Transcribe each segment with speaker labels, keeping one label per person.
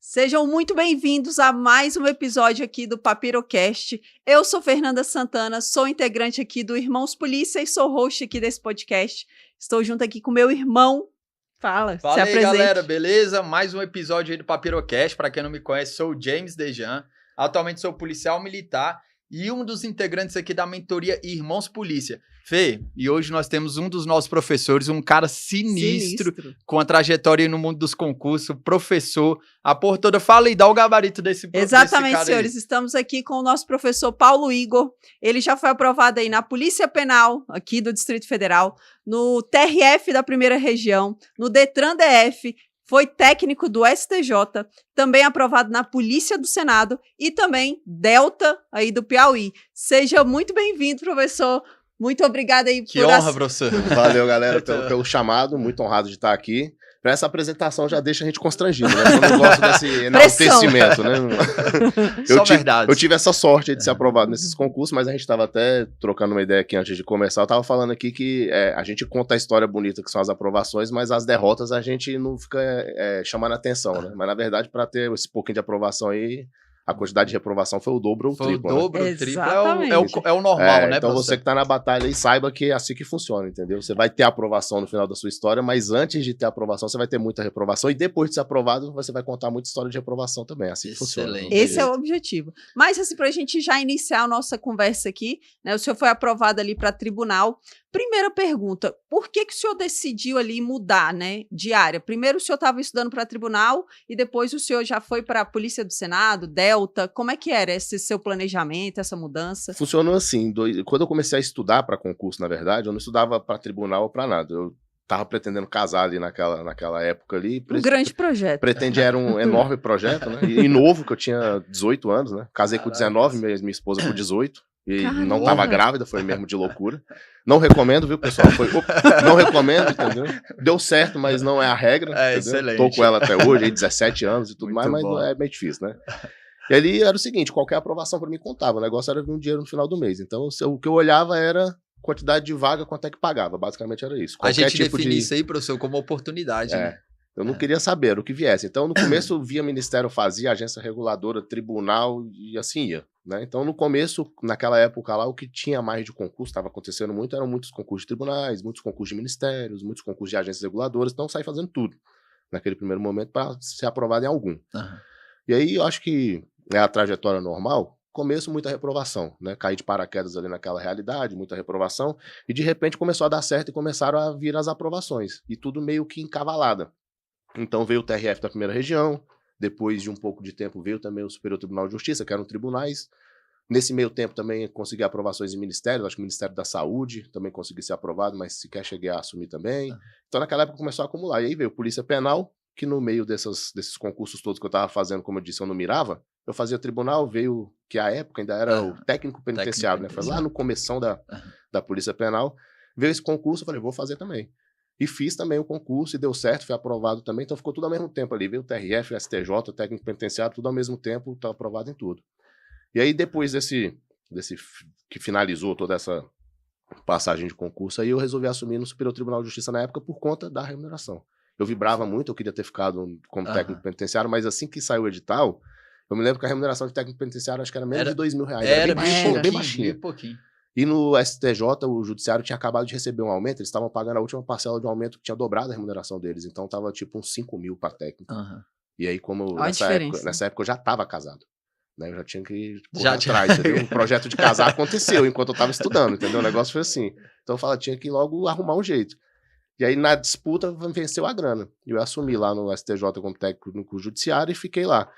Speaker 1: Sejam muito bem-vindos a mais um episódio aqui do Papirocast. Eu sou Fernanda Santana, sou integrante aqui do Irmãos Polícia e sou host aqui desse podcast. Estou junto aqui com meu irmão. Fala
Speaker 2: aí,
Speaker 1: apresente.
Speaker 2: Galera, beleza? Mais um episódio aí do Papirocast. Para quem não me conhece, sou o James Dejan. Atualmente sou policial militar e um dos integrantes aqui da mentoria Irmãos Polícia. Fê, e hoje nós temos um dos nossos professores, um cara sinistro. Com a trajetória aí no mundo dos concursos, professor, a porra toda. Fala e dá o gabarito desse
Speaker 1: Exatamente,
Speaker 2: cara
Speaker 1: senhores.
Speaker 2: aí.
Speaker 1: Estamos aqui com o nosso professor Paulo Igor. Ele já foi aprovado aí na Polícia Penal, aqui do Distrito Federal, no TRF da Primeira Região, no Detran DF, foi técnico do STJ, também aprovado na Polícia do Senado e também Delta aí do Piauí. Seja muito bem-vindo, professor. Muito obrigada aí
Speaker 2: Que honra, professor.
Speaker 3: Valeu, galera, pelo chamado. Muito honrado de estar aqui. Para essa apresentação já deixa a gente constrangido, né? Eu não gosto desse enaltecimento, né?
Speaker 2: Verdade.
Speaker 3: Eu tive essa sorte de ser aprovado nesses concursos, mas a gente estava até trocando uma ideia aqui antes de começar. Eu estava falando aqui que a gente conta a história bonita que são as aprovações, mas as derrotas a gente não fica chamando atenção, né? Mas na verdade, para ter esse pouquinho de aprovação aí, a quantidade de reprovação foi o dobro ou o triplo.
Speaker 2: Foi o dobro,
Speaker 1: né?
Speaker 2: o triplo
Speaker 1: Exatamente.
Speaker 2: é o normal, né?
Speaker 3: Então
Speaker 2: professor?
Speaker 3: você que tá na batalha aí, saiba que é assim que funciona, entendeu? Você vai ter aprovação no final da sua história, mas antes de ter aprovação, você vai ter muita reprovação, e depois de ser aprovado, você vai contar muita história de reprovação também. É assim que funciona.
Speaker 1: Esse é o objetivo. Mas, assim, para a gente já iniciar a nossa conversa aqui, né? O senhor foi aprovado ali para tribunal. Primeira pergunta, por que o senhor decidiu ali mudar, né, de área? Primeiro o senhor estava estudando para tribunal e depois o senhor já foi para a Polícia do Senado, Delta. Como é que era esse seu planejamento, essa mudança?
Speaker 3: Funcionou assim. Quando eu comecei a estudar para concurso, na verdade, eu não estudava para tribunal ou para nada. Eu tava pretendendo casar ali naquela época ali.
Speaker 1: Um grande projeto.
Speaker 3: Era um enorme projeto, né? E novo, que eu tinha 18 anos, né? Casei com 19, minha esposa com 18. E não tava grávida, foi mesmo de loucura. Não recomendo, viu, pessoal? Não recomendo, entendeu? Deu certo, mas não é a regra.
Speaker 2: Excelente.
Speaker 3: Tô com ela até hoje, aí 17 anos e tudo
Speaker 2: Muito
Speaker 3: mais,
Speaker 2: bom.
Speaker 3: mas é meio difícil, né? E ali era o seguinte, qualquer aprovação para mim contava, o negócio era vir um dinheiro no final do mês. Então, o que eu olhava era quantidade de vaga, quanto é que pagava, basicamente era isso.
Speaker 2: A gente define isso aí, professor, como oportunidade, né?
Speaker 3: Eu não queria saber, era o que viesse. Então, no começo, via Ministério fazia, agência reguladora, tribunal, e assim ia, né? Então, no começo, naquela época lá, o que tinha mais de concurso, estava acontecendo muito, eram muitos concursos de tribunais, muitos concursos de ministérios, muitos concursos de agências reguladoras, então eu saí fazendo tudo, naquele primeiro momento, para ser aprovado em algum.
Speaker 2: Uhum.
Speaker 3: E aí, eu acho que é a trajetória normal, começo muita reprovação, né? Caí de paraquedas ali naquela realidade, muita reprovação, e de repente começou a dar certo e começaram a vir as aprovações, e tudo meio que encavalada. Então veio o TRF da Primeira Região, depois de um pouco de tempo veio também o Superior Tribunal de Justiça, que eram tribunais. Nesse meio tempo também consegui aprovações em ministérios, acho que o Ministério da Saúde também consegui ser aprovado, mas sequer cheguei a assumir também. Então naquela época começou a acumular. E aí veio Polícia Penal, que no meio desses concursos todos que eu estava fazendo, como eu disse, eu não mirava. Eu fazia tribunal, veio, que à época ainda era o técnico penitenciário, né? Foi lá no começão da Polícia Penal. Veio esse concurso, eu falei, vou fazer também. E fiz também o concurso e deu certo, foi aprovado também, então ficou tudo ao mesmo tempo ali, veio o TRF, o STJ, o técnico penitenciário, tudo ao mesmo tempo, está aprovado em tudo. E aí depois desse que finalizou toda essa passagem de concurso, aí eu resolvi assumir no Superior Tribunal de Justiça na época por conta da remuneração. Eu vibrava muito, eu queria ter ficado como técnico penitenciário, mas assim que saiu o edital, eu me lembro que a remuneração de técnico penitenciário acho que era menos de R$2.000, era bem baixinha. E no STJ, o judiciário tinha acabado de receber um aumento, eles estavam pagando a última parcela de um aumento que tinha dobrado a remuneração deles, então tava tipo uns 5 mil para técnico. Uhum. E aí, como nessa época eu já tava casado, né? Eu já tinha que correr atrás, entendeu? O projeto de casar aconteceu enquanto eu tava estudando, entendeu? O negócio foi assim. Então eu falei, tinha que logo arrumar um jeito. E aí na disputa venceu a grana. E eu assumi lá no STJ como técnico judiciário e fiquei lá.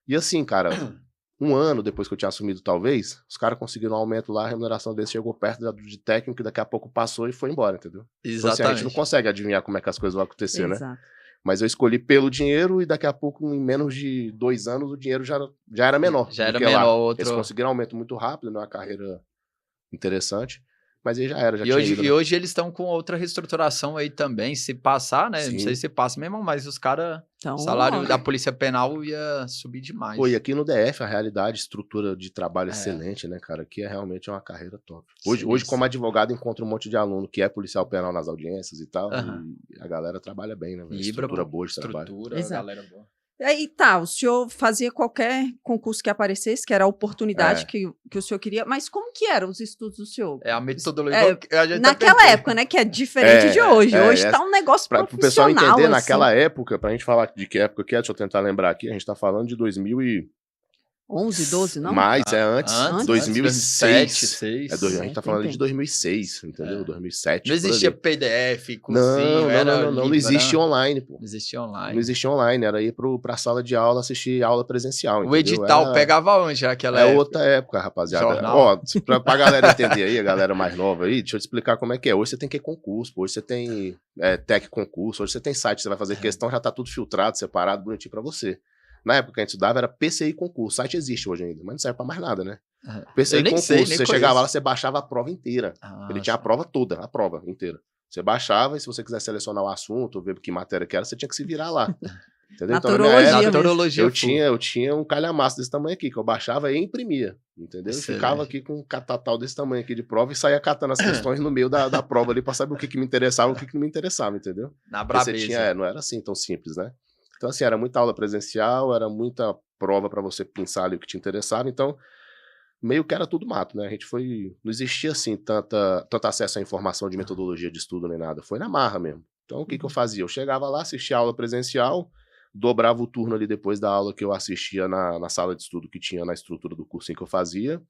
Speaker 3: E assim, cara... Um ano depois que eu tinha assumido, talvez, os caras conseguiram um aumento lá, a remuneração deles chegou perto de técnico, e daqui a pouco passou e foi embora, entendeu?
Speaker 2: Exatamente.
Speaker 3: Então, assim, a gente não consegue adivinhar como é que as coisas vão acontecer,
Speaker 1: Exato.
Speaker 3: né? Mas eu escolhi pelo dinheiro e daqui a pouco, em menos de 2 anos, o dinheiro já era menor.
Speaker 2: Já era menor.
Speaker 3: Eles conseguiram um aumento muito rápido, né? Uma carreira interessante. Mas aí já era, já
Speaker 2: e
Speaker 3: tinha
Speaker 2: hoje,
Speaker 3: ido, né?
Speaker 2: E hoje eles estão com outra reestruturação aí também, se passar, né?
Speaker 3: Sim.
Speaker 2: Não sei se passa mesmo, mas os caras,
Speaker 1: Então,
Speaker 2: o salário da Polícia Penal ia subir demais.
Speaker 3: Pô, e aqui no DF, a realidade, estrutura de trabalho excelente, né, cara? Aqui realmente é uma carreira top. Hoje, como advogado, encontro um monte de aluno que é policial penal nas audiências e tal, e a galera trabalha bem, né? Estrutura boa de trabalho.
Speaker 2: Galera boa.
Speaker 1: Aí tá, o senhor fazia qualquer concurso que aparecesse, que era a oportunidade que o senhor queria, mas como que eram os estudos do senhor?
Speaker 2: É a metodologia.
Speaker 1: Naquela época, né, que é diferente de hoje. Hoje tá um negócio
Speaker 3: para
Speaker 1: profissional.
Speaker 3: o pessoal entender,
Speaker 1: assim.
Speaker 3: naquela época, pra gente falar de que época que é, deixa eu tentar lembrar aqui, a gente tá falando de
Speaker 1: 11, 12, não?
Speaker 3: Mais, antes. 2006.
Speaker 2: 2006.
Speaker 3: A gente tá falando de 2006, entendeu? 2007.
Speaker 2: Não existia PDF, cursinho,
Speaker 3: não existia online, pô.
Speaker 2: Não existia online.
Speaker 3: Não existia online, era ir pra sala de aula assistir aula presencial,
Speaker 2: O edital pegava onde aquela época?
Speaker 3: É outra época, rapaziada.
Speaker 2: Jornal.
Speaker 3: Ó, pra galera entender aí, a galera mais nova aí, deixa eu te explicar como é que é. Hoje você tem que ir concurso, hoje você tem tech concurso, hoje você tem site, você vai fazer questão, já tá tudo filtrado, separado, bonitinho pra você. Na época que a gente estudava era PCI concurso. O site existe hoje ainda, mas não serve pra mais nada, né? PCI concurso, você chegava lá, você baixava a prova inteira. Ele tinha a prova toda, a prova inteira. Você baixava e se você quiser selecionar o assunto, ver que matéria que era, você tinha que se virar lá. Entendeu?
Speaker 1: Naturologia,
Speaker 3: eu tinha um calhamaço desse tamanho aqui, que eu baixava e imprimia. Entendeu? Eu ficava aqui com um catatal desse tamanho aqui de prova e saía catando as questões no meio da prova ali pra saber o que me interessava e o que não me interessava, entendeu?
Speaker 2: Na brabeza.
Speaker 3: Não era assim tão simples, né? Então, assim, era muita aula presencial, era muita prova para você pensar ali o que te interessava. Então, meio que era tudo mato, né? Não existia, assim, tanto acesso à informação de metodologia de estudo nem nada. Foi na marra mesmo. Então, o que eu fazia? Eu chegava lá, assistia a aula presencial, dobrava o turno ali depois da aula que eu assistia na sala de estudo que tinha na estrutura do cursinho que eu fazia.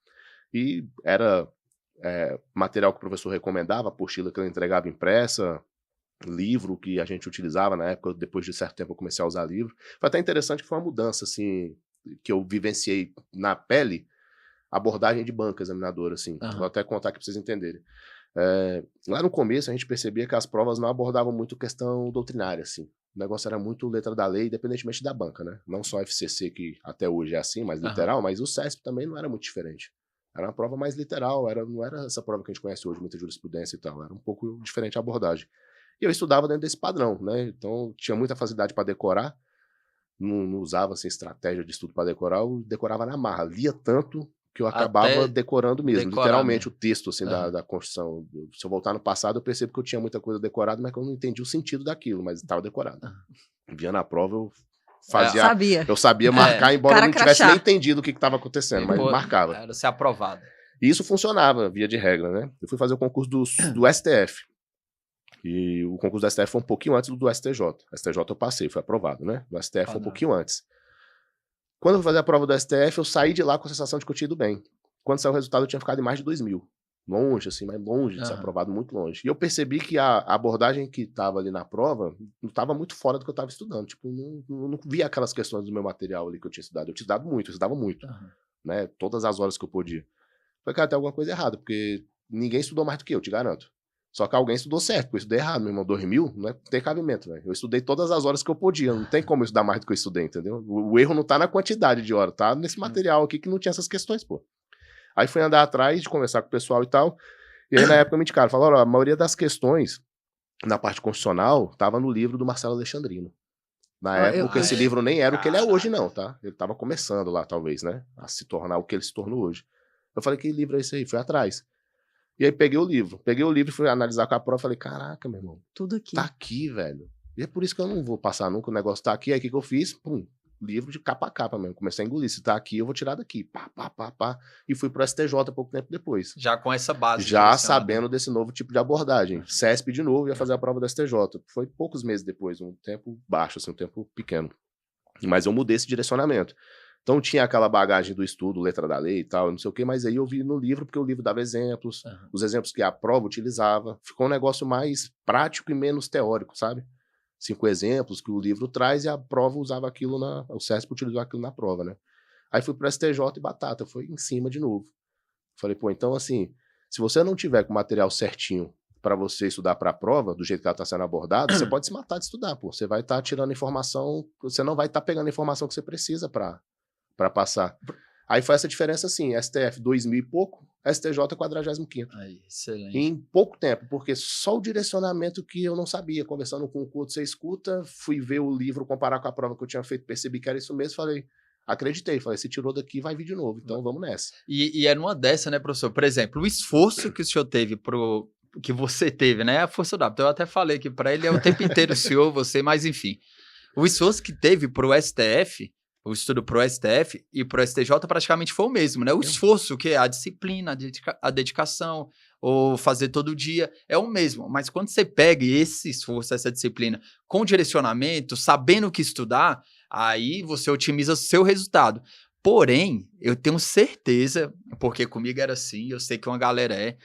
Speaker 3: E era material que o professor recomendava, apostila que eu entregava impressa, livro que a gente utilizava na época, depois de certo tempo eu comecei a usar livro. Foi até interessante que foi uma mudança, assim, que eu vivenciei na pele, abordagem de banca examinadora, assim. Vou até contar aqui pra vocês entenderem. Lá no começo a gente percebia que as provas não abordavam muito questão doutrinária, assim. O negócio era muito letra da lei, independentemente da banca, né? Não só a FCC, que até hoje é assim, mais literal, mas o CESP também não era muito diferente. Era uma prova mais literal, não era essa prova que a gente conhece hoje, muita jurisprudência e tal. Era um pouco diferente a abordagem. E eu estudava dentro desse padrão, né? Então, tinha muita facilidade para decorar. Não usava, assim, estratégia de estudo para decorar. Eu decorava na marra. Lia tanto que eu acabava decorando mesmo. Literalmente, o texto, assim, da Constituição. Se eu voltar no passado, eu percebo que eu tinha muita coisa decorada, mas que eu não entendi o sentido daquilo, mas estava decorado. Via na prova, eu fazia... Eu sabia marcar, embora eu não tivesse nem entendido o que estava acontecendo, mas marcava.
Speaker 2: Era ser aprovado.
Speaker 3: E isso funcionava, via de regra, né? Eu fui fazer o concurso do STF. E o concurso do STF foi um pouquinho antes do STJ. O STJ eu passei, foi aprovado, né? O STF foi um pouquinho antes. Quando eu fui fazer a prova do STF, eu saí de lá com a sensação de que eu tinha ido bem. Quando saiu o resultado, eu tinha ficado em mais de 2.000. Longe, assim, mas longe de ser aprovado, muito longe. E eu percebi que a abordagem que estava ali na prova não estava muito fora do que eu estava estudando. Tipo, não via aquelas questões do meu material ali que eu tinha estudado. Eu tinha estudado muito, eu estudava muito. Né? Todas as horas que eu podia. Falei, cara, tem alguma coisa errada, porque ninguém estudou mais do que eu, te garanto. Só que alguém estudou certo, porque eu estudei errado, meu irmão. 2.000 não tem cabimento, velho. Eu estudei todas as horas que eu podia. Não tem como eu estudar mais do que eu estudei, entendeu? O erro não tá na quantidade de horas, tá nesse material aqui que não tinha essas questões, pô. Aí fui andar atrás de conversar com o pessoal e tal. E aí na época me indicaram, falaram, a maioria das questões na parte constitucional tava no livro do Marcelo Alexandrino. Na época esse livro nem era o que ele é hoje, não, tá? Ele tava começando lá, talvez, né? A se tornar o que ele se tornou hoje. Eu falei, que livro é esse aí? Fui atrás. E aí peguei o livro e fui analisar com a prova, falei, caraca, meu irmão,
Speaker 1: tudo aqui.
Speaker 3: Tá aqui, velho. E é por isso que eu não vou passar nunca, o negócio tá aqui. Aí o que eu fiz? Pum, livro de capa a capa mesmo. Comecei a engolir, se tá aqui, eu vou tirar daqui. Pá. E fui pro STJ pouco tempo depois.
Speaker 2: Já com essa base.
Speaker 3: Já sabendo desse novo tipo de abordagem. CESP de novo, ia fazer a prova do STJ. Foi poucos meses depois, um tempo baixo, assim, um tempo pequeno. Mas eu mudei esse direcionamento. Então tinha aquela bagagem do estudo, letra da lei e tal, não sei o que, mas aí eu vi no livro, porque o livro dava exemplos, os exemplos que a prova utilizava, ficou um negócio mais prático e menos teórico, sabe? 5 exemplos que o livro traz e a prova usava aquilo, o CESP utilizou aquilo na prova, né? Aí fui pro STJ e batata, foi em cima de novo. Falei, pô, então assim, se você não tiver com o material certinho para você estudar para a prova, do jeito que ela está sendo abordada, você pode se matar de estudar, pô. Você vai estar tirando informação, você não vai estar pegando a informação que você precisa para passar. Aí foi essa diferença assim, STF 2.000 e pouco, STJ 45º.
Speaker 2: Aí, excelente.
Speaker 3: Em pouco tempo, porque só o direcionamento que eu não sabia, conversando com o curso, você escuta, fui ver o livro, comparar com a prova que eu tinha feito, percebi que era isso mesmo, falei, acreditei, falei, se tirou daqui, vai vir de novo, então vamos nessa.
Speaker 2: E é numa dessa, né, professor? Por exemplo, o esforço que o senhor teve que você teve, né, a força do hábito, eu até falei que para ele é o tempo inteiro o senhor, você, mas enfim. O esforço que teve pro STF, o estudo pro STF e pro STJ praticamente foi o mesmo, né? O esforço, que é a disciplina, a dedicação, ou fazer todo dia, é o mesmo. Mas quando você pega esse esforço, essa disciplina, com direcionamento, sabendo o que estudar, aí você otimiza o seu resultado. Porém, eu tenho certeza, porque comigo era assim, eu sei que uma galera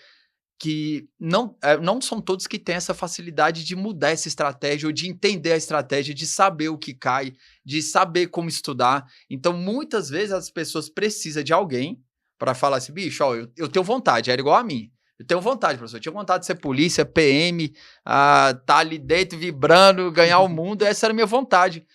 Speaker 2: que não são todos que têm essa facilidade de mudar essa estratégia ou de entender a estratégia, de saber o que cai, de saber como estudar. Então, muitas vezes as pessoas precisam de alguém para falar assim, bicho, ó, eu tenho vontade, era igual a mim. Eu tenho vontade, professor. Eu tinha vontade de ser polícia, PM, tá ali dentro, vibrando, ganhar o mundo. Essa era a minha vontade.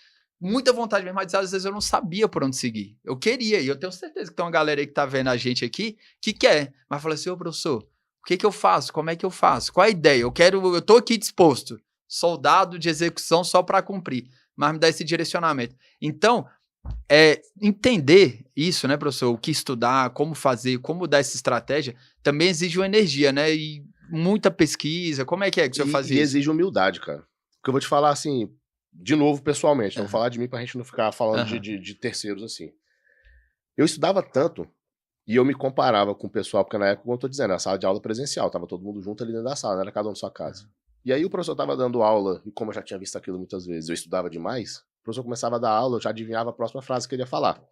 Speaker 2: Muita vontade mesmo, mas às vezes eu não sabia por onde seguir. Eu queria, e eu tenho certeza que tem uma galera aí que tá vendo a gente aqui que quer. Mas fala assim, ô professor, o que eu faço? Como é que eu faço? Qual a ideia? Eu tô aqui disposto. Soldado de execução só para cumprir. Mas me dá esse direcionamento. Então, entender isso, né, professor? O que estudar, como fazer, como dar essa estratégia, também exige uma energia, né? E muita pesquisa. Como é que o senhor fazia isso?
Speaker 3: E exige humildade, cara. Porque eu vou te falar assim, de novo, pessoalmente. Então, vou falar de mim pra gente não ficar falando de terceiros assim. Eu estudava tanto e eu me comparava com o pessoal, porque na época, como eu tô dizendo, era sala de aula presencial, tava todo mundo junto ali dentro da sala, não era cada um na sua casa. E aí o professor tava dando aula, e como eu já tinha visto aquilo muitas vezes, eu estudava demais, o professor começava a dar aula, eu já adivinhava a próxima frase que ele ia falar.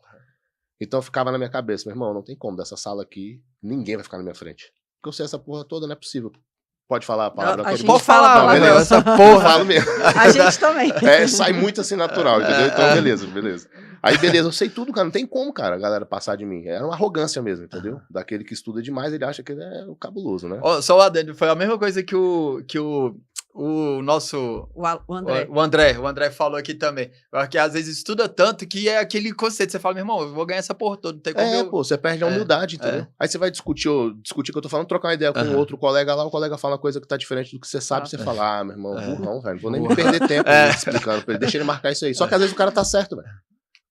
Speaker 3: Então ficava na minha cabeça, meu irmão, não tem como, dessa sala aqui, ninguém vai ficar na minha frente. Porque eu sei essa porra toda, não é possível. Pode falar a palavra toda?
Speaker 1: Pode falar,
Speaker 3: beleza.
Speaker 2: Essa porra.
Speaker 3: Falo mesmo.
Speaker 1: A gente também.
Speaker 3: Sai muito assim natural, entendeu? Então, beleza. Aí, beleza, eu sei tudo, cara, não tem como, cara, a galera passar de mim. Era uma arrogância mesmo, entendeu? Daquele que estuda demais, ele acha que ele é o cabuloso, né?
Speaker 2: Só o adendo, foi a mesma coisa que o nosso...
Speaker 1: O André.
Speaker 2: O André falou aqui também. Porque às vezes estuda tanto que é aquele conceito. Você fala, meu irmão, eu vou ganhar essa porra toda. Não tem como
Speaker 3: você perde a humildade, entendeu? Aí você vai discutir o que eu tô falando, trocar uma ideia com outro colega lá, o colega fala uma coisa que tá diferente do que você sabe, você fala, meu irmão, burrão, velho, não vou nem me perder tempo explicando pra ele, deixa ele marcar isso aí. Só que às vezes o cara tá certo, velho.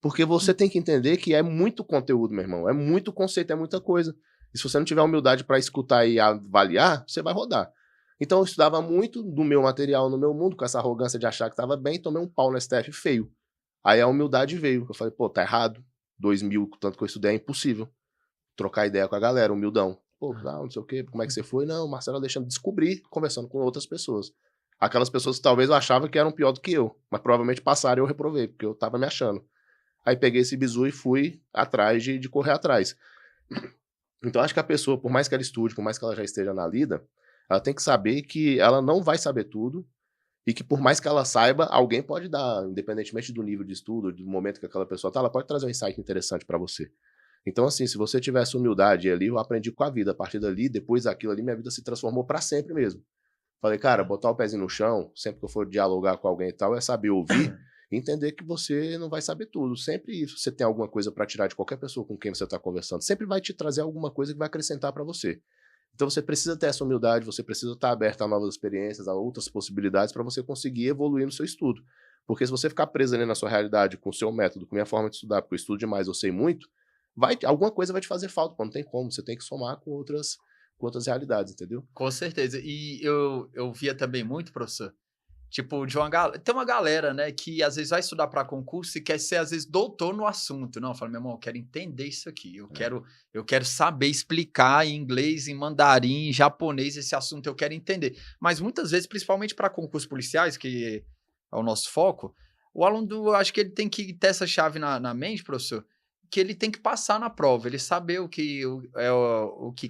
Speaker 3: Porque você tem que entender que é muito conteúdo, meu irmão, é muito conceito, é muita coisa. E se você não tiver humildade pra escutar e avaliar, você vai rodar. Então eu estudava muito do meu material no meu mundo, com essa arrogância de achar que tava bem, tomei um pau no STF feio. Aí a humildade veio. Eu falei, pô, tá errado. 2000, tanto que eu estudei, é impossível. Trocar ideia com a galera, humildão. Pô, não sei o quê, como é que você foi? Não, Marcelo Alexandre, descobri, conversando com outras pessoas. Aquelas pessoas que talvez eu achava que eram pior do que eu, mas provavelmente passaram e eu reprovei, porque eu tava me achando. Aí peguei esse bizu e fui atrás de correr atrás. Então acho que a pessoa, por mais que ela estude, por mais que ela já esteja na lida, ela tem que saber que ela não vai saber tudo e que por mais que ela saiba, alguém pode dar, independentemente do nível de estudo, do momento que aquela pessoa tá, ela pode trazer um insight interessante para você. Então assim, se você tivesse humildade ali, eu aprendi com a vida. A partir dali, depois daquilo ali, minha vida se transformou para sempre mesmo. Falei, cara, botar o pezinho no chão, sempre que eu for dialogar com alguém e tal, é saber ouvir e entender que você não vai saber tudo. Sempre você tem alguma coisa para tirar de qualquer pessoa com quem você tá conversando. Sempre vai te trazer alguma coisa que vai acrescentar para você. Então você precisa ter essa humildade, você precisa estar aberto a novas experiências, a outras possibilidades para você conseguir evoluir no seu estudo. Porque se você ficar preso ali na sua realidade, com o seu método, com a minha forma de estudar, porque eu estudo demais, eu sei muito, alguma coisa vai te fazer falta, pô, não tem como, você tem que somar com outras realidades, entendeu?
Speaker 2: Com certeza. E eu via também muito, professor, tipo, tem uma galera, né, que às vezes vai estudar para concurso e quer ser, às vezes, doutor no assunto. Não, eu falo, meu irmão, eu quero entender isso aqui. Eu quero saber explicar em inglês, em mandarim, em japonês esse assunto, eu quero entender. Mas muitas vezes, principalmente para concursos policiais, que é o nosso foco, o aluno, eu acho que ele tem que ter essa chave na mente, professor, que ele tem que passar na prova, ele saber o que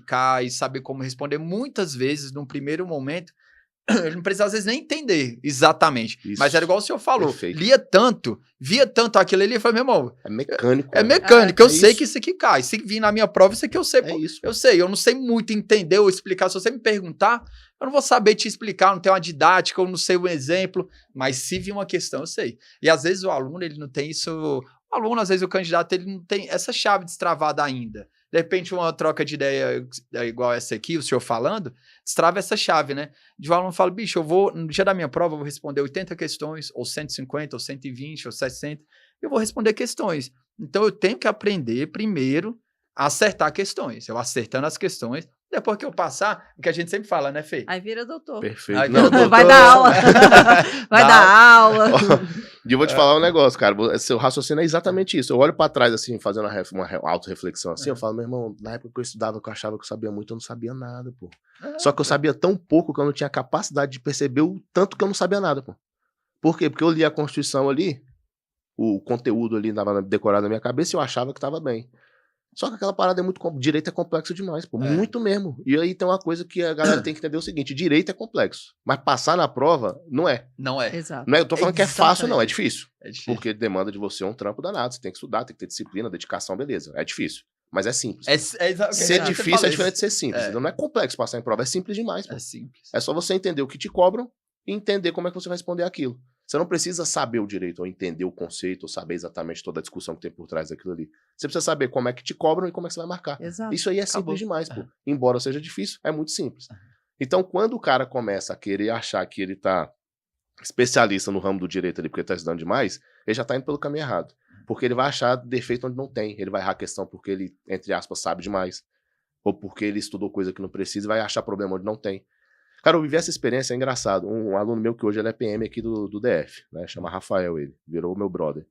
Speaker 2: cai, saber como responder. Muitas vezes, num primeiro momento, ele não precisa, às vezes, nem entender exatamente. Isso. Mas era igual o senhor falou. Perfeito. Via tanto aquilo ali, e falei, meu irmão...
Speaker 3: É mecânico.
Speaker 2: É mecânico. Eu sei que isso aqui cai. Se vir na minha prova, isso aqui eu sei. Eu sei. Eu não sei muito entender ou explicar. Se você me perguntar, eu não vou saber te explicar. Não tenho uma didática, eu não sei um exemplo. Mas se vir uma questão, eu sei. E, às vezes, o aluno, ele não tem isso... O aluno, às vezes, o candidato, ele não tem essa chave destravada ainda. De repente, uma troca de ideia igual essa aqui, o senhor falando, destrava essa chave, né? De um aluno fala, bicho, no dia da minha prova, eu vou responder 80 questões, ou 150, ou 120, ou 60, eu vou responder questões. Então, eu tenho que aprender primeiro a acertar questões. Eu acertando as questões, depois que eu passar, o que a gente sempre fala, né, Fê?
Speaker 1: Aí vira doutor.
Speaker 3: Perfeito.
Speaker 1: Aí vai dar aula. Vai dar aula.
Speaker 3: E eu vou te falar um negócio, cara. Seu raciocínio é exatamente isso. Eu olho pra trás, assim, fazendo uma auto-reflexão assim, eu falo, meu irmão, na época que eu estudava, que eu achava que eu sabia muito, eu não sabia nada, pô. Só que eu sabia tão pouco que eu não tinha capacidade de perceber o tanto que eu não sabia nada, pô. Por quê? Porque eu li a Constituição ali, o conteúdo ali estava decorado na minha cabeça e eu achava que estava bem. Só que aquela parada é muito... Direito é complexo demais, pô. Muito mesmo. E aí tem uma coisa que a galera tem que entender o seguinte, direito é complexo. Mas passar na prova, não é.
Speaker 2: Não é.
Speaker 1: Exato.
Speaker 3: Não é, eu tô falando que é fácil, não. É difícil.
Speaker 2: É difícil.
Speaker 3: Porque demanda de você um trampo danado. Você tem que estudar, tem que ter disciplina, dedicação, beleza. É difícil. Mas é simples. Ser difícil é diferente de ser simples. Então não é complexo passar em prova, é simples demais, pô.
Speaker 2: É simples.
Speaker 3: É só você entender o que te cobram e entender como é que você vai responder aquilo. Você não precisa saber o direito, ou entender o conceito, ou saber exatamente toda a discussão que tem por trás daquilo ali. Você precisa saber como é que te cobram e como é que você vai marcar.
Speaker 1: Exato.
Speaker 3: Isso aí é simples demais, pô. Embora seja difícil, é muito simples. Então, quando o cara começa a querer achar que ele tá especialista no ramo do direito ali, porque ele tá estudando demais, ele já tá indo pelo caminho errado. Porque ele vai achar defeito onde não tem. Ele vai errar a questão porque ele, entre aspas, sabe demais. Ou porque ele estudou coisa que não precisa e vai achar problema onde não tem. Cara, eu vivi essa experiência, é engraçado. Um aluno meu que hoje ele é PM aqui do DF, né? Chama Rafael, ele. Virou meu brother.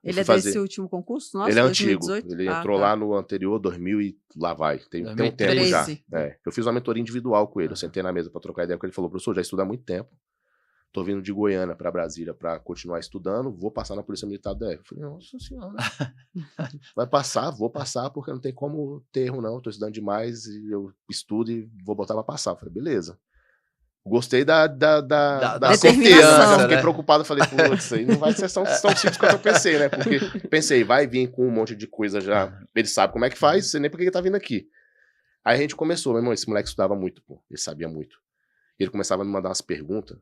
Speaker 1: Ele é desse último concurso? Nossa,
Speaker 3: ele é
Speaker 1: 2018?
Speaker 3: antigo. Ele entrou lá no anterior, 2000 e lá vai. Tem um tempo já. Eu fiz uma mentoria individual com ele. Eu sentei na mesa pra trocar ideia com ele. Ele falou, professor, já estudo há muito tempo. Tô vindo de Goiânia pra Brasília pra continuar estudando. Vou passar na Polícia Militar do DF. Eu falei, nossa senhora. Vai passar? Vou passar porque não tem como ter erro, não. Tô estudando demais e eu estudo e vou botar pra passar. Eu falei, beleza. Gostei da confiança. Fiquei preocupado. Falei, putz, isso aí não vai ser tão simples quanto eu pensei, né? Porque pensei, vai vir com um monte de coisa já. Ele sabe como é que faz, sei nem porque ele tá vindo aqui. Aí a gente começou, meu irmão, esse moleque estudava muito, pô. Ele sabia muito. Ele começava a me mandar umas perguntas.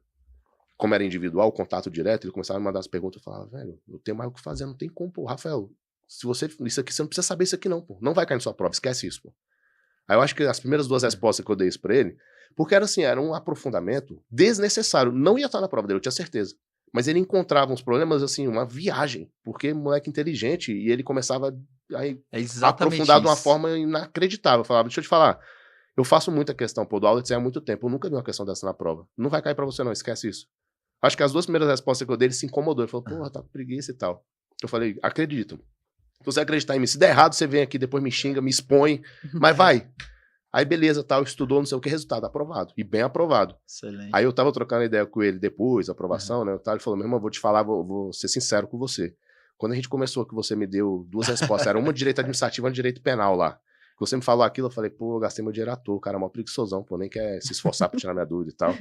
Speaker 3: Como era individual, contato direto, ele começava a me mandar as perguntas. Eu falava, velho, eu tenho mais o que fazer, não tem como, pô. Rafael, isso aqui, você não precisa saber isso aqui não, pô. Não vai cair na sua prova, esquece isso, pô. Aí eu acho que as primeiras 2 respostas que eu dei isso pra ele, porque era assim, era um aprofundamento desnecessário. Não ia estar na prova dele, eu tinha certeza. Mas ele encontrava uns problemas, assim, uma viagem. Porque moleque inteligente, e ele começava a aprofundar de uma forma inacreditável. Eu falava, deixa eu te falar, eu faço muita questão, pô, do aula de há muito tempo. Eu nunca vi uma questão dessa na prova. Não vai cair pra você não, esquece isso. Acho que as 2 primeiras respostas que eu dei, ele se incomodou. Ele falou, porra, tá com preguiça e tal. Eu falei, acredito. Se você acreditar em mim, se der errado, você vem aqui, depois me xinga, me expõe, mas vai. Aí beleza, tal, estudou, não sei o que, resultado, aprovado. E bem aprovado.
Speaker 2: Excelente.
Speaker 3: Aí eu tava trocando ideia com ele depois, aprovação, né? Ele falou, meu irmão, vou te falar, vou ser sincero com você. Quando a gente começou, que você me deu 2 respostas, era uma de direito administrativo e uma de direito penal lá. Que você me falou aquilo, eu falei, pô, eu gastei meu dinheiro à toa, o cara é mó preguiçosão, pô, nem quer se esforçar pra tirar minha dúvida e tal.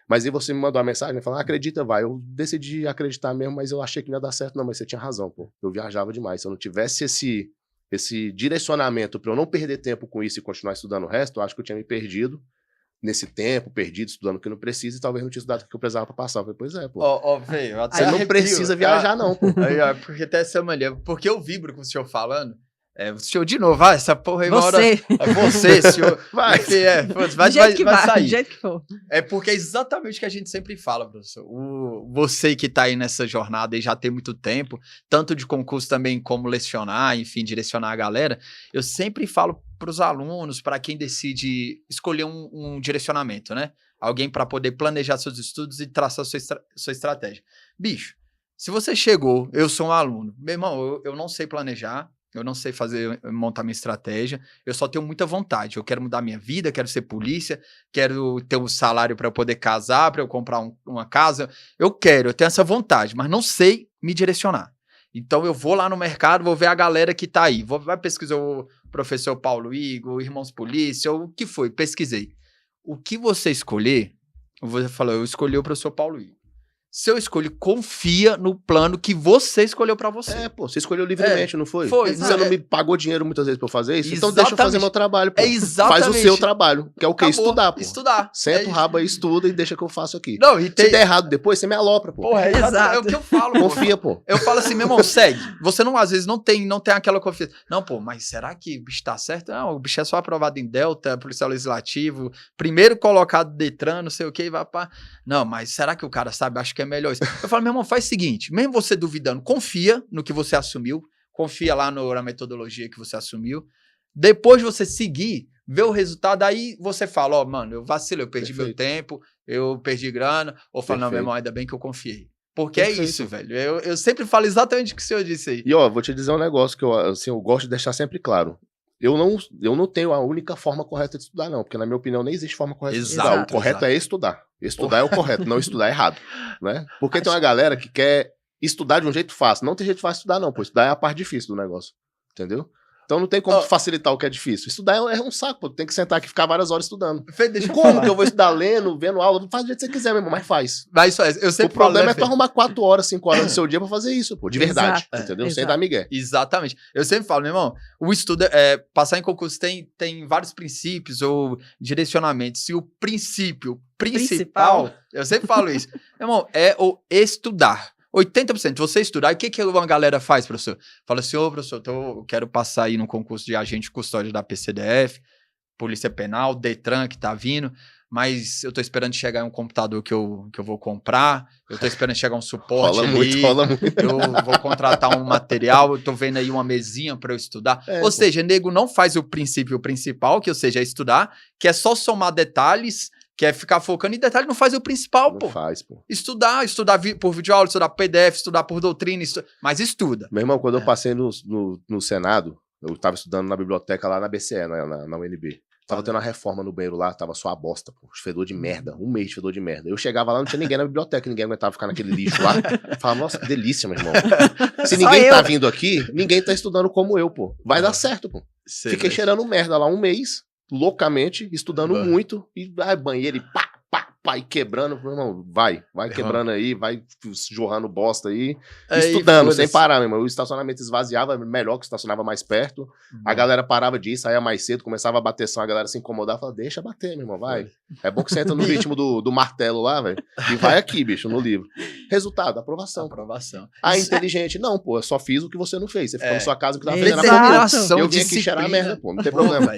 Speaker 3: Mas aí você me mandou uma mensagem, falando, acredita, vai. Eu decidi acreditar mesmo, mas eu achei que não ia dar certo. Não, mas você tinha razão, pô. Eu viajava demais. Se eu não tivesse esse direcionamento pra eu não perder tempo com isso e continuar estudando o resto, eu acho que eu tinha me perdido nesse tempo, perdido, estudando o que não precisa, e talvez não tinha estudado o que eu precisava pra passar. Eu falei, pois é, pô.
Speaker 2: Velho,
Speaker 3: você não precisa viajar, não, pô.
Speaker 2: Porque até essa mania, porque eu vibro com o senhor falando. O senhor de novo, vai, essa porra aí uma hora... Você, senhor. Vai sair.
Speaker 1: Do jeito que for.
Speaker 2: É porque é exatamente o que a gente sempre fala, professor. Você que tá aí nessa jornada e já tem muito tempo, tanto de concurso também como lecionar, enfim, direcionar a galera, eu sempre falo pros alunos, para quem decide escolher um direcionamento, né? Alguém para poder planejar seus estudos e traçar sua estratégia. Bicho, se você chegou, eu sou um aluno, meu irmão, eu não sei planejar, eu não sei montar minha estratégia, eu só tenho muita vontade, eu quero mudar minha vida, quero ser polícia, quero ter um salário para eu poder casar, para eu comprar uma casa, eu tenho essa vontade, mas não sei me direcionar. Então eu vou lá no mercado, vou ver a galera que tá aí, vai pesquisar o professor Paulo Igor, Irmãos Polícia, o que foi, pesquisei. O que você escolher, você falou, eu escolhi o professor Paulo Igor. Se eu escolhi, confia no plano que você escolheu pra você.
Speaker 3: Pô, você escolheu livremente, não foi?
Speaker 2: Foi.
Speaker 3: Você não me pagou dinheiro muitas vezes pra eu fazer isso? Então deixa eu fazer meu trabalho, pô.
Speaker 2: Exatamente.
Speaker 3: Faz o seu trabalho, que é o quê? Estudar, pô.
Speaker 2: Estudar.
Speaker 3: Senta o rabo aí, estuda e deixa que eu faço aqui.
Speaker 2: Não,
Speaker 3: Se der errado depois, você me alopra, pô.
Speaker 2: Porra, é o que eu falo,
Speaker 3: confia, pô.
Speaker 2: Eu falo assim, meu irmão, segue. Você não, às vezes, não tem aquela confiança. Não, pô, mas será que o bicho tá certo? Não, o bicho é só aprovado em Delta, policial legislativo, primeiro colocado Detran, não sei o que, vai pra... Não, mas será que o cara sabe? Acho que é melhor isso. Eu falo, meu irmão, faz o seguinte, mesmo você duvidando, confia no que você assumiu, confia lá na metodologia que você assumiu, depois de você seguir, ver o resultado, aí você fala, ó, mano, eu vacilei, eu perdi meu tempo, eu perdi grana, ou fala, não, meu irmão, ainda bem que eu confiei. Porque é isso, velho. Eu sempre falo exatamente o que o senhor disse aí.
Speaker 3: E ó, vou te dizer um negócio que eu gosto de deixar sempre claro. Eu não tenho a única forma correta de estudar, não. Porque, na minha opinião, nem existe forma correta de estudar. O correto é estudar. Estudar é o correto, não estudar é errado. Né? Porque tem uma galera que quer estudar de um jeito fácil. Não tem jeito fácil de estudar, não. Pô, estudar é a parte difícil do negócio. Entendeu? Então não tem como facilitar o que é difícil. Estudar é um saco, pô. Tem que sentar aqui e ficar várias horas estudando. Como que eu vou estudar lendo, vendo aula? Faz do jeito que você quiser, meu irmão, mas faz.
Speaker 2: Mas eu sempre
Speaker 3: o problema é tu arrumar 4 horas, 5 horas do seu dia pra fazer isso, pô. De verdade.
Speaker 1: Exato,
Speaker 3: Entendeu?
Speaker 1: exato.
Speaker 3: Sem dar migué.
Speaker 2: Exatamente. Eu sempre falo, meu irmão, o estudo, passar em concurso tem vários princípios ou direcionamentos. E o princípio principal, eu sempre falo isso, meu irmão, é o estudar. 80%, você estudar, e o que uma galera faz, professor? Fala assim, professor, eu quero passar aí no concurso de agente de custódia da PCDF, Polícia Penal, Detran, que tá vindo, mas eu tô esperando chegar um computador que eu vou comprar, eu tô esperando chegar um suporte
Speaker 3: rola muito.
Speaker 2: Eu vou contratar um material, eu tô vendo aí uma mesinha para eu estudar. Ou seja, nego não faz o princípio principal, que ou seja, é estudar, que é só somar detalhes, que é ficar focando em detalhe, não faz o principal,
Speaker 3: não
Speaker 2: pô.
Speaker 3: Faz, pô.
Speaker 2: Estudar por videoaula, estudar por PDF, estudar por doutrina, mas estuda.
Speaker 3: Meu irmão, quando eu passei no Senado, eu tava estudando na biblioteca lá na BCE, na UNB. Tava tendo uma reforma no banheiro lá, tava só a bosta, pô. Fedor de merda. Um mês de fedor de merda. Eu chegava lá, não tinha ninguém na biblioteca, ninguém aguentava ficar naquele lixo lá. Eu falava, nossa, que delícia, meu irmão. Se ninguém tá vindo aqui, ninguém tá estudando como eu, pô. Vai dar certo, pô. Fiquei cheirando merda lá um mês, loucamente, estudando muito, e banheiro e pá, e quebrando, meu irmão, vai quebrando aí, vai jorrando bosta aí, estudando, sem parar, meu irmão. O estacionamento esvaziava, melhor que estacionava mais perto, a galera parava de ir, saía mais cedo, começava a bateção, a galera se incomodava, falava, deixa bater, meu irmão, vai. É bom que você entra no ritmo do martelo lá, velho, e vai aqui, bicho, no livro. Resultado, aprovação. Inteligente, não, pô, eu só fiz o que você não fez, você ficou na sua casa que tava fazendo a família. Eu vim aqui cheirar a merda, pô, não tem problema.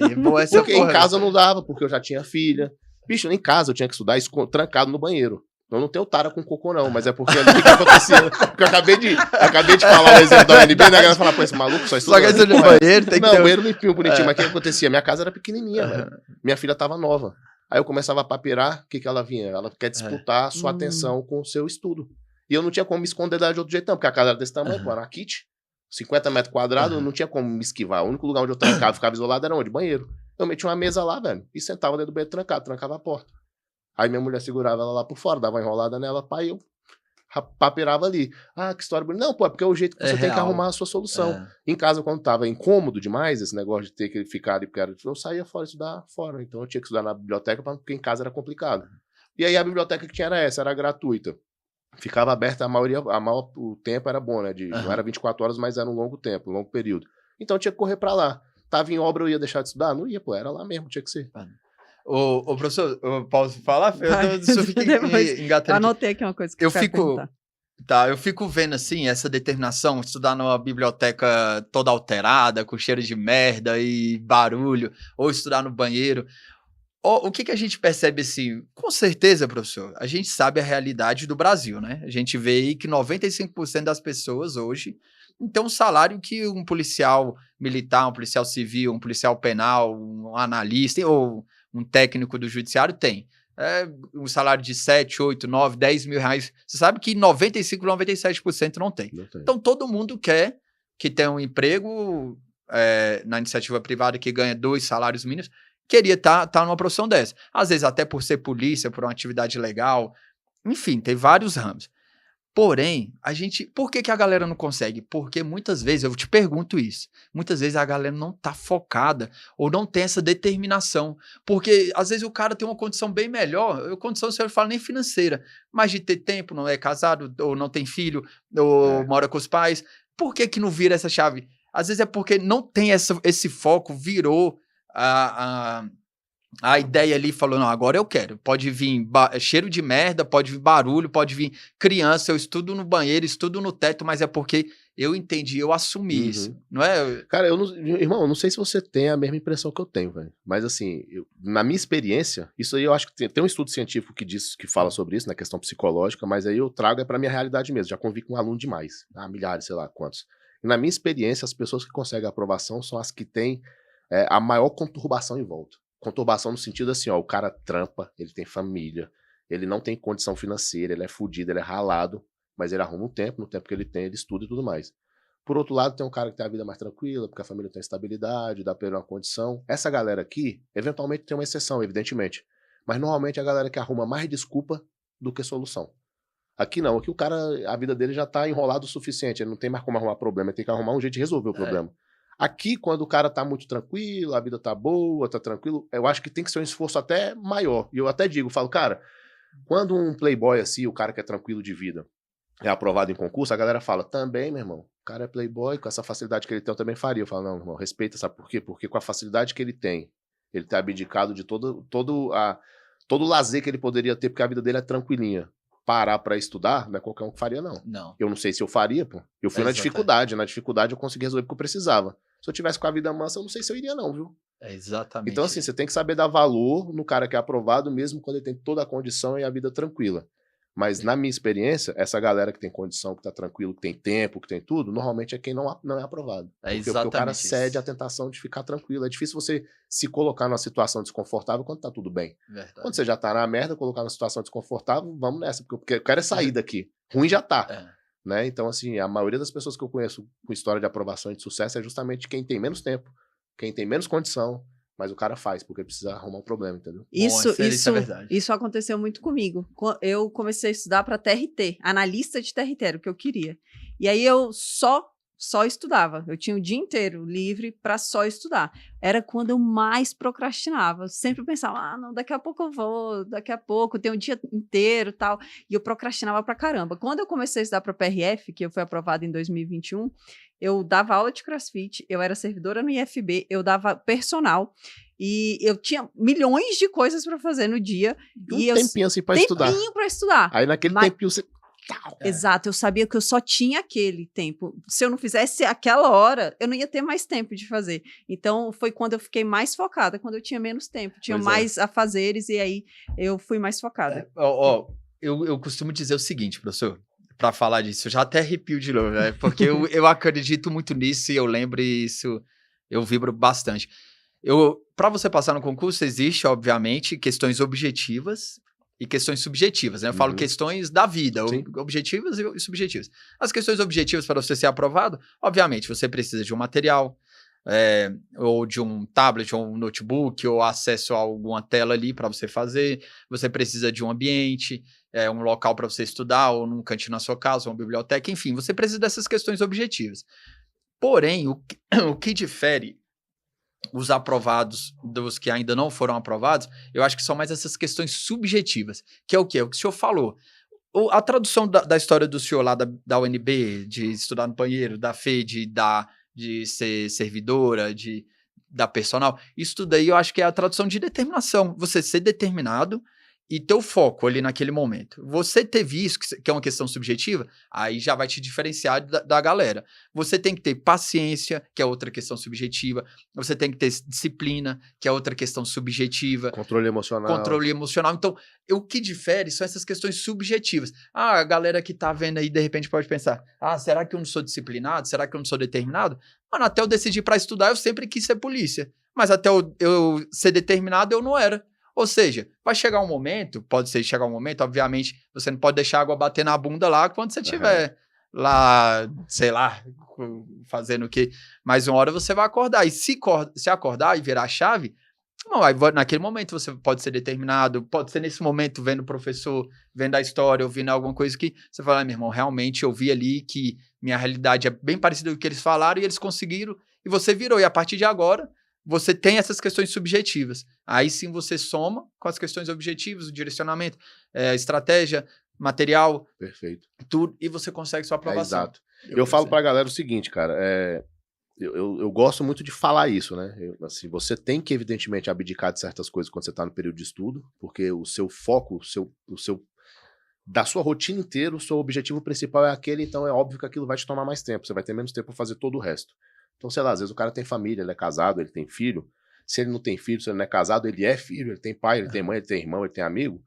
Speaker 3: Porque em casa eu não dava, porque eu já tinha filha. Bicho, em casa eu tinha que estudar trancado no banheiro. Eu não tenho tara com cocô, não, mas é porque o que acontecia. Porque eu acabei de falar o exemplo da UNB, né? A galera fala, pô, esse maluco só estuda.
Speaker 2: Só que esse no banheiro tem que ter...
Speaker 3: banheiro limpinho, bonitinho. Mas o que acontecia? Minha casa era pequenininha, velho. Minha filha tava nova. Aí eu começava a papirar, o que ela vinha? Ela quer disputar a sua atenção com o seu estudo. E eu não tinha como me esconder dela de outro jeito, não, porque a casa era desse tamanho, pô, era uma kit, 50 metros quadrados, não tinha como me esquivar. O único lugar onde eu trancava e ficava isolado era onde? Banheiro. Eu metia uma mesa lá, velho, e sentava dentro do banheiro trancava a porta. Aí minha mulher segurava ela lá por fora, dava uma enrolada nela, pai, eu papirava ali. Ah, que história bonita. Não, pô, é porque é o jeito que você tem que arrumar a sua solução. Em casa, quando tava incômodo demais, esse negócio de ter que ficar ali, porque eu saía fora, estudar fora. Então eu tinha que estudar na biblioteca, porque em casa era complicado. E aí a biblioteca que tinha era essa, era gratuita. Ficava aberta o tempo era bom, né? Não era 24 horas, mas era um longo tempo, um longo período. Então eu tinha que correr pra lá. Tava em obra, eu ia deixar de estudar? Não ia, pô, era lá mesmo, tinha que ser.
Speaker 2: Ô professor, eu posso falar? Eu fico engatando.
Speaker 1: Anotei aqui uma coisa que eu fico.
Speaker 2: Eu fico vendo assim, essa determinação, estudar numa biblioteca toda alterada, com cheiro de merda e barulho, ou estudar no banheiro. O que a gente percebe assim? Com certeza, professor, a gente sabe a realidade do Brasil, né? A gente vê aí que 95% das pessoas hoje tem um salário que um policial militar, um policial civil, um policial penal, um analista ou um técnico do judiciário tem. Um salário de 7, 8, 9, 10 mil reais. Você sabe que 95, 97% não tem. Então, todo mundo quer que tenha um emprego na iniciativa privada que ganha 2 salários mínimos, queria estar numa profissão dessa. Às vezes, até por ser polícia, por uma atividade legal. Enfim, tem vários ramos. Porém, por que a galera não consegue? Porque muitas vezes, eu te pergunto isso, muitas vezes a galera não tá focada ou não tem essa determinação. Porque às vezes o cara tem uma condição bem melhor, condição, se eu falo nem financeira, mas de ter tempo, não é casado, ou não tem filho, ou mora com os pais. Por que não vira essa chave? Às vezes é porque não tem esse foco, virou a ideia ali, falou, não, agora eu quero. Pode vir cheiro de merda, pode vir barulho, pode vir criança, eu estudo no banheiro, estudo no teto, mas é porque eu entendi, eu assumi isso, não é?
Speaker 3: Cara, irmão, eu não sei se você tem a mesma impressão que eu tenho, velho. Mas assim, na minha experiência, isso aí eu acho que tem um estudo científico que fala sobre isso, na questão psicológica, mas aí eu trago pra minha realidade mesmo. Já convivi com um aluno demais, milhares, sei lá quantos. E na minha experiência, as pessoas que conseguem a aprovação são as que têm a maior conturbação em volta. Conturbação no sentido assim, ó, o cara trampa, ele tem família, ele não tem condição financeira, ele é fudido, ele é ralado, mas ele arruma um tempo, no tempo que ele tem, ele estuda e tudo mais. Por outro lado, tem um cara que tem a vida mais tranquila, porque a família tem estabilidade, dá pra ele uma condição. Essa galera aqui, eventualmente tem uma exceção, evidentemente. Mas normalmente é a galera que arruma mais desculpa do que solução. Aqui não, aqui o cara, a vida dele já tá enrolado o suficiente, ele não tem mais como arrumar problema, ele tem que arrumar um jeito de resolver o problema. Aqui, quando o cara tá muito tranquilo, a vida tá boa, tá tranquilo, eu acho que tem que ser um esforço até maior. E eu até digo, falo, cara, quando um playboy assim, o cara que é tranquilo de vida, é aprovado em concurso, a galera fala, também, meu irmão, o cara é playboy, com essa facilidade que ele tem, eu também faria. Eu falo, não, irmão, respeita, sabe por quê? Porque com a facilidade que ele tem, ele tá abdicado de todo o lazer que ele poderia ter, porque a vida dele é tranquilinha. Parar pra estudar, não é qualquer um que faria, não.
Speaker 2: Não.
Speaker 3: Eu não sei se eu faria, pô. Eu fui na dificuldade eu consegui resolver porque eu precisava. Se eu tivesse com a vida mansa, eu não sei se eu iria não, viu?
Speaker 2: É exatamente.
Speaker 3: Então, assim, você tem que saber dar valor no cara que é aprovado, mesmo quando ele tem toda a condição e a vida tranquila. Mas, na minha experiência, essa galera que tem condição, que tá tranquilo, que tem tempo, que tem tudo, normalmente é quem não é aprovado. Porque o cara cede à tentação de ficar tranquilo. É difícil você se colocar numa situação desconfortável quando tá tudo bem.
Speaker 2: Verdade.
Speaker 3: Quando você já tá na merda, colocar numa situação desconfortável, vamos nessa, porque eu quero é sair daqui. Ruim já tá. Né? Então, assim, a maioria das pessoas que eu conheço com história de aprovação e de sucesso é justamente quem tem menos tempo, quem tem menos condição, mas o cara faz, porque precisa arrumar um problema, entendeu?
Speaker 1: Isso aconteceu muito comigo. Eu comecei a estudar para TRT, analista de TRT, era o que eu queria. E aí eu só estudava. Eu tinha o dia inteiro livre para só estudar. Era quando eu mais procrastinava. Eu sempre pensava, não, daqui a pouco eu vou, daqui a pouco, tem um dia inteiro e tal. E eu procrastinava pra caramba. Quando eu comecei a estudar para PRF, que eu fui aprovada em 2021, eu dava aula de CrossFit, eu era servidora no IFB, eu dava personal. E eu tinha milhões de coisas para fazer no dia.
Speaker 3: Tempinho assim pra estudar.
Speaker 1: Tempinho pra estudar.
Speaker 3: Aí naquele tempinho você...
Speaker 1: Exato, eu sabia que eu só tinha aquele tempo. Se eu não fizesse aquela hora, eu não ia ter mais tempo de fazer. Então, foi quando eu fiquei mais focada, quando eu tinha menos tempo. Tinha mais afazeres e aí eu fui mais focada.
Speaker 2: Eu costumo dizer o seguinte, professor, para falar disso, eu já até arrepio de novo, né? Porque eu acredito muito nisso e eu lembro isso, eu vibro bastante. Para você passar no concurso, existe, obviamente, questões objetivas e questões subjetivas, né? Eu falo questões da vida, objetivas e subjetivas. As questões objetivas para você ser aprovado, obviamente, você precisa de um material, ou de um tablet, ou um notebook, ou acesso a alguma tela ali para você fazer. Você precisa de um ambiente, um local para você estudar, ou num cantinho na sua casa, ou uma biblioteca, enfim, você precisa dessas questões objetivas. Porém, o que difere os aprovados dos que ainda não foram aprovados, eu acho que são mais essas questões subjetivas, que é o quê? O que o senhor falou. A tradução da história do senhor lá da UNB, de estudar no banheiro, da Fê, de ser servidora, da personal, isso tudo aí eu acho que é a tradução de determinação. Você ser determinado e ter o foco ali naquele momento. Você teve isso, que é uma questão subjetiva, aí já vai te diferenciar da galera. Você tem que ter paciência, que é outra questão subjetiva. Você tem que ter disciplina, que é outra questão subjetiva.
Speaker 3: Controle emocional.
Speaker 2: Então, o que difere são essas questões subjetivas. A galera que tá vendo aí, de repente, pode pensar, será que eu não sou disciplinado? Será que eu não sou determinado? Mano, até eu decidir para estudar, eu sempre quis ser polícia. Mas até eu ser determinado, eu não era. Ou seja, vai chegar um momento, obviamente, você não pode deixar a água bater na bunda lá quando você estiver lá, sei lá, fazendo o quê. Mas uma hora você vai acordar. E se acordar e virar a chave, naquele momento você pode ser determinado, pode ser nesse momento vendo o professor, vendo a história, ouvindo alguma coisa que você fala, meu irmão, realmente eu vi ali que minha realidade é bem parecida com o que eles falaram e eles conseguiram, e você virou. E a partir de agora, você tem essas questões subjetivas. Aí sim você soma com as questões objetivas, o direcionamento, estratégia, material.
Speaker 3: Perfeito.
Speaker 2: Tudo, e você consegue sua aprovação.
Speaker 3: Exato. Eu falo pra galera o seguinte, cara, eu gosto muito de falar isso, né? Assim, você tem que, evidentemente, abdicar de certas coisas quando você tá no período de estudo, porque o seu foco, da sua rotina inteira, o seu objetivo principal é aquele, então é óbvio que aquilo vai te tomar mais tempo, você vai ter menos tempo pra fazer todo o resto. Então, sei lá, às vezes o cara tem família, ele é casado, ele tem filho. Se ele não tem filho, se ele não é casado, ele é filho, ele tem pai, ele tem mãe, ele tem irmão, ele tem amigo.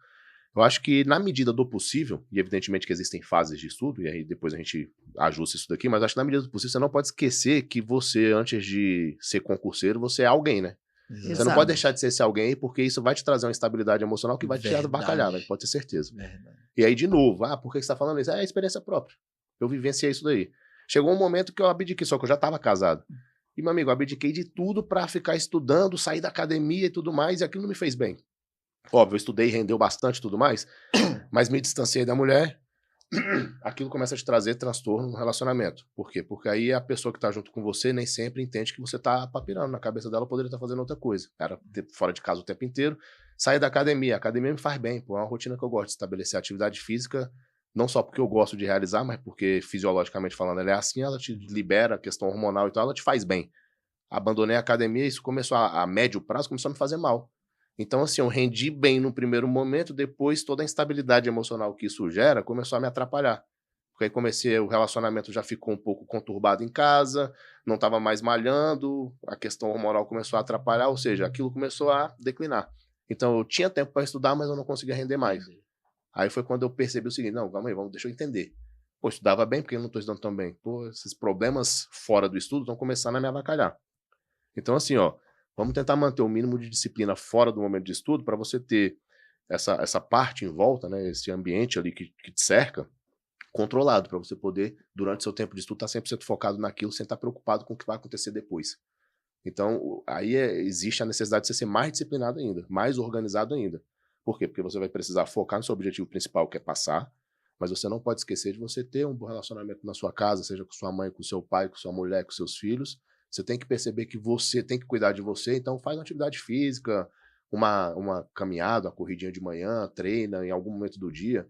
Speaker 3: Eu acho que na medida do possível, e evidentemente que existem fases de estudo, e aí depois a gente ajusta isso daqui, mas acho que na medida do possível você não pode esquecer que você, antes de ser concurseiro, você é alguém, né? Exato. Você não pode deixar de ser esse alguém, porque isso vai te trazer uma estabilidade emocional que vai te abacalhar, pode ter certeza. Verdade. E aí, de novo, por que você tá falando isso? É experiência própria. Eu vivenciei isso daí. Chegou um momento que eu abdiquei, só que eu já estava casado. E, meu amigo, eu abdiquei de tudo para ficar estudando, sair da academia e tudo mais, e aquilo não me fez bem. Óbvio, eu estudei, rendeu bastante e tudo mais, mas me distanciei da mulher, aquilo começa a te trazer transtorno no relacionamento. Por quê? Porque aí a pessoa que tá junto com você nem sempre entende que você tá papirando. Na cabeça dela poderia estar fazendo outra coisa. Era fora de casa o tempo inteiro. Sair da academia. A academia me faz bem, pô. É uma rotina que eu gosto de estabelecer. Atividade física, não só porque eu gosto de realizar, mas porque fisiologicamente falando ela é assim, ela te libera a questão hormonal e tal, ela te faz bem. Abandonei a academia, isso começou a médio prazo, começou a me fazer mal. Então, assim, eu rendi bem no primeiro momento, depois toda a instabilidade emocional que isso gera começou a me atrapalhar. Porque aí o relacionamento já ficou um pouco conturbado em casa, não estava mais malhando, a questão hormonal começou a atrapalhar, ou seja, aquilo começou a declinar. Então, eu tinha tempo para estudar, mas eu não conseguia render mais. Aí foi quando eu percebi o seguinte, não, calma aí, deixa eu entender. Pô, estudava bem, porque eu não estou estudando tão bem? Pô, esses problemas fora do estudo estão começando a me avacalhar. Então, assim, vamos tentar manter o mínimo de disciplina fora do momento de estudo para você ter essa parte em volta, né, esse ambiente ali que te cerca, controlado, para você poder, durante seu tempo de estudo, estar 100% focado naquilo, sem estar preocupado com o que vai acontecer depois. Então, aí existe a necessidade de você ser mais disciplinado ainda, mais organizado ainda. Por quê? Porque você vai precisar focar no seu objetivo principal, que é passar, mas você não pode esquecer de você ter um bom relacionamento na sua casa, seja com sua mãe, com seu pai, com sua mulher, com seus filhos. Você tem que perceber que você tem que cuidar de você, então faz uma atividade física, uma caminhada, uma corridinha de manhã, treina em algum momento do dia.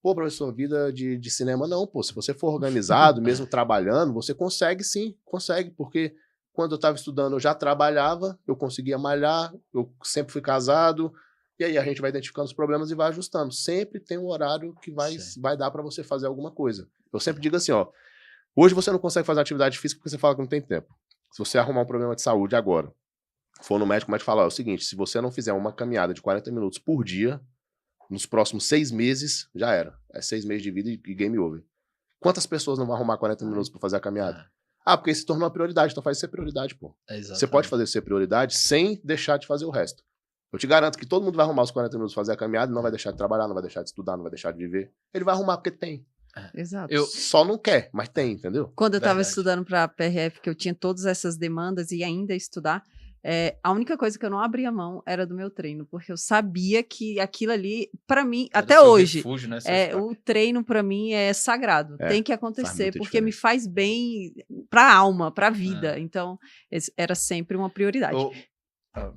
Speaker 3: Pô, professor, vida de cinema não, pô. Se você for organizado, mesmo trabalhando, você consegue sim, consegue, porque quando eu estava estudando eu já trabalhava, eu conseguia malhar, eu sempre fui casado, e aí a gente vai identificando os problemas e vai ajustando. Sempre tem um horário que vai dar para você fazer alguma coisa. Eu sempre digo assim, hoje você não consegue fazer atividade física porque você fala que não tem tempo. Se você arrumar um problema de saúde agora, for no médico, o médico fala, é o seguinte, se você não fizer uma caminhada de 40 minutos por dia, nos próximos 6 meses, já era. É 6 meses de vida e game over. Quantas pessoas não vão arrumar 40 minutos para fazer a caminhada? Porque isso se tornou uma prioridade, então faz isso ser prioridade, pô. Você pode fazer isso ser prioridade sem deixar de fazer o resto. Eu te garanto que todo mundo vai arrumar os 40 minutos para fazer a caminhada, não vai deixar de trabalhar, não vai deixar de estudar, não vai deixar de viver. Ele vai arrumar porque tem.
Speaker 1: Exato.
Speaker 3: Eu só não quer, mas tem, entendeu?
Speaker 1: Quando eu estava estudando para a PRF, que eu tinha todas essas demandas e ainda estudar, a única coisa que eu não abria mão era do meu treino, porque eu sabia que aquilo ali, para mim, era até hoje,
Speaker 2: refúgio, né,
Speaker 1: o treino para mim é sagrado, tem que acontecer, porque me faz bem para a alma, para a vida. Então, era sempre uma prioridade.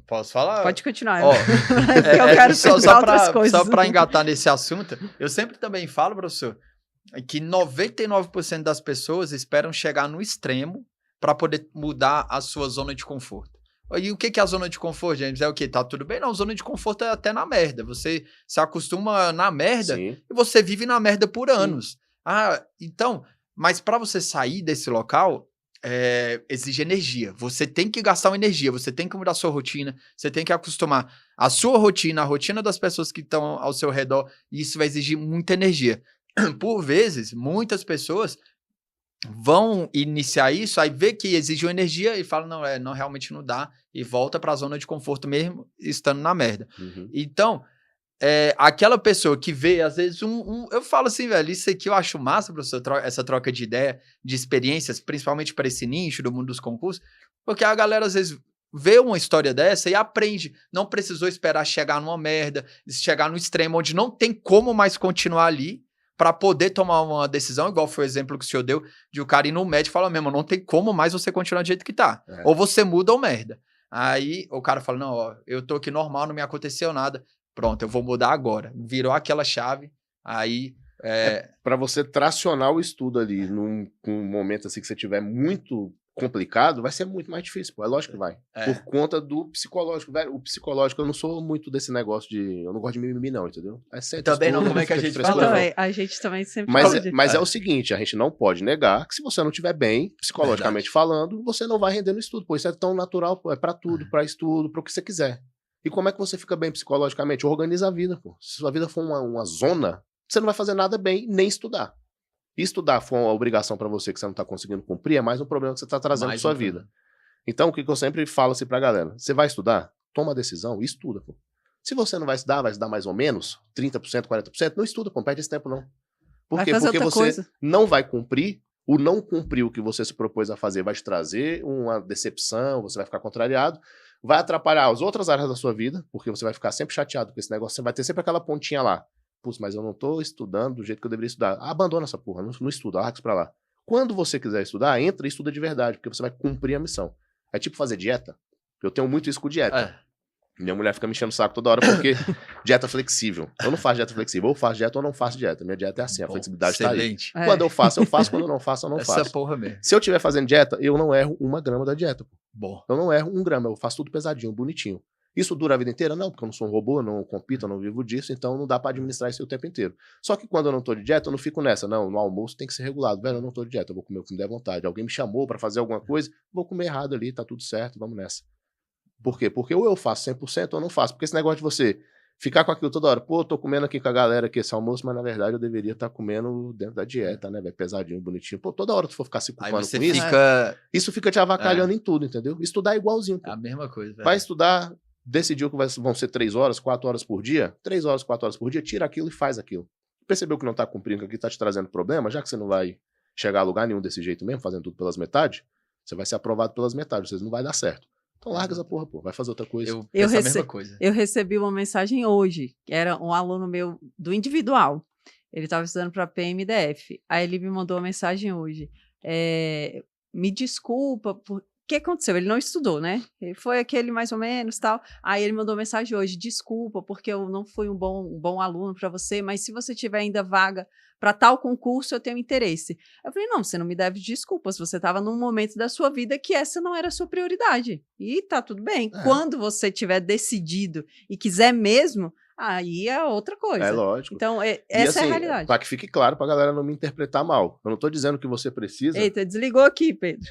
Speaker 2: Posso falar?
Speaker 1: Pode continuar. Eu quero perguntar outras coisas.
Speaker 2: Só para engatar nesse assunto, eu sempre também falo, professor, que 99% das pessoas esperam chegar no extremo para poder mudar a sua zona de conforto. E o que é a zona de conforto, James? É o quê? Tá tudo bem? Não, zona de conforto é até na merda. Você se acostuma na merda e você vive na merda por anos. Então, mas para você sair desse local, exige energia. Você tem que gastar uma energia, você tem que mudar a sua rotina, você tem que acostumar a sua rotina, a rotina das pessoas que estão ao seu redor, e isso vai exigir muita energia. Por vezes, muitas pessoas vão iniciar isso, aí vê que exige uma energia e fala, não, realmente não dá, e volta para a zona de conforto mesmo, estando na merda. Então, aquela pessoa que vê, às vezes, eu falo assim, velho, isso aqui eu acho massa, professor, essa troca de ideia, de experiências, principalmente para esse nicho do mundo dos concursos, porque a galera, às vezes, vê uma história dessa e aprende, não precisou esperar chegar numa merda, chegar no extremo, onde não tem como mais continuar ali, para poder tomar uma decisão, igual foi o exemplo que o senhor deu, de o cara ir no médico e falar mesmo, não tem como mais você continuar do jeito que tá. Ou você muda ou merda. Aí o cara fala, não, eu tô aqui normal, não me aconteceu nada. Pronto, eu vou mudar agora. Virou aquela chave, aí...
Speaker 3: Para você tracionar o estudo ali num momento assim que você tiver muito complicado, vai ser muito mais difícil, pô. É lógico que vai. Por conta do psicológico, velho. O psicológico, eu não sou muito desse negócio de... Eu não gosto de mimimi, não, entendeu?
Speaker 2: Também não, como é que a gente fala?
Speaker 1: A gente também sempre
Speaker 3: mas é o seguinte, a gente não pode negar que se você não estiver bem, psicologicamente falando, você não vai render no estudo, pô. Isso é tão natural, pô. É pra tudo, pra estudo, pra o que você quiser. E como é que você fica bem psicologicamente? Organiza a vida, pô. Se sua vida for uma zona, você não vai fazer nada bem, nem estudar. E estudar for uma obrigação pra você que você não tá conseguindo cumprir, é mais um problema que você tá trazendo pra sua vida. Então, o que eu sempre falo assim pra galera? Você vai estudar? Toma a decisão e estuda, pô. Se você não vai estudar mais ou menos, 30%, 40%, não estuda, pô, não perde esse tempo não. Por
Speaker 1: Vai
Speaker 3: quê?
Speaker 1: fazer
Speaker 3: Porque
Speaker 1: outra
Speaker 3: você
Speaker 1: coisa.
Speaker 3: não vai cumprir, o não cumprir o que você se propôs a fazer vai te trazer uma decepção, você vai ficar contrariado, vai atrapalhar as outras áreas da sua vida, porque você vai ficar sempre chateado com esse negócio, você vai ter sempre aquela pontinha lá. Putz, mas eu não tô estudando do jeito que eu deveria estudar. Abandona essa porra, não estuda, larga isso pra lá. Quando você quiser estudar, entra e estuda de verdade, porque você vai cumprir a missão. É tipo fazer dieta. Eu tenho muito isso com dieta. Minha mulher fica me enchendo o saco toda hora porque dieta flexível. Eu não faço dieta flexível. Ou faço dieta ou não faço dieta. Minha dieta é assim, a flexibilidade tá aí.
Speaker 2: Excelente.
Speaker 3: Quando eu faço, eu faço. Quando eu não faço, eu não faço.
Speaker 2: Essa porra mesmo.
Speaker 3: Se eu estiver fazendo dieta, eu não erro 1 grama da dieta. Pô.
Speaker 2: Bom.
Speaker 3: Eu não erro 1 grama. Eu faço tudo pesadinho, bonitinho. Isso dura a vida inteira? Não, porque eu não sou um robô, eu não compito, eu não vivo disso, então não dá pra administrar isso o tempo inteiro. Só que quando eu não tô de dieta, eu não fico nessa. Não, no almoço tem que ser regulado. Velho, eu não tô de dieta, eu vou comer o que me der vontade. Alguém me chamou pra fazer alguma coisa, vou comer errado ali, tá tudo certo, vamos nessa. Por quê? Porque ou eu faço 100% ou eu não faço. Porque esse negócio de você ficar com aquilo toda hora, pô, tô comendo aqui com a galera aqui esse almoço, mas na verdade eu deveria estar comendo dentro da dieta, né, velho? Pesadinho, bonitinho. Pô, toda hora tu for ficar se
Speaker 2: Aí
Speaker 3: culpando
Speaker 2: você
Speaker 3: com isso, isso fica te avacalhando em tudo, entendeu? Estudar é igualzinho. Pô.
Speaker 2: É a mesma coisa. Velho.
Speaker 3: Vai estudar, decidiu que vão ser 3 horas, 4 horas por dia, 3 horas, 4 horas por dia, tira aquilo e faz aquilo. Percebeu que não tá cumprindo, que aqui tá te trazendo problema, já que você não vai chegar a lugar nenhum desse jeito mesmo, fazendo tudo pelas metades, você vai ser aprovado pelas metades, vocês não vai dar certo. Então larga essa porra, pô, vai fazer outra coisa.
Speaker 2: Eu penso a mesma coisa.
Speaker 1: Eu recebi uma mensagem hoje, que era um aluno meu do individual. Ele estava estudando para PMDF. Aí ele me mandou uma mensagem hoje. Me desculpa, o que aconteceu? Ele não estudou, né? Ele foi aquele mais ou menos, tal. Aí ele mandou mensagem hoje, desculpa, porque eu não fui um bom aluno para você, mas se você tiver ainda vaga para tal concurso, eu tenho interesse. Eu falei, não, você não me deve desculpas, você estava num momento da sua vida que essa não era a sua prioridade. E tá tudo bem. Quando você tiver decidido e quiser mesmo, aí é outra coisa.
Speaker 3: É lógico.
Speaker 1: Então, essa é a realidade.
Speaker 3: Para que fique claro, pra galera não me interpretar mal. Eu não tô dizendo que você precisa...
Speaker 1: Eita, desligou aqui, Pedro.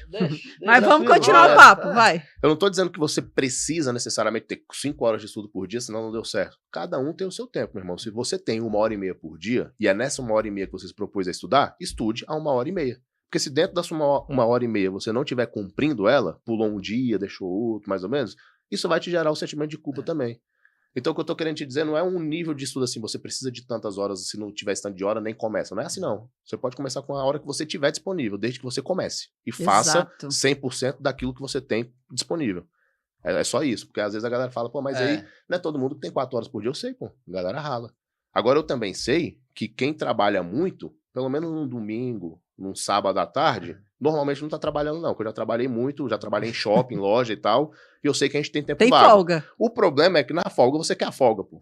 Speaker 1: Mas vamos continuar o papo, vai.
Speaker 3: Eu não tô dizendo que você precisa necessariamente ter 5 horas de estudo por dia, senão não deu certo. Cada um tem o seu tempo, meu irmão. Se você tem 1h30 por dia, e é nessa 1h30 que você se propôs a estudar, estude a 1h30. Porque se dentro da sua 1h30 você não estiver cumprindo ela, pulou um dia, deixou outro, mais ou menos, isso vai te gerar um sentimento de culpa também. Então, o que eu tô querendo te dizer não é um nível de estudo assim, você precisa de tantas horas, se não tiver esse tanto de hora, nem começa. Não é assim, não. Você pode começar com a hora que você tiver disponível, desde que você comece. E faça 100% daquilo que você tem disponível. É só isso, porque às vezes a galera fala, pô, mas aí não é todo mundo que tem 4 horas por dia. Eu sei, pô, a galera rala. Agora, eu também sei que quem trabalha muito, pelo menos num domingo, num sábado à tarde, normalmente não tá trabalhando não, porque eu já trabalhei muito, já trabalhei em shopping, loja e tal, e eu sei que a gente tem tempo vago. Tem folga. O problema é que na folga você quer a folga, pô.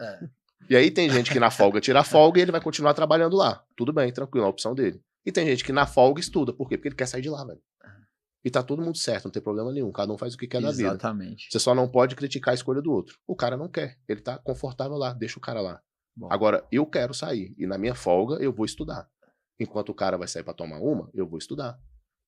Speaker 3: E aí tem gente que na folga tira a folga e ele vai continuar trabalhando lá. Tudo bem, tranquilo, é a opção dele. E tem gente que na folga estuda, por quê? Porque ele quer sair de lá, velho. E tá todo mundo certo, não tem problema nenhum, cada um faz o que quer da vida.
Speaker 2: Exatamente.
Speaker 3: Você só não pode criticar a escolha do outro. O cara não quer, ele tá confortável lá, deixa o cara lá. Bom. Agora, eu quero sair, e na minha folga eu vou estudar. Enquanto o cara vai sair pra tomar uma, eu vou estudar.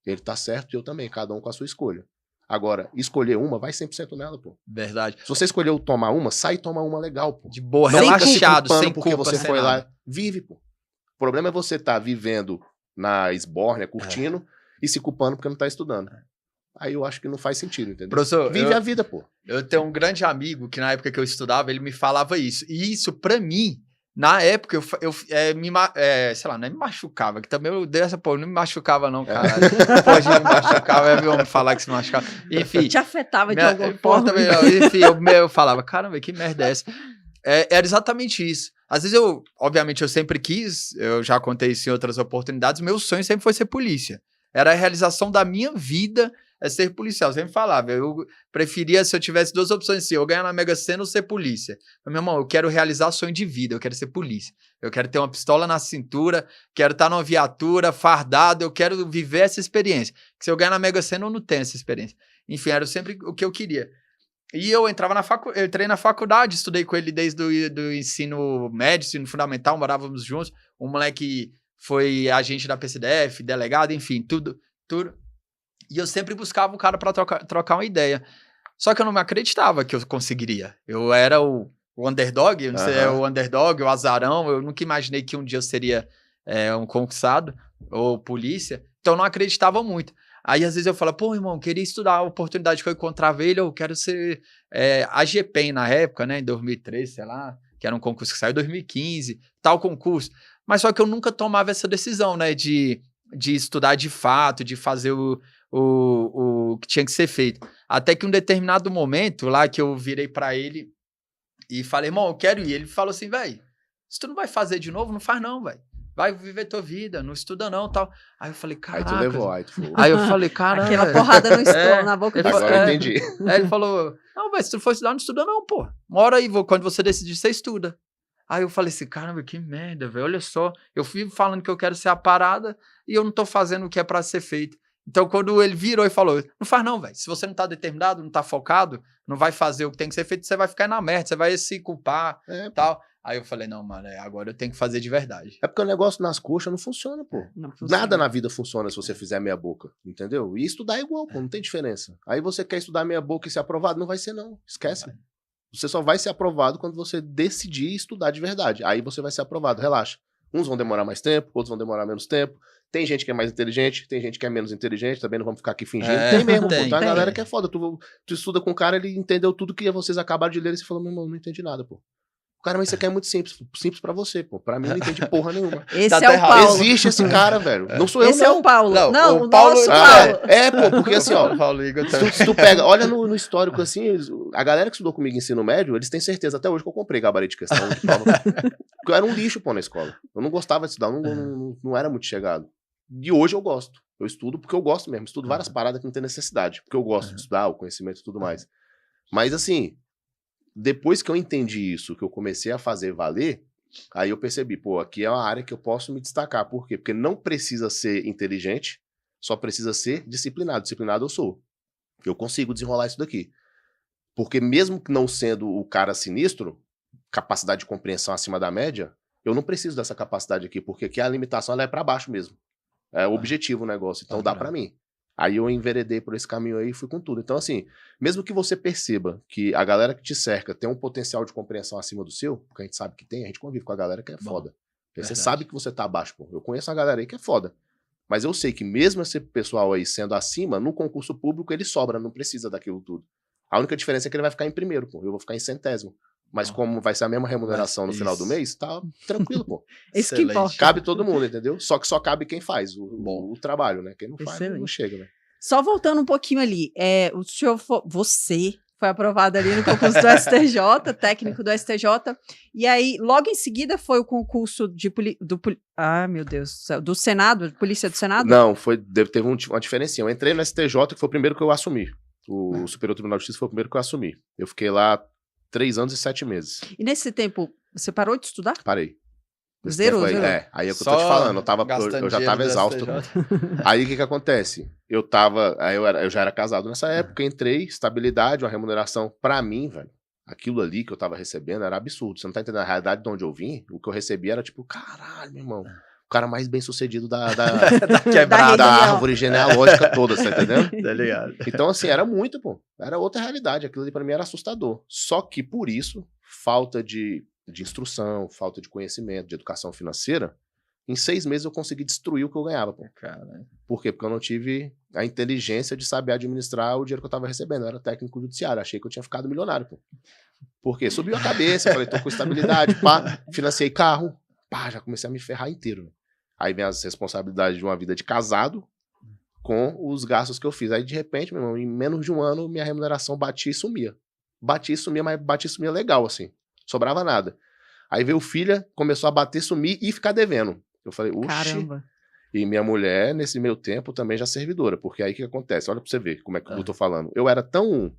Speaker 3: Ele tá certo e eu também, cada um com a sua escolha. Agora, escolher uma, vai 100% nela, pô.
Speaker 2: Verdade.
Speaker 3: Se você escolheu tomar uma, sai e toma uma legal, pô.
Speaker 2: De boa, relaxado, sem
Speaker 3: porque
Speaker 2: culpa,
Speaker 3: você
Speaker 2: sem
Speaker 3: foi
Speaker 2: nada.
Speaker 3: lá, vive, pô. O problema é você tá vivendo na esbórnia, curtindo, e se culpando porque não tá estudando. Aí eu acho que não faz sentido, entendeu?
Speaker 2: Professor,
Speaker 3: vive a vida, pô.
Speaker 2: Eu tenho um grande amigo que na época que eu estudava, ele me falava isso. E isso, pra mim, na época, sei lá, não me machucava, que também eu dei essa porra, não me machucava não, cara. Pode me machucava, eu ouvi falar que se machucava. Enfim.
Speaker 1: Te afetava de alguma forma.
Speaker 2: Também, enfim, eu falava, caramba, que merda é essa? Era exatamente isso. Às vezes obviamente eu sempre quis, eu já contei isso em outras oportunidades, meu sonho sempre foi ser polícia. Era a realização da minha vida, ser policial. Eu sempre falava, eu preferia, se eu tivesse 2 opções assim, eu ganhar na Mega Sena ou ser polícia. Mas, meu irmão, eu quero realizar sonho de vida, eu quero ser polícia. Eu quero ter uma pistola na cintura, quero estar numa viatura, fardado, eu quero viver essa experiência. Que se eu ganhar na Mega Sena, eu não tenho essa experiência. Enfim, era sempre o que eu queria. E eu eu entrei na faculdade, estudei com ele desde o ensino médio, ensino fundamental, morávamos juntos. Um moleque foi agente da PCDF, delegado, enfim, tudo. E eu sempre buscava um cara para trocar uma ideia. Só que eu não me acreditava que eu conseguiria. Eu era o underdog, não sei, o underdog, o azarão. Eu nunca imaginei que um dia eu seria um concursado ou polícia. Então eu não acreditava muito. Aí, às vezes, eu falo, pô, irmão, queria estudar. A oportunidade que eu encontrava ele, eu quero ser AGPEM na época, né? Em 2013, sei lá, que era um concurso que saiu em 2015, tal concurso. Mas só que eu nunca tomava essa decisão, né? De estudar de fato, de fazer o que tinha que ser feito. Até que um determinado momento lá que eu virei pra ele e falei, irmão, eu quero ir. Ele falou assim, velho, se tu não vai fazer de novo, não faz não, velho. Vai viver tua vida, não estuda não, tal. Aí eu falei, caraca.
Speaker 3: Aí tu levou, aí tu falou.
Speaker 2: Aí eu falei, caramba.
Speaker 1: Aquela porrada no estômago, na boca do
Speaker 3: Agora eu entendi.
Speaker 2: Aí ele falou, não, velho, se tu for estudar, não estuda não, pô. Uma hora aí, quando você decidir, você estuda. Aí eu falei assim, caramba, que merda, velho, olha só. Eu fui falando que eu quero ser a parada e eu não tô fazendo o que é pra ser feito. Então, quando ele virou e falou, não faz não, velho. Se você não tá determinado, não tá focado, não vai fazer o que tem que ser feito, você vai ficar na merda, você vai se culpar e tal. Aí eu falei, não, mano, agora eu tenho que fazer de verdade.
Speaker 3: É porque o negócio nas coxas não funciona, pô.
Speaker 1: Não funciona.
Speaker 3: Nada na vida funciona se você fizer meia boca, entendeu? E estudar é igual, pô, não tem diferença. Aí você quer estudar meia boca e ser aprovado? Não vai ser não, esquece. Você só vai ser aprovado quando você decidir estudar de verdade. Aí você vai ser aprovado, relaxa. Uns vão demorar mais tempo, outros vão demorar menos tempo. Tem gente que é mais inteligente, tem gente que é menos inteligente, também não vamos ficar aqui fingindo. Tem mesmo, pô. Tem a galera que é foda. Tu estuda com o cara, ele entendeu tudo que vocês acabaram de ler e você falou, meu irmão, não entendi nada, pô. Cara, mas isso aqui é muito simples. Simples pra você, pô. Pra mim não entendi porra nenhuma.
Speaker 1: Esse é o Paulo.
Speaker 3: Existe esse cara, velho. Não sou eu,
Speaker 1: Esse
Speaker 3: não.
Speaker 1: é o Paulo. Não,
Speaker 2: o
Speaker 1: o
Speaker 2: Paulo...
Speaker 1: nosso Paulo.
Speaker 3: Pô, porque assim, ó. Se tu pega, olha no histórico assim, a galera que estudou comigo em ensino médio, eles têm certeza até hoje que eu comprei gabarito de questão. Porque eu era um lixo, pô, na escola. Eu não gostava de estudar, não era muito chegado. E hoje eu gosto. Eu estudo porque eu gosto mesmo. Estudo várias paradas que não tem necessidade. Porque eu gosto de estudar, o conhecimento e tudo mais. Mas assim, depois que eu entendi isso, que eu comecei a fazer valer, aí eu percebi, pô, aqui é uma área que eu posso me destacar. Por quê? Porque não precisa ser inteligente, só precisa ser disciplinado. Disciplinado eu sou. Eu consigo desenrolar isso daqui. Porque mesmo não sendo o cara sinistro, capacidade de compreensão acima da média, eu não preciso dessa capacidade aqui, porque aqui a limitação ela é pra baixo mesmo. É o objetivo o negócio, então dá pra mim. Aí eu enveredei por esse caminho aí e fui com tudo. Então assim, mesmo que você perceba que a galera que te cerca tem um potencial de compreensão acima do seu, porque a gente sabe que tem, a gente convive com a galera que é foda. Você sabe que você tá abaixo, pô. Eu conheço a galera aí que é foda. Mas eu sei que mesmo esse pessoal aí sendo acima, no concurso público ele sobra, não precisa daquilo tudo. A única diferença é que ele vai ficar em primeiro, pô. Eu vou ficar em centésimo. Mas como vai ser a mesma remuneração no final do mês, tá tranquilo, pô.
Speaker 1: Isso que importa.
Speaker 3: Cabe todo mundo, entendeu? Só que só cabe quem faz o trabalho, né? Quem não faz, não chega, né?
Speaker 1: Só voltando um pouquinho ali, você foi aprovado ali no concurso do STJ, técnico do STJ, e aí logo em seguida foi o concurso do Senado, de Polícia do Senado?
Speaker 3: Não, teve uma diferencinha. Eu entrei no STJ, que foi o primeiro que eu assumi. O Superior Tribunal de Justiça foi o primeiro que eu assumi. Eu fiquei lá 3 anos e 7 meses.
Speaker 1: E nesse tempo, você parou de estudar?
Speaker 3: Parei.
Speaker 1: Zerou.
Speaker 3: Aí é o que eu tô te falando, eu já tava exausto. Aí o que acontece? Eu já era casado nessa época, entrei, estabilidade, uma remuneração pra mim, velho. Aquilo ali que eu tava recebendo era absurdo. Você não tá entendendo a realidade de onde eu vim? O que eu recebi era tipo, caralho, meu irmão. O cara mais bem sucedido da quebrada, da árvore genealógica toda, você tá entendendo?
Speaker 2: Tá ligado?
Speaker 3: Então, assim, era muito, pô. Era outra realidade. Aquilo ali pra mim era assustador. Só que por isso, falta de instrução, falta de conhecimento, de educação financeira, em 6 meses eu consegui destruir o que eu ganhava, pô.
Speaker 2: Caralho.
Speaker 3: Por quê? Porque eu não tive a inteligência de saber administrar o dinheiro que eu tava recebendo. Eu era técnico judiciário, achei que eu tinha ficado milionário, pô. Por quê? Subiu a cabeça, falei, tô com estabilidade, pá, financiei carro, pá, já comecei a me ferrar inteiro. Aí vem as responsabilidades de uma vida de casado com os gastos que eu fiz. Aí, de repente, meu irmão, em menos de um ano, minha remuneração batia e sumia. Batia e sumia, mas batia e sumia legal, assim. Sobrava nada. Aí veio filha, começou a bater, sumir e ficar devendo. Eu falei, uxi.
Speaker 1: Caramba.
Speaker 3: E minha mulher, nesse meio tempo, também já servidora. Porque aí o que acontece? Olha pra você ver como é que eu tô falando. Eu era tão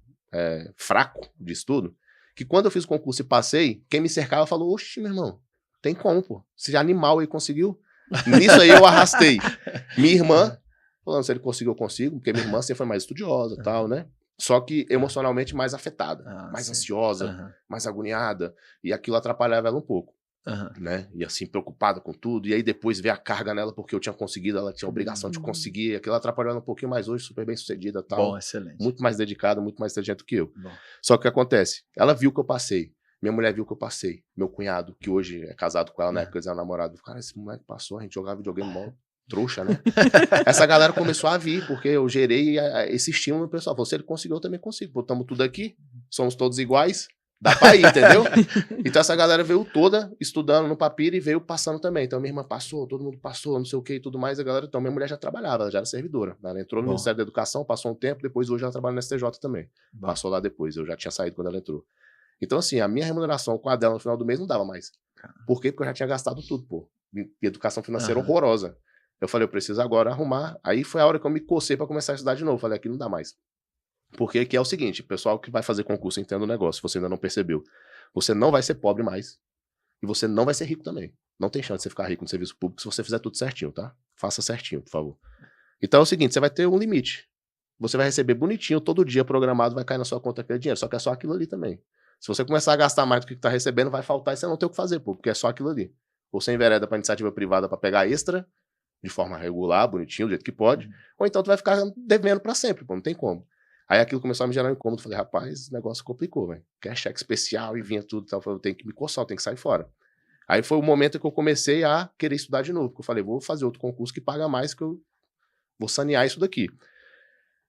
Speaker 3: fraco de estudo, que quando eu fiz o concurso e passei, quem me cercava falou, oxi, meu irmão, tem como, pô. Esse animal aí conseguiu. Nisso aí eu arrastei. Minha irmã, falando, se ele conseguiu, eu consigo. Porque minha irmã sempre foi mais estudiosa e tal, né? Só que emocionalmente mais afetada, mais ansiosa, mais agoniada, e aquilo atrapalhava ela um pouco, né? E assim, preocupada com tudo, e aí depois ver a carga nela, porque eu tinha conseguido, ela tinha a obrigação de conseguir, aquilo atrapalhou ela um pouquinho mais hoje, super bem sucedida e tal.
Speaker 2: Bom, excelente.
Speaker 3: Muito mais dedicada, muito mais inteligente do que eu. Bom. Só que o que acontece? Ela viu que eu passei, minha mulher viu que eu passei, meu cunhado, que hoje é casado com ela, na época eles eram namorados, cara, esse moleque passou, a gente jogava videogame bom. trouxa, né? Essa galera começou a vir, porque eu gerei esse estímulo no pessoal. Se ele conseguiu, eu também consigo. Botamos tudo aqui, somos todos iguais, dá pra ir, entendeu? Então essa galera veio toda estudando no papiro e veio passando também. Então minha irmã passou, todo mundo passou, não sei o que e tudo mais. A galera, então minha mulher já trabalhava, ela já era servidora. Ela entrou no Ministério da Educação, passou um tempo, depois hoje ela trabalha no STJ também. Passou lá depois, eu já tinha saído quando ela entrou. Então assim, a minha remuneração com a dela no final do mês não dava mais. Por quê? Porque eu já tinha gastado tudo, pô. Educação financeira horrorosa. Eu falei, eu preciso agora arrumar. Aí foi a hora que eu me cocei pra começar a estudar de novo. Falei, aqui não dá mais. Porque aqui é o seguinte, pessoal que vai fazer concurso entenda o negócio, se você ainda não percebeu. Você não vai ser pobre mais. E você não vai ser rico também. Não tem chance de você ficar rico no serviço público se você fizer tudo certinho, tá? Faça certinho, por favor. Então é o seguinte, você vai ter um limite. Você vai receber bonitinho, todo dia programado, vai cair na sua conta aquele dinheiro. Só que é só aquilo ali também. Se você começar a gastar mais do que tá recebendo, vai faltar e você não tem o que fazer, pô, porque é só aquilo ali. Ou você envereda pra iniciativa privada pra pegar extra, de forma regular, bonitinho, do jeito que pode, ou então tu vai ficar devendo pra sempre, pô, não tem como. Aí aquilo começou a me gerar um incômodo, falei, rapaz, o negócio complicou, velho. Quer cheque especial e vinha tudo e tal, eu tenho que me coçar, eu tenho que sair fora. Aí foi o momento que eu comecei a querer estudar de novo, porque eu falei, vou fazer outro concurso que paga mais, que eu vou sanear isso daqui.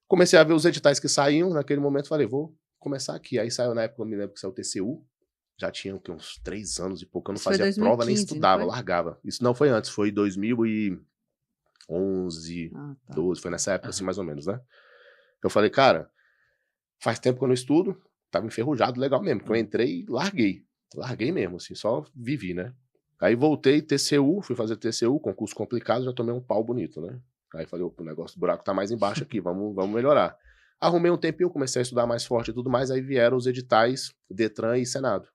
Speaker 3: Comecei a ver os editais que saíam, naquele momento falei, vou começar aqui. Aí saiu na época, eu me lembro que saiu o TCU, já tinha uns 3 anos e pouco, eu não fazia 2015, prova, nem estudava, largava. Isso não foi antes, foi 2011, 12, foi nessa época assim mais ou menos, né? Eu falei, cara, faz tempo que eu não estudo, tava enferrujado legal mesmo, porque eu entrei e larguei mesmo, assim, só vivi, né? Aí voltei, TCU, fui fazer TCU, concurso complicado, já tomei um pau bonito, né? Aí falei, o negócio, o buraco tá mais embaixo aqui, vamos melhorar. Arrumei um tempinho, comecei a estudar mais forte e tudo mais, aí vieram os editais Detran e Senado,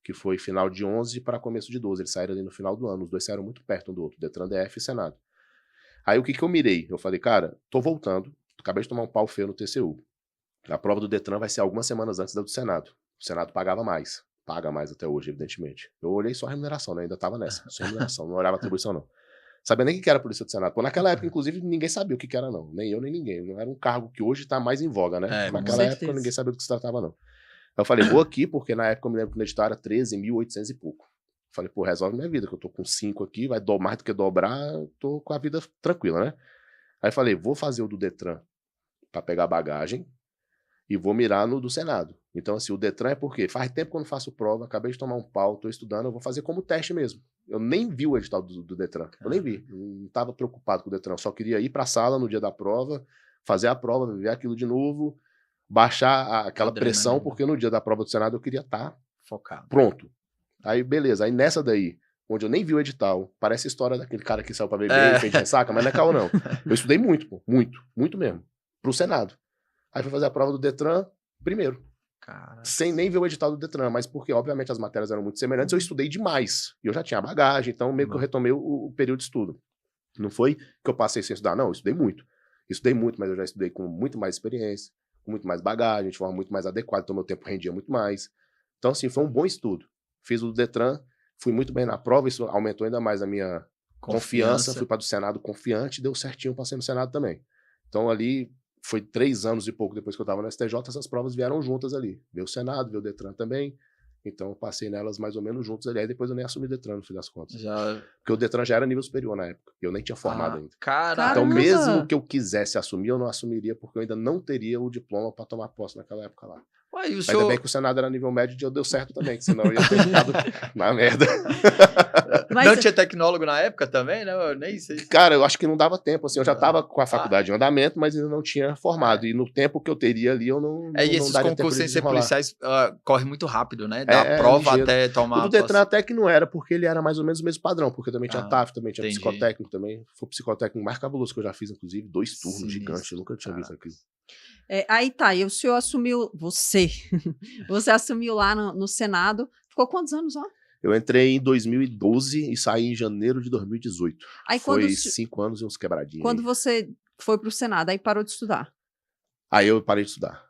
Speaker 3: que foi final de 11 para começo de 12, eles saíram ali no final do ano, os dois saíram muito perto um do outro, Detran DF e Senado. Aí o que eu mirei? Eu falei, cara, tô voltando, acabei de tomar um pau feio no TCU. A prova do Detran vai ser algumas semanas antes da do Senado. O Senado pagava mais, paga mais até hoje, evidentemente. Eu olhei só a remuneração, né? Ainda tava nessa, só remuneração, não olhava a atribuição não. Sabia nem o que era a Polícia do Senado. Pô, naquela época, inclusive, ninguém sabia o que era, não. Nem eu, nem ninguém. Não era um cargo que hoje tá mais em voga, né? Naquela época, ninguém sabia do que se tratava, não. Eu falei, vou aqui, porque na época eu me lembro que o edital era 13.800 e pouco. Falei, pô, resolve minha vida, que eu tô com 5 aqui, vai mais do que dobrar, eu tô com a vida tranquila, né? Aí falei, vou fazer o do Detran pra pegar bagagem e vou mirar no do Senado. Então, assim, o Detran é porque faz tempo que eu não faço prova, acabei de tomar um pau, tô estudando, eu vou fazer como teste mesmo. Eu nem vi o edital do Detran, eu nem vi, não tava preocupado com o Detran, eu só queria ir pra sala no dia da prova, fazer a prova, ver aquilo de novo, baixar aquela pressão, porque no dia da prova do Senado eu queria estar
Speaker 2: focado.
Speaker 3: Pronto. Aí, beleza, aí nessa daí, onde eu nem vi o edital, parece a história daquele cara que saiu pra beber e fez de ressaca, mas não é caô não. Eu estudei muito, pô, muito mesmo, pro Senado. Aí fui fazer a prova do Detran primeiro. Caraca. Sem nem ver o edital do Detran, mas porque, obviamente, as matérias eram muito semelhantes, eu estudei demais. E eu já tinha bagagem, então meio que eu retomei o período de estudo. Não foi que eu passei sem estudar, não, eu estudei muito. Estudei muito, mas eu já estudei com muito mais experiência, com muito mais bagagem, de forma muito mais adequada, então meu tempo rendia muito mais. Então, assim, foi um bom estudo. Fiz o do Detran, fui muito bem na prova, isso aumentou ainda mais a minha confiança. Fui para do Senado confiante, deu certinho, passei no Senado também. Então, ali... Foi 3 anos e pouco depois que eu estava no STJ, essas provas vieram juntas ali. Veio o Senado, veio o Detran também. Então eu passei nelas mais ou menos juntos ali. Aí depois eu nem assumi o Detran, no fim das contas. Porque o Detran já era nível superior na época. E eu nem tinha formado ainda.
Speaker 2: Caramba.
Speaker 3: Então mesmo que eu quisesse assumir, eu não assumiria, porque eu ainda não teria o diploma para tomar posse naquela época lá.
Speaker 2: Ué, e o
Speaker 3: Ainda bem que o Senado era nível médio e deu certo também, que senão eu ia ter ficado na merda.
Speaker 2: Mas... Não tinha tecnólogo na época também, né? Eu nem sei.
Speaker 3: Cara, eu acho que não dava tempo, assim, eu já tava com a faculdade em andamento, mas ainda não tinha formado, e no tempo que eu teria ali, eu não
Speaker 2: e esses concursos sem ser policiais correm muito rápido, né? Da prova
Speaker 3: ligeiro.
Speaker 2: Até tomar...
Speaker 3: O do Detran até que não era, porque ele era mais ou menos o mesmo padrão, porque também tinha TAF, também tinha psicotécnico também, foi o psicotécnico mais cabuloso que eu já fiz, inclusive, 2 turnos gigantes, eu nunca tinha visto aquilo.
Speaker 1: Aí tá, e o senhor assumiu, você assumiu lá no Senado, ficou quantos anos lá?
Speaker 3: Eu entrei em 2012 e saí em janeiro de 2018.
Speaker 1: Aí
Speaker 3: foi 5 anos e uns quebradinhos.
Speaker 1: Quando você foi pro Senado, aí parou de estudar?
Speaker 3: Aí eu parei de estudar.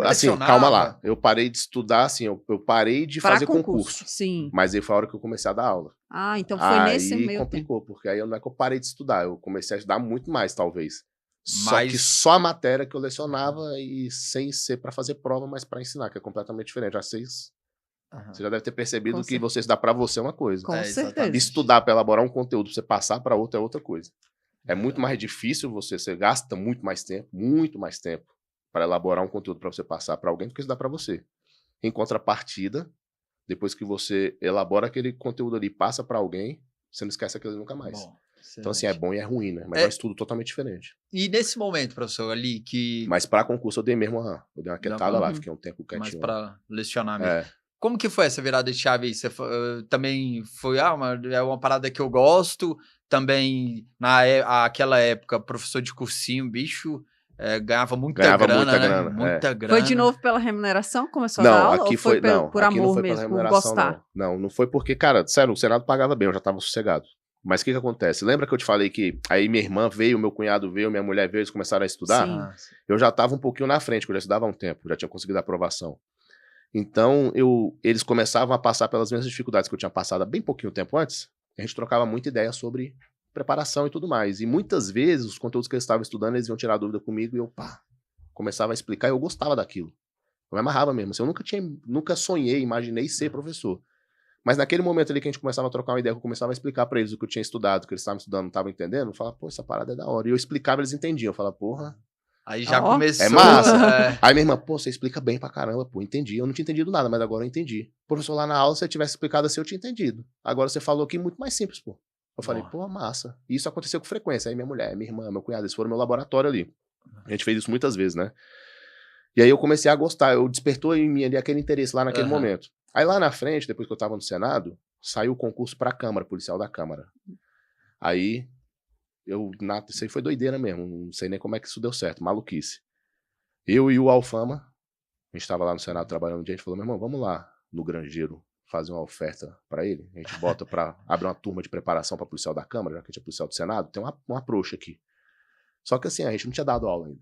Speaker 3: Assim, calma lá. Eu parei de estudar, assim, eu parei de fazer concurso.
Speaker 1: Sim.
Speaker 3: Mas aí foi a hora que eu comecei a dar aula.
Speaker 1: Ah, então foi nesse meio tempo.
Speaker 3: Aí complicou, porque aí não é que eu parei de estudar, eu comecei a estudar muito mais, talvez. Só que só a matéria que eu lecionava e sem ser para fazer prova, mas para ensinar, que é completamente diferente. Você já deve ter percebido que você estudar para você é uma coisa.
Speaker 1: Com certeza.
Speaker 3: Estudar para elaborar um conteúdo, pra você passar para outra é outra coisa. É muito mais difícil você gasta muito mais tempo para elaborar um conteúdo para você passar para alguém do que isso dá para você. Em contrapartida, depois que você elabora aquele conteúdo ali, passa para alguém, você não esquece aquilo nunca mais.
Speaker 2: Bom,
Speaker 3: então, assim, é bom e é ruim, né? Mas é um estudo totalmente diferente.
Speaker 2: E nesse momento, professor, ali que...
Speaker 3: Mas para concurso eu dei mesmo eu dei uma quietada lá, fiquei um tempo quietinho.
Speaker 2: Mas para lecionar mesmo. Como que foi essa virada de chave aí? Você também foi, é uma parada que eu gosto, também naquela época, professor de cursinho, bicho, ganhava muita grana. Muita grana.
Speaker 1: Foi de novo pela remuneração? Começou a dar aula?
Speaker 3: Aqui
Speaker 1: ou foi por
Speaker 3: aqui
Speaker 1: amor
Speaker 3: não foi
Speaker 1: mesmo,
Speaker 3: pela
Speaker 1: por
Speaker 3: remuneração,
Speaker 1: gostar?
Speaker 3: Não foi porque, cara, sério, o Senado pagava bem, eu já tava sossegado. Mas o que acontece? Lembra que eu te falei que aí minha irmã veio, meu cunhado veio, minha mulher veio, eles começaram a estudar?
Speaker 1: Sim.
Speaker 3: Eu já tava um pouquinho na frente, porque eu já estudava há um tempo, já tinha conseguido a aprovação. Então, eles começavam a passar pelas mesmas dificuldades que eu tinha passado há bem pouquinho tempo antes. A gente trocava muita ideia sobre preparação e tudo mais. E muitas vezes, os conteúdos que eles estavam estudando, eles iam tirar dúvida comigo e eu, começava a explicar e eu gostava daquilo. Eu me amarrava mesmo. Assim, eu nunca sonhei, imaginei ser professor. Mas naquele momento ali que a gente começava a trocar uma ideia, que eu começava a explicar pra eles o que eu tinha estudado, o que eles estavam estudando, não estavam entendendo, eu falava, essa parada é da hora. E eu explicava, eles entendiam. Eu falava,
Speaker 2: Aí já começou.
Speaker 3: É massa. Aí minha irmã, você explica bem pra caramba, entendi. Eu não tinha entendido nada, mas agora eu entendi. Professor, lá na aula, se você tivesse explicado assim, eu tinha entendido. Agora você falou aqui muito mais simples, Eu falei, massa. E isso aconteceu com frequência. Aí minha mulher, minha irmã, meu cunhado, eles foram no meu laboratório ali. A gente fez isso muitas vezes, né? E aí eu comecei a gostar, despertou em mim ali aquele interesse lá naquele momento. Aí lá na frente, depois que eu tava no Senado, saiu o concurso pra Câmara, policial da Câmara. Aí... isso aí foi doideira mesmo, não sei nem como é que isso deu certo, maluquice. Eu e o Alfama, a gente tava lá no Senado trabalhando um dia, a gente falou, meu irmão, vamos lá no Grangeiro fazer uma oferta pra ele, a gente bota pra abrir uma turma de preparação pra policial da Câmara, já que a gente é policial do Senado, tem uma prouxa aqui. Só que assim, a gente não tinha dado aula ainda,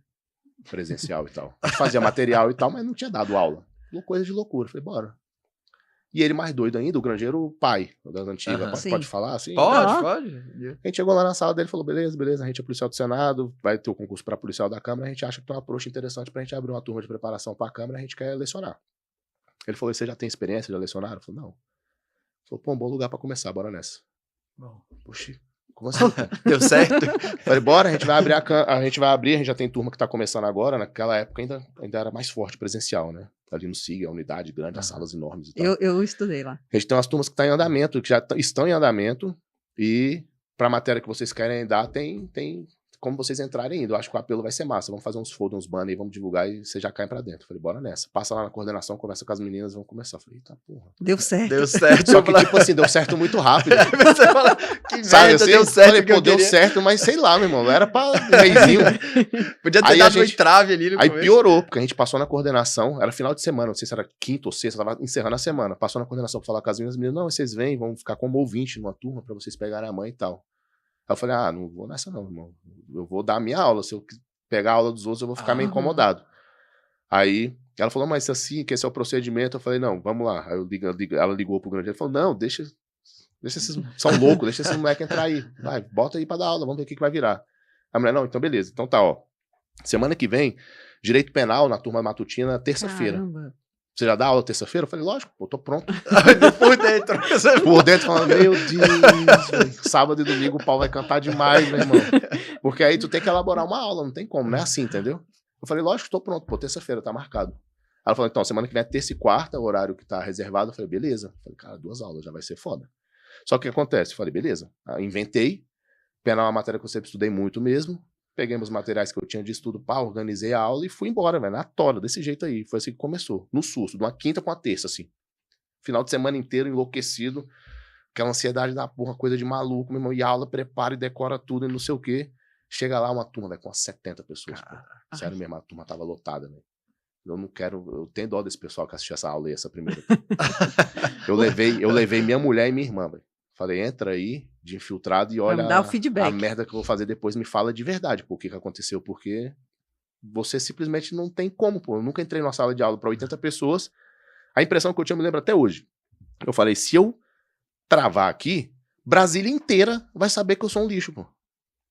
Speaker 3: presencial e tal. A gente fazia material e tal, mas não tinha dado aula. Coisa de loucura, falei, bora. E ele mais doido ainda, o Grangeiro pai, da antiga, pode falar assim?
Speaker 2: Pode.
Speaker 3: A gente chegou lá na sala dele e falou, beleza, a gente é policial do Senado, vai ter o concurso para policial da Câmara, a gente acha que tem uma approach interessante pra gente abrir uma turma de preparação pra Câmara, a gente quer lecionar. Ele falou, você já tem experiência, já lecionaram? Eu falei, não. Ele falou, um bom lugar pra começar, bora nessa. Poxa, como assim?
Speaker 2: Deu certo?
Speaker 3: Falei, bora, a gente vai abrir, a gente já tem turma que tá começando agora, naquela época ainda era mais forte presencial, né? Ali no SIG, a unidade grande, as salas enormes e tal.
Speaker 1: Eu estudei lá.
Speaker 3: A gente tem umas turmas que estão em andamento, que já estão em andamento, e para a matéria que vocês querem dar, tem como vocês entrarem ainda. Eu acho que o apelo vai ser massa. Vamos fazer uns folders, uns banners aí, vamos divulgar e vocês já caem pra dentro. Falei, bora nessa. Passa lá na coordenação, conversa com as meninas, vamos começar. Falei, eita porra.
Speaker 1: Deu certo.
Speaker 3: Só que, tipo assim, deu certo muito rápido.
Speaker 2: Você fala, que
Speaker 3: sabe,
Speaker 2: merda,
Speaker 3: assim,
Speaker 2: deu certo.
Speaker 3: Falei, deu certo, mas sei lá, meu irmão. Não era pra reizinho.
Speaker 2: Podia ter dado uma entrave ali no
Speaker 3: Aí
Speaker 2: começo.
Speaker 3: piorou, porque a gente passou na coordenação, era final de semana, não sei se era quinta ou sexta, tava encerrando a semana. Passou na coordenação pra falar com as meninas, não, vocês vêm, vão ficar como ouvinte numa turma pra vocês pegarem a mãe e tal. Aí eu falei, não vou nessa não, irmão. Eu vou dar a minha aula. Se eu pegar a aula dos outros, eu vou ficar meio incomodado. Aí ela falou, mas assim, que esse é o procedimento. Eu falei, não, vamos lá. Aí ela ligou pro grande. Ele falou, não, deixa esses... São loucos, deixa esses moleques entrar aí. Vai, bota aí pra dar aula, vamos ver o que vai virar. A mulher, não, então beleza. Então tá, semana que vem, direito penal na turma matutina, terça-feira. Você já dá aula terça-feira? Eu falei, lógico, tô pronto.
Speaker 2: Por dentro.
Speaker 3: Por dentro, falando, meu Deus, véio. Sábado e domingo o pau vai cantar demais, meu irmão. Porque aí tu tem que elaborar uma aula, não tem como, não é assim, entendeu? Eu falei, lógico, tô pronto, terça-feira, tá marcado. Ela falou, então, semana que vem é terça e quarta, o horário que tá reservado. Eu falei, beleza. Eu falei, cara, 2 aulas, já vai ser foda. Só que o que acontece? Eu falei, beleza. Inventei, penal é uma matéria que eu sempre estudei muito mesmo. Peguei os materiais que eu tinha de estudo, organizei a aula e fui embora, velho, na tora, desse jeito aí. Foi assim que começou, no susto, de uma quinta com a terça, assim. Final de semana inteiro, enlouquecido, aquela ansiedade da porra, coisa de maluco, meu irmão, e a aula prepara e decora tudo e não sei o quê. Chega lá uma turma, velho, com umas 70 pessoas, pô. Sério mesmo, a turma tava lotada, velho. Eu tenho dó desse pessoal que assistiu essa aula aí, essa primeira. eu levei minha mulher e minha irmã, velho. Falei, entra aí, de infiltrado, e olha
Speaker 1: dá o feedback.
Speaker 3: A merda que eu vou fazer depois, me fala de verdade por que aconteceu, porque você simplesmente não tem como, pô. Eu nunca entrei numa sala de aula para 80 pessoas. A impressão que eu tinha, eu me lembro até hoje. Eu falei, se eu travar aqui, Brasília inteira vai saber que eu sou um lixo, pô.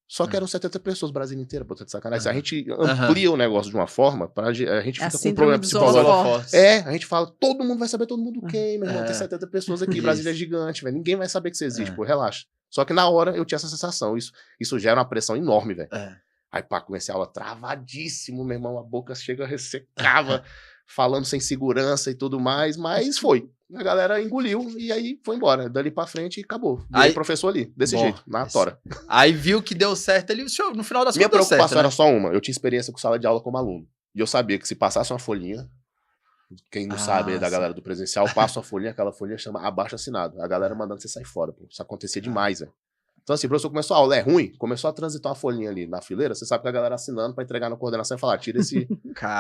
Speaker 3: Só que eram 70 pessoas, Brasília inteira, pô, tá de sacanagem. Se a gente amplia o negócio de uma forma, a gente fica com um problema psicológico. A gente fala, todo mundo vai saber, todo mundo quem, meu irmão, tem 70 pessoas aqui, Brasília é gigante, velho. Ninguém vai saber que você existe, pô, relaxa. Só que na hora eu tinha essa sensação. Isso gera uma pressão enorme, velho.
Speaker 2: É.
Speaker 3: Aí, pá, comecei a aula travadíssimo, meu irmão. A boca chega, ressecava, falando sem segurança e tudo mais. Mas foi. A galera engoliu e aí foi embora. Dali pra frente e acabou. Aí professor ali, desse jeito, na tora.
Speaker 2: Aí viu que deu certo ali, no final das contas.
Speaker 3: Minha preocupação
Speaker 2: certo, né?
Speaker 3: era só uma. Eu tinha experiência com sala de aula como aluno. E eu sabia que se passasse uma folhinha, quem não sabe aí da galera do presencial, passa uma folhinha, aquela folhinha chama abaixo assinado. A galera mandando você sair fora, pô. Isso acontecia demais, velho. Então assim, o professor começou a aula, é ruim, começou a transitar uma folhinha ali na fileira, você sabe que a galera assinando pra entregar na coordenação e falar, tira esse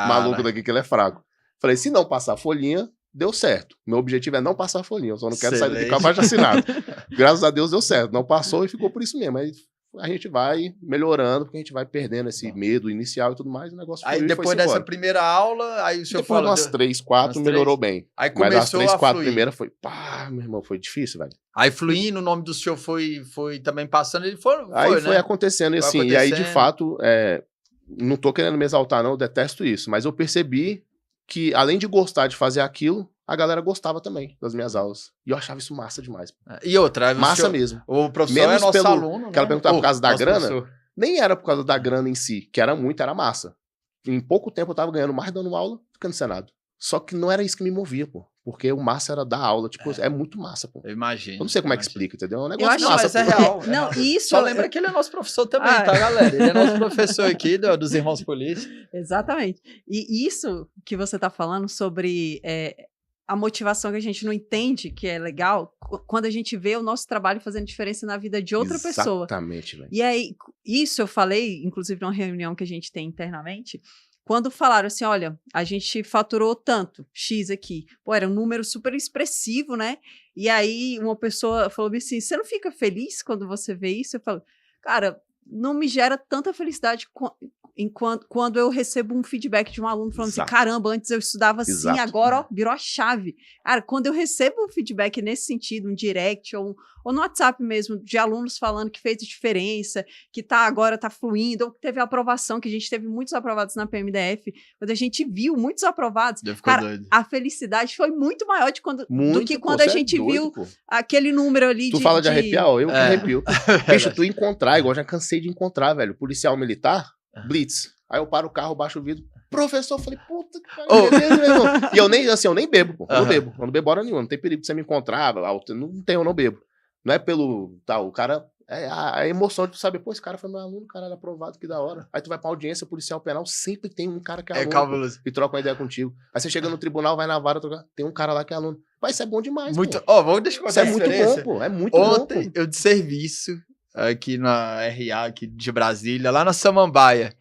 Speaker 3: maluco daqui que ele é fraco. Falei, se não passar a folhinha, deu certo. Meu objetivo é não passar a folhinha, eu só não quero sair daqui com abaixo assinado. Graças a Deus deu certo, não passou e ficou por isso mesmo. Aí a gente vai melhorando, porque a gente vai perdendo esse medo inicial e tudo mais, o negócio
Speaker 2: aí depois dessa primeira aula, aí o senhor
Speaker 3: falou... Depois de umas 3, 4, melhorou bem.
Speaker 2: Aí começou
Speaker 3: mas as 3, 4
Speaker 2: fluir.
Speaker 3: primeiras foi, pá, meu irmão, foi difícil, velho.
Speaker 2: Aí fluindo, o nome do senhor foi também passando, ele foi
Speaker 3: aí foi
Speaker 2: né?
Speaker 3: acontecendo, assim, e aí de fato, não tô querendo me exaltar não, eu detesto isso, mas eu percebi que além de gostar de fazer aquilo, a galera gostava também das minhas aulas. E eu achava isso massa demais.
Speaker 2: E outra,
Speaker 3: massa mesmo.
Speaker 2: O professor é nosso aluno,
Speaker 3: que ela perguntava por causa da grana,
Speaker 2: professor.
Speaker 3: Nem era por causa da grana em si, que era muito, era massa. Em pouco tempo eu tava ganhando mais dando aula do que no Senado. Só que não era isso que me movia, pô. Porque o massa era dar aula, tipo, é muito massa, pô.
Speaker 2: Eu imagino.
Speaker 3: Eu não sei como é que explica, entendeu? É um
Speaker 1: Eu
Speaker 3: negócio
Speaker 1: acho
Speaker 3: massa,
Speaker 2: mas é real.
Speaker 1: Não, isso...
Speaker 2: Só lembra que ele é nosso professor também, tá, galera? Ele é nosso professor aqui dos Irmãos Polícia.
Speaker 1: Exatamente. E isso que você tá falando sobre a motivação que a gente não entende que é legal, quando a gente vê o nosso trabalho fazendo diferença na vida de outra pessoa.
Speaker 3: Exatamente, velho.
Speaker 1: E aí, isso eu falei, inclusive numa reunião que a gente tem internamente, quando falaram assim, olha, a gente faturou tanto, X aqui. Pô, era um número super expressivo, né? E aí uma pessoa falou assim, você não fica feliz quando você vê isso? Eu falo, cara, não me gera tanta felicidade quando eu recebo um feedback de um aluno falando assim, caramba, antes eu estudava assim, agora ó, virou a chave. Cara, quando eu recebo um feedback nesse sentido, um direct ou no WhatsApp mesmo, de alunos falando que fez diferença, que agora tá fluindo, ou que teve aprovação, que a gente teve muitos aprovados na PMDF, quando a gente viu muitos aprovados, cara, a felicidade foi muito maior do que quando a gente viu aquele número ali
Speaker 3: tu fala de arrepiar, ó, eu que arrepio. Bicho, tu encontrar, igual já cansei de encontrar, velho, policial militar, blitz. Aí eu paro o carro, baixo o vidro. Professor, eu falei, puta que pariu, beleza, meu irmão. E eu nem bebo, pô. Eu não bebo. Eu não bebo hora nenhuma. Não tem perigo de você me encontrar. Não tem, eu não bebo. Não é pelo tal. O cara. É a emoção de tu saber, pô, esse cara foi meu aluno, caralho, aprovado, que da hora. Aí tu vai pra audiência policial penal, sempre tem um cara que é aluno. E troca uma ideia contigo. Aí você chega no tribunal, vai na vara, tem um cara lá que é aluno. Mas isso é bom demais,
Speaker 2: muito. Ó, vou deixar eu contar
Speaker 3: isso é muito bom, pô. É muito bom.
Speaker 2: Ontem eu de serviço aqui na RA aqui de Brasília, lá na Samambaia.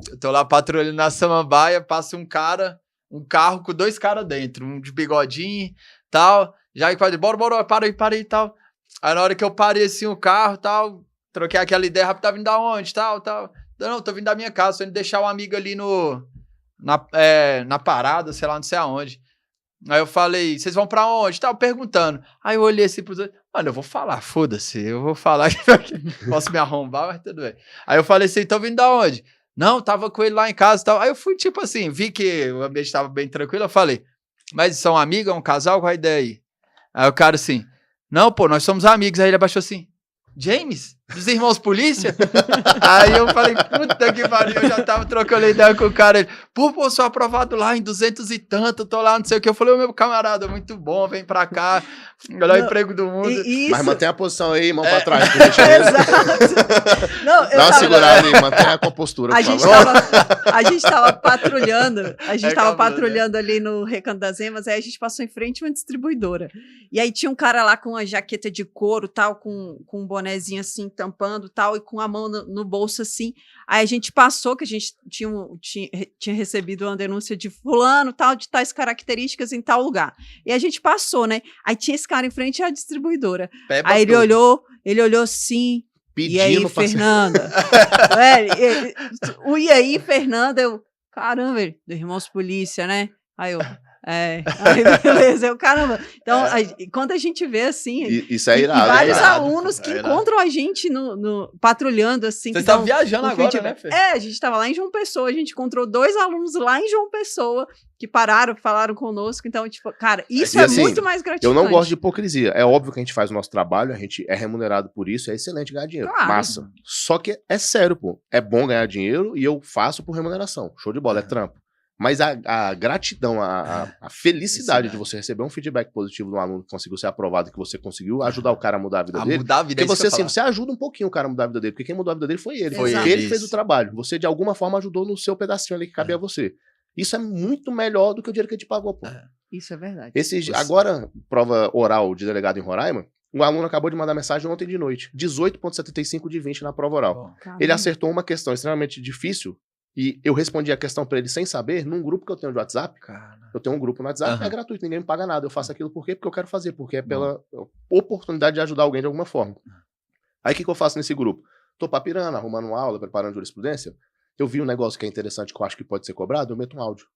Speaker 2: Eu tô lá patrulhando na Samambaia, passa um carro com 2 caras dentro, um de bigodinho e tal. Já que bora, para aí e tal. Aí na hora que eu parei assim o carro e tal, troquei aquela ideia rápido, tá vindo da onde, tal. Não, tô vindo da minha casa, tô indo deixar um amigo ali na parada, sei lá, não sei aonde. Aí eu falei, vocês vão pra onde? Tava perguntando. Aí eu olhei assim pros outros, mano, eu vou falar, foda-se, eu vou falar que posso me arrombar, mas tudo bem. Aí eu falei assim, tão vindo da onde? Não, tava com ele lá em casa e tal. Aí eu fui, tipo assim, vi que o ambiente tava bem tranquilo, eu falei, mas são amigos, é um casal, qual a ideia aí? Aí o cara assim, não, pô, nós somos amigos. Aí ele abaixou assim, James? Dos Irmãos Polícia? Aí eu falei, puta que pariu, eu já tava trocando ideia com o cara. Ele, pô, sou aprovado lá em 200 e tanto, tô lá, não sei o que. Eu falei, ô meu camarada, muito bom, vem pra cá, melhor emprego do mundo.
Speaker 3: Mas mantém a posição aí, mão pra trás.
Speaker 1: Exato. Não,
Speaker 3: dá uma segurada aí, mantém a compostura,
Speaker 1: a gente tava patrulhando, patrulhando ali no Recanto das Emas, aí a gente passou em frente a uma distribuidora. E aí tinha um cara lá com uma jaqueta de couro, tal, com um bonezinho assim, tampando, tal, e com a mão no bolso, assim. Aí a gente passou, que a gente tinha recebido uma denúncia de fulano, tal, de tais características em tal lugar. E a gente passou, né? Aí tinha esse cara em frente à distribuidora. Aí ele olhou assim, e aí, Fernanda? E aí, Fernanda, eu, caramba, do Irmãos Polícia, né? Aí eu, Aí beleza, eu, caramba. Então, quando a gente vê assim,
Speaker 3: isso é irado,
Speaker 1: vários
Speaker 3: é irado,
Speaker 1: alunos que encontram a gente patrulhando assim.
Speaker 2: Você está viajando agora, né, Fê?
Speaker 1: A gente estava lá em João Pessoa, a gente encontrou 2 alunos lá em João Pessoa que pararam, falaram conosco. Então, tipo, cara, isso
Speaker 3: assim,
Speaker 1: muito mais gratificante.
Speaker 3: Eu não gosto de hipocrisia. É óbvio que a gente faz o nosso trabalho, a gente é remunerado por isso, é excelente ganhar dinheiro.
Speaker 1: Claro.
Speaker 3: Massa. Só que é sério, pô. É bom ganhar dinheiro e eu faço por remuneração. Show de bola, é trampo. Mas a gratidão, a felicidade de você receber um feedback positivo de um aluno que conseguiu ser aprovado, que você conseguiu ajudar o cara a mudar a vida dele. Porque você, assim, você ajuda um pouquinho o cara a mudar a vida dele, porque quem mudou a vida dele foi ele. Ele fez o trabalho. Você, de alguma forma, ajudou no seu pedacinho ali que cabia a você. Isso é muito melhor do que o dinheiro que ele te pagou, pô.
Speaker 1: Isso é verdade.
Speaker 3: Agora, prova oral de delegado em Roraima, um aluno acabou de mandar mensagem ontem de noite. 18,75 de 20 na prova oral. Ele acertou uma questão extremamente difícil. E eu respondi a questão pra ele sem saber, num grupo que eu tenho de WhatsApp. Eu tenho um grupo no WhatsApp, é gratuito, ninguém me paga nada. Eu faço aquilo por quê? Porque eu quero fazer, porque é pela oportunidade de ajudar alguém de alguma forma. Aí o que eu faço nesse grupo? Tô papirando, arrumando uma aula, preparando jurisprudência. Eu vi um negócio que é interessante, que eu acho que pode ser cobrado, eu meto um áudio.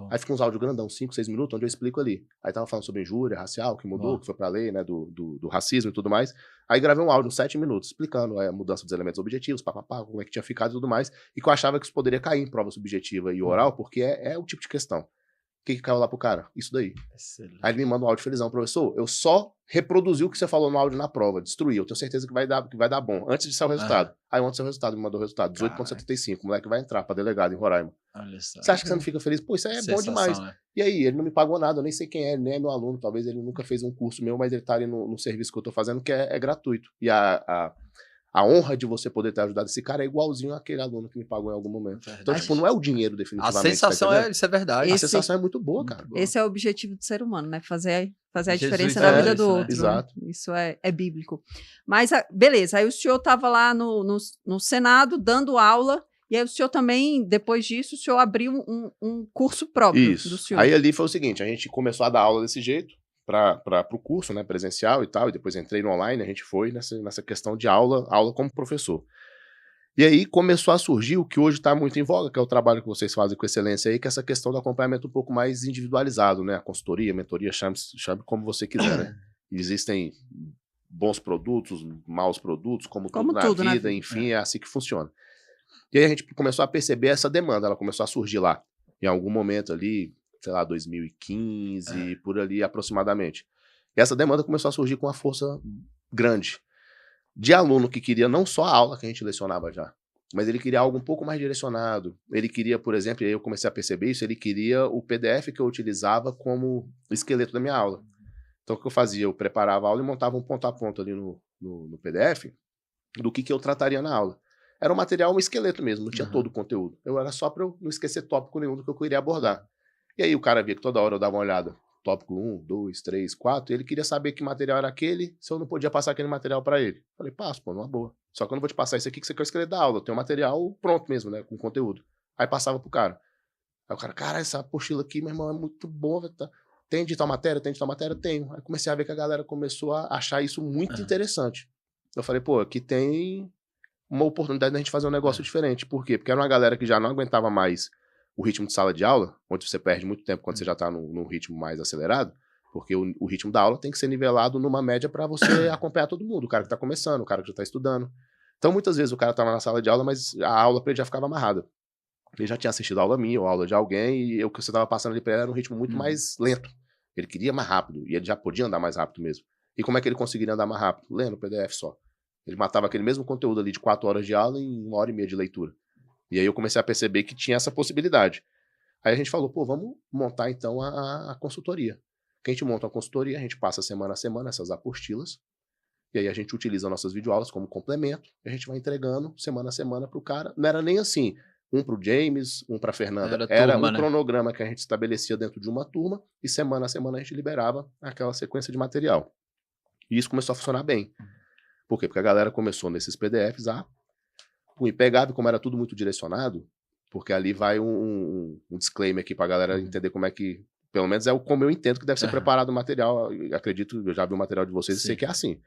Speaker 3: Aí fica uns áudios grandão, 5, 6 minutos, onde eu explico ali. Aí tava falando sobre injúria racial, que mudou, que foi pra lei, né, do racismo e tudo mais. Aí gravei um áudio, 7 minutos, explicando a mudança dos elementos objetivos, como é que tinha ficado e tudo mais, e que eu achava que isso poderia cair em prova subjetiva e oral, porque é o tipo de questão. O que caiu lá pro cara? Isso daí. Excelente. Aí ele me manda um áudio felizão, professor, eu só reproduzi o que você falou no áudio na prova, destruí, eu tenho certeza que vai dar bom, antes de sair o resultado. Aí ontem saiu o resultado, me mandou o resultado, 18,75, o moleque vai entrar pra delegado em Roraima. Olha só. Você acha que você não fica feliz? Pô, isso aí é bom demais. Né? E aí, ele não me pagou nada, eu nem sei quem é, ele nem é meu aluno, talvez ele nunca fez um curso meu, mas ele tá ali no serviço que eu tô fazendo, que é gratuito. E a honra de você poder ter ajudado esse cara é igualzinho àquele aluno que me pagou em algum momento. Então, tipo, não é o dinheiro definitivamente.
Speaker 2: A sensação isso é verdade.
Speaker 3: A sensação é muito boa, cara.
Speaker 1: Esse é o objetivo do ser humano, né? Fazer a diferença na vida do outro.
Speaker 3: Exato.
Speaker 1: Isso é bíblico. Mas, beleza, aí o senhor estava lá no Senado dando aula, e aí o senhor também, depois disso, o senhor abriu um curso próprio do senhor.
Speaker 3: Aí ali foi o seguinte, a gente começou a dar aula desse jeito, para o curso, né, presencial e tal, e depois entrei no online, a gente foi nessa questão de aula como professor. E aí começou a surgir o que hoje está muito em voga, que é o trabalho que vocês fazem com excelência aí, que é essa questão do acompanhamento um pouco mais individualizado, né, a consultoria, mentoria, chame como você quiser, né. Existem bons produtos, maus produtos, como tudo na vida, enfim, é assim que funciona. E aí a gente começou a perceber essa demanda, ela começou a surgir lá, em algum momento ali, sei lá, 2015, por ali aproximadamente. E essa demanda começou a surgir com uma força grande. De aluno que queria não só a aula que a gente lecionava já, mas ele queria algo um pouco mais direcionado. Ele queria, por exemplo, e aí eu comecei a perceber isso, ele queria o PDF que eu utilizava como esqueleto da minha aula. Então o que eu fazia? Eu preparava a aula e montava um ponto a ponto ali no PDF do que eu trataria na aula. Era um material, um esqueleto mesmo, não tinha todo o conteúdo. Era só para eu não esquecer tópico nenhum do que eu queria abordar. E aí o cara via que toda hora eu dava uma olhada, tópico 1, 2, 3, 4, e ele queria saber que material era aquele, se eu não podia passar aquele material pra ele. Falei, passo, pô, numa boa. Só que eu não vou te passar isso aqui que você quer escrever da aula, eu tenho material pronto mesmo, né, com conteúdo. Aí passava pro cara. Aí o cara, cara, essa apostila aqui, meu irmão, é muito boa, tá? Tem de tal matéria? Tem de tal matéria? Tenho. Aí comecei a ver que a galera começou a achar isso muito interessante. Eu falei, pô, aqui tem uma oportunidade da gente fazer um negócio diferente. Por quê? Porque era uma galera que já não aguentava mais o ritmo de sala de aula, onde você perde muito tempo quando você já está num ritmo mais acelerado, porque o ritmo da aula tem que ser nivelado numa média para você acompanhar todo mundo, o cara que está começando, o cara que já está estudando. Então, muitas vezes o cara estava na sala de aula, mas a aula para ele já ficava amarrada. Ele já tinha assistido a aula minha ou a aula de alguém, e o que você estava passando ali para ele era um ritmo muito mais lento. Ele queria mais rápido, e ele já podia andar mais rápido mesmo. E como é que ele conseguiria andar mais rápido? Lendo o PDF só. Ele matava aquele mesmo conteúdo ali de 4 horas de aula em 1h30 de leitura. E aí eu comecei a perceber que tinha essa possibilidade. Aí a gente falou, pô, vamos montar então a consultoria. Que a gente monta uma consultoria, a gente passa semana a semana essas apostilas, e aí a gente utiliza nossas videoaulas como complemento, e a gente vai entregando semana a semana pro cara. Não era nem assim, um pro James, um pra Fernanda. Era um cronograma que a gente estabelecia dentro de uma turma, e semana a semana a gente liberava aquela sequência de material. E isso começou a funcionar bem. Por quê? Porque a galera começou nesses PDFs o impegável, como era tudo muito direcionado, porque ali vai um disclaimer aqui pra galera entender como é que, pelo menos é como eu entendo que deve ser preparado o material. Eu acredito, eu já vi o material de vocês e sei que é assim.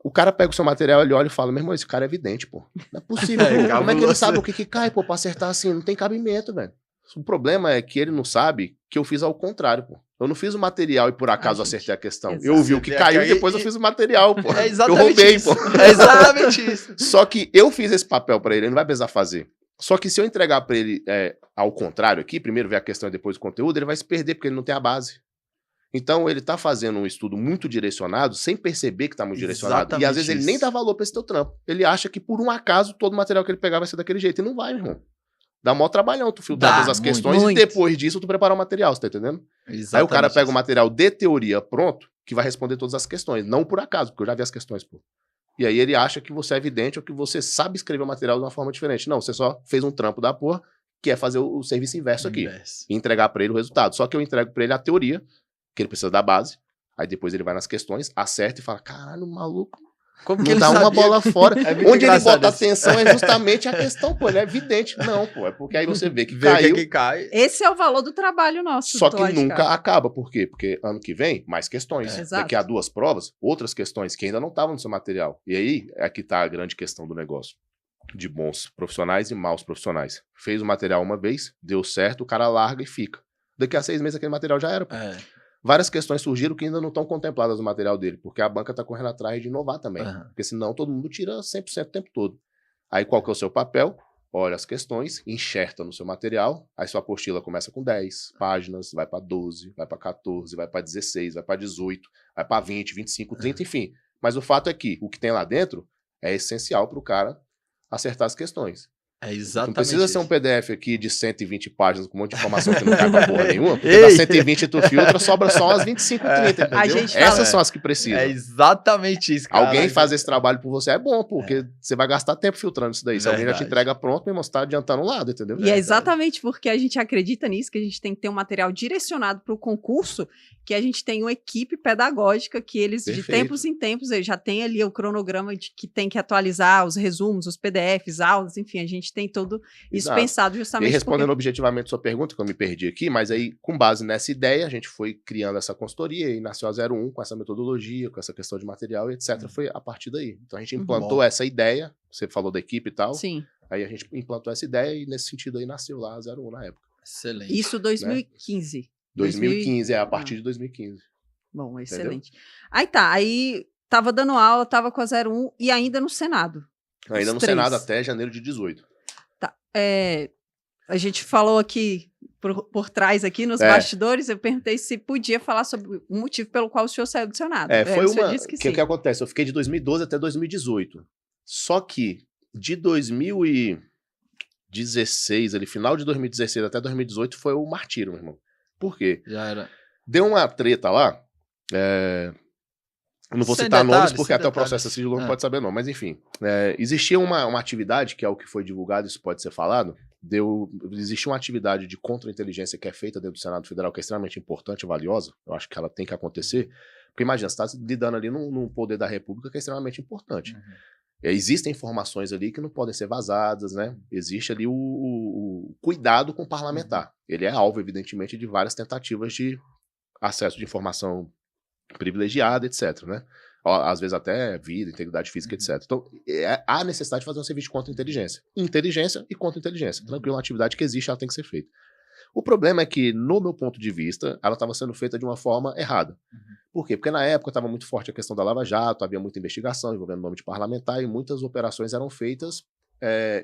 Speaker 3: O cara pega o seu material, ele olha e fala, meu irmão, esse cara é evidente, pô. Não é possível, como é que ele sabe o que cai, pô, pra acertar assim? Não tem cabimento, velho. O problema é que ele não sabe que eu fiz ao contrário, pô. Eu não fiz o material e por acaso acertei a questão.
Speaker 1: Exato.
Speaker 3: Eu vi o que caiu e depois eu fiz o material, pô.
Speaker 2: É
Speaker 3: Eu
Speaker 2: exatamente
Speaker 3: roubei,
Speaker 2: isso.
Speaker 3: pô.
Speaker 2: É exatamente isso.
Speaker 3: Só que eu fiz esse papel pra ele não vai precisar fazer. Só que se eu entregar pra ele ao contrário aqui, primeiro ver a questão e depois o conteúdo, ele vai se perder porque ele não tem a base. Então ele tá fazendo um estudo muito direcionado, sem perceber que tá muito direcionado.
Speaker 2: Exatamente
Speaker 3: E às vezes ele nem
Speaker 2: isso.
Speaker 3: dá valor pra esse teu trampo. Ele acha que por um acaso todo o material que ele pegar vai ser daquele jeito. E não vai, meu irmão. Dá maior trabalhão tu filtrar
Speaker 2: Dá,
Speaker 3: todas as
Speaker 2: muito,
Speaker 3: questões
Speaker 1: muito.
Speaker 3: e depois disso tu preparar o material, você tá entendendo?
Speaker 2: Exatamente
Speaker 3: Aí o cara pega o
Speaker 2: isso.
Speaker 3: material de teoria pronto, que vai responder todas as questões. Não por acaso, porque eu já vi as questões, pô. E aí ele acha que você é evidente ou que você sabe escrever o material de uma forma diferente. Não, você só fez um trampo da porra, que é fazer o serviço inverso aqui. E entregar pra ele o resultado. Só que eu entrego pra ele a teoria, que ele precisa da base. Aí depois ele vai nas questões, acerta e fala, caralho, maluco,
Speaker 2: Como que
Speaker 3: não
Speaker 2: ele
Speaker 3: dá uma
Speaker 2: sabia?
Speaker 3: bola fora.
Speaker 2: É muito
Speaker 3: Onde ele
Speaker 2: engraçado
Speaker 3: bota
Speaker 2: isso.
Speaker 3: atenção é justamente a questão, pô. Ele é evidente. Não, pô, é porque aí você vê que
Speaker 2: Vê o
Speaker 3: caiu.
Speaker 2: que cai.
Speaker 1: Esse é o valor do trabalho nosso.
Speaker 3: Só
Speaker 1: do
Speaker 3: que
Speaker 1: Lógica.
Speaker 3: nunca acaba. Por quê? Porque ano que vem, mais questões.
Speaker 1: Exato.
Speaker 3: Daqui a 2 provas, outras questões que ainda não estavam no seu material. E aí, aqui tá a grande questão do negócio. De bons profissionais e maus profissionais. Fez o material uma vez, deu certo, o cara larga e fica. Daqui a 6 meses aquele material já era. Pô. Várias questões surgiram que ainda não estão contempladas no material dele, porque a banca tá correndo atrás de inovar também. Porque senão todo mundo tira 100% o tempo todo. Aí qual que é o seu papel? Olha as questões, enxerta no seu material, aí sua apostila começa com 10 páginas, vai para 12, vai para 14, vai para 16, vai para 18, vai para 20, 25, 30, enfim. Mas o fato é que o que tem lá dentro é essencial para o cara acertar as questões.
Speaker 2: É exatamente
Speaker 3: Não precisa ser um
Speaker 2: isso.
Speaker 3: PDF aqui de 120 páginas com um monte de informação que não cai pra porra nenhuma, porque
Speaker 2: Ei.
Speaker 3: das 120 tu filtra, sobra só umas 25, 30, entendeu?
Speaker 1: A gente
Speaker 3: Essas
Speaker 1: fala-
Speaker 3: são as que precisam.
Speaker 2: É exatamente isso, cara.
Speaker 3: Alguém faz esse trabalho por você é bom, porque você vai gastar tempo filtrando isso daí. Se alguém já te
Speaker 2: Verdade.
Speaker 3: entrega pronto, meu irmão, você tá adiantando um lado, entendeu?
Speaker 1: E é
Speaker 2: Verdade.
Speaker 1: exatamente porque a gente acredita nisso, que a gente tem que ter um material direcionado para o concurso, que a gente tem uma equipe pedagógica que eles, de
Speaker 3: Perfeito.
Speaker 1: tempos em tempos, eles já tem ali o cronograma de que tem que atualizar os resumos, os PDFs, aulas, enfim, a gente tem tudo isso
Speaker 3: Exato.
Speaker 1: pensado
Speaker 3: E
Speaker 1: justamente
Speaker 3: aí, respondendo
Speaker 1: porque...
Speaker 3: objetivamente sua pergunta, que eu me perdi aqui, mas aí, com base nessa ideia, a gente foi criando essa consultoria e nasceu a 01 com essa metodologia, com essa questão de material e etc. Foi a partir daí. Então a gente implantou
Speaker 2: Bom.
Speaker 3: essa ideia, você falou da equipe e tal,
Speaker 1: Sim,
Speaker 3: aí a gente implantou essa ideia e nesse sentido aí nasceu lá a 01 na época.
Speaker 2: Excelente.
Speaker 1: isso 2015.
Speaker 3: 2015, a partir de 2015.
Speaker 1: Bom, excelente. Aí tava dando aula, tava com a 01 e ainda no Senado.
Speaker 3: Ainda
Speaker 1: Os
Speaker 3: no
Speaker 1: três.
Speaker 3: Senado até janeiro de 18.
Speaker 1: Tá. A gente falou aqui por trás, aqui nos
Speaker 3: É.
Speaker 1: bastidores, eu perguntei se podia falar sobre o motivo pelo qual o senhor saiu do Senado.
Speaker 3: Foi
Speaker 1: o senhor
Speaker 3: uma...
Speaker 1: disse que
Speaker 3: O que
Speaker 1: sim.
Speaker 3: acontece? Eu fiquei de 2012 até 2018. Só que de 2016, ali, final de 2016 até 2018, foi o martírio, meu irmão. Por quê?
Speaker 2: Já era.
Speaker 3: Deu uma treta lá. Eu não vou
Speaker 2: Sem
Speaker 3: citar nomes,
Speaker 2: detalhes,
Speaker 3: porque
Speaker 2: sem
Speaker 3: até o
Speaker 2: detalhes.
Speaker 3: processo sigiloso não
Speaker 2: É.
Speaker 3: pode saber não. Mas enfim, existia uma atividade, que é o que foi divulgado, isso pode ser falado. Existia uma atividade de contra-inteligência que é feita dentro do Senado Federal, que é extremamente importante e valiosa. Eu acho que ela tem que acontecer. Porque imagina, você está lidando ali num poder da República que é extremamente importante. Existem informações ali que não podem ser vazadas, né? Existe ali o cuidado com o parlamentar. Ele é alvo, evidentemente, de várias tentativas de acesso de informação privilegiada, etc, né? Às vezes até vida, integridade física, etc. Então, há necessidade de fazer um serviço de contra-inteligência. Inteligência e contra-inteligência. Tranquilo, é uma atividade que existe, ela tem que ser feita. O problema é que, no meu ponto de vista, ela estava sendo feita de uma forma errada. Por quê? Porque na época estava muito forte a questão da Lava Jato, havia muita investigação envolvendo o nome de parlamentar e muitas operações eram feitas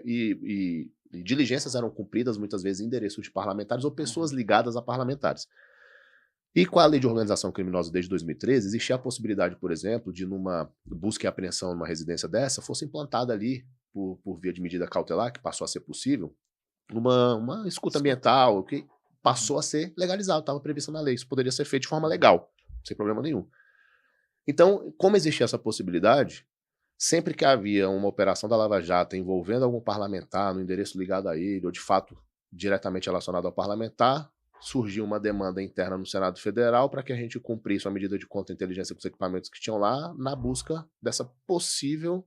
Speaker 3: e diligências eram cumpridas, muitas vezes em endereços de parlamentares ou pessoas ligadas a parlamentares. E com a lei de organização criminosa desde 2013, existia a possibilidade, por exemplo, de numa busca e apreensão numa residência dessa, fosse implantada ali, por via de medida cautelar, que passou a ser possível, uma escuta ambiental, que passou a ser legalizado, estava previsto na lei. Isso poderia ser feito de forma legal, sem problema nenhum. Então, como existia essa possibilidade, sempre que havia uma operação da Lava Jato envolvendo algum parlamentar no endereço ligado a ele, ou de fato diretamente relacionado ao parlamentar, surgiu uma demanda interna no Senado Federal para que a gente cumprisse uma medida de contra-inteligência com os equipamentos que tinham lá, na busca dessa possível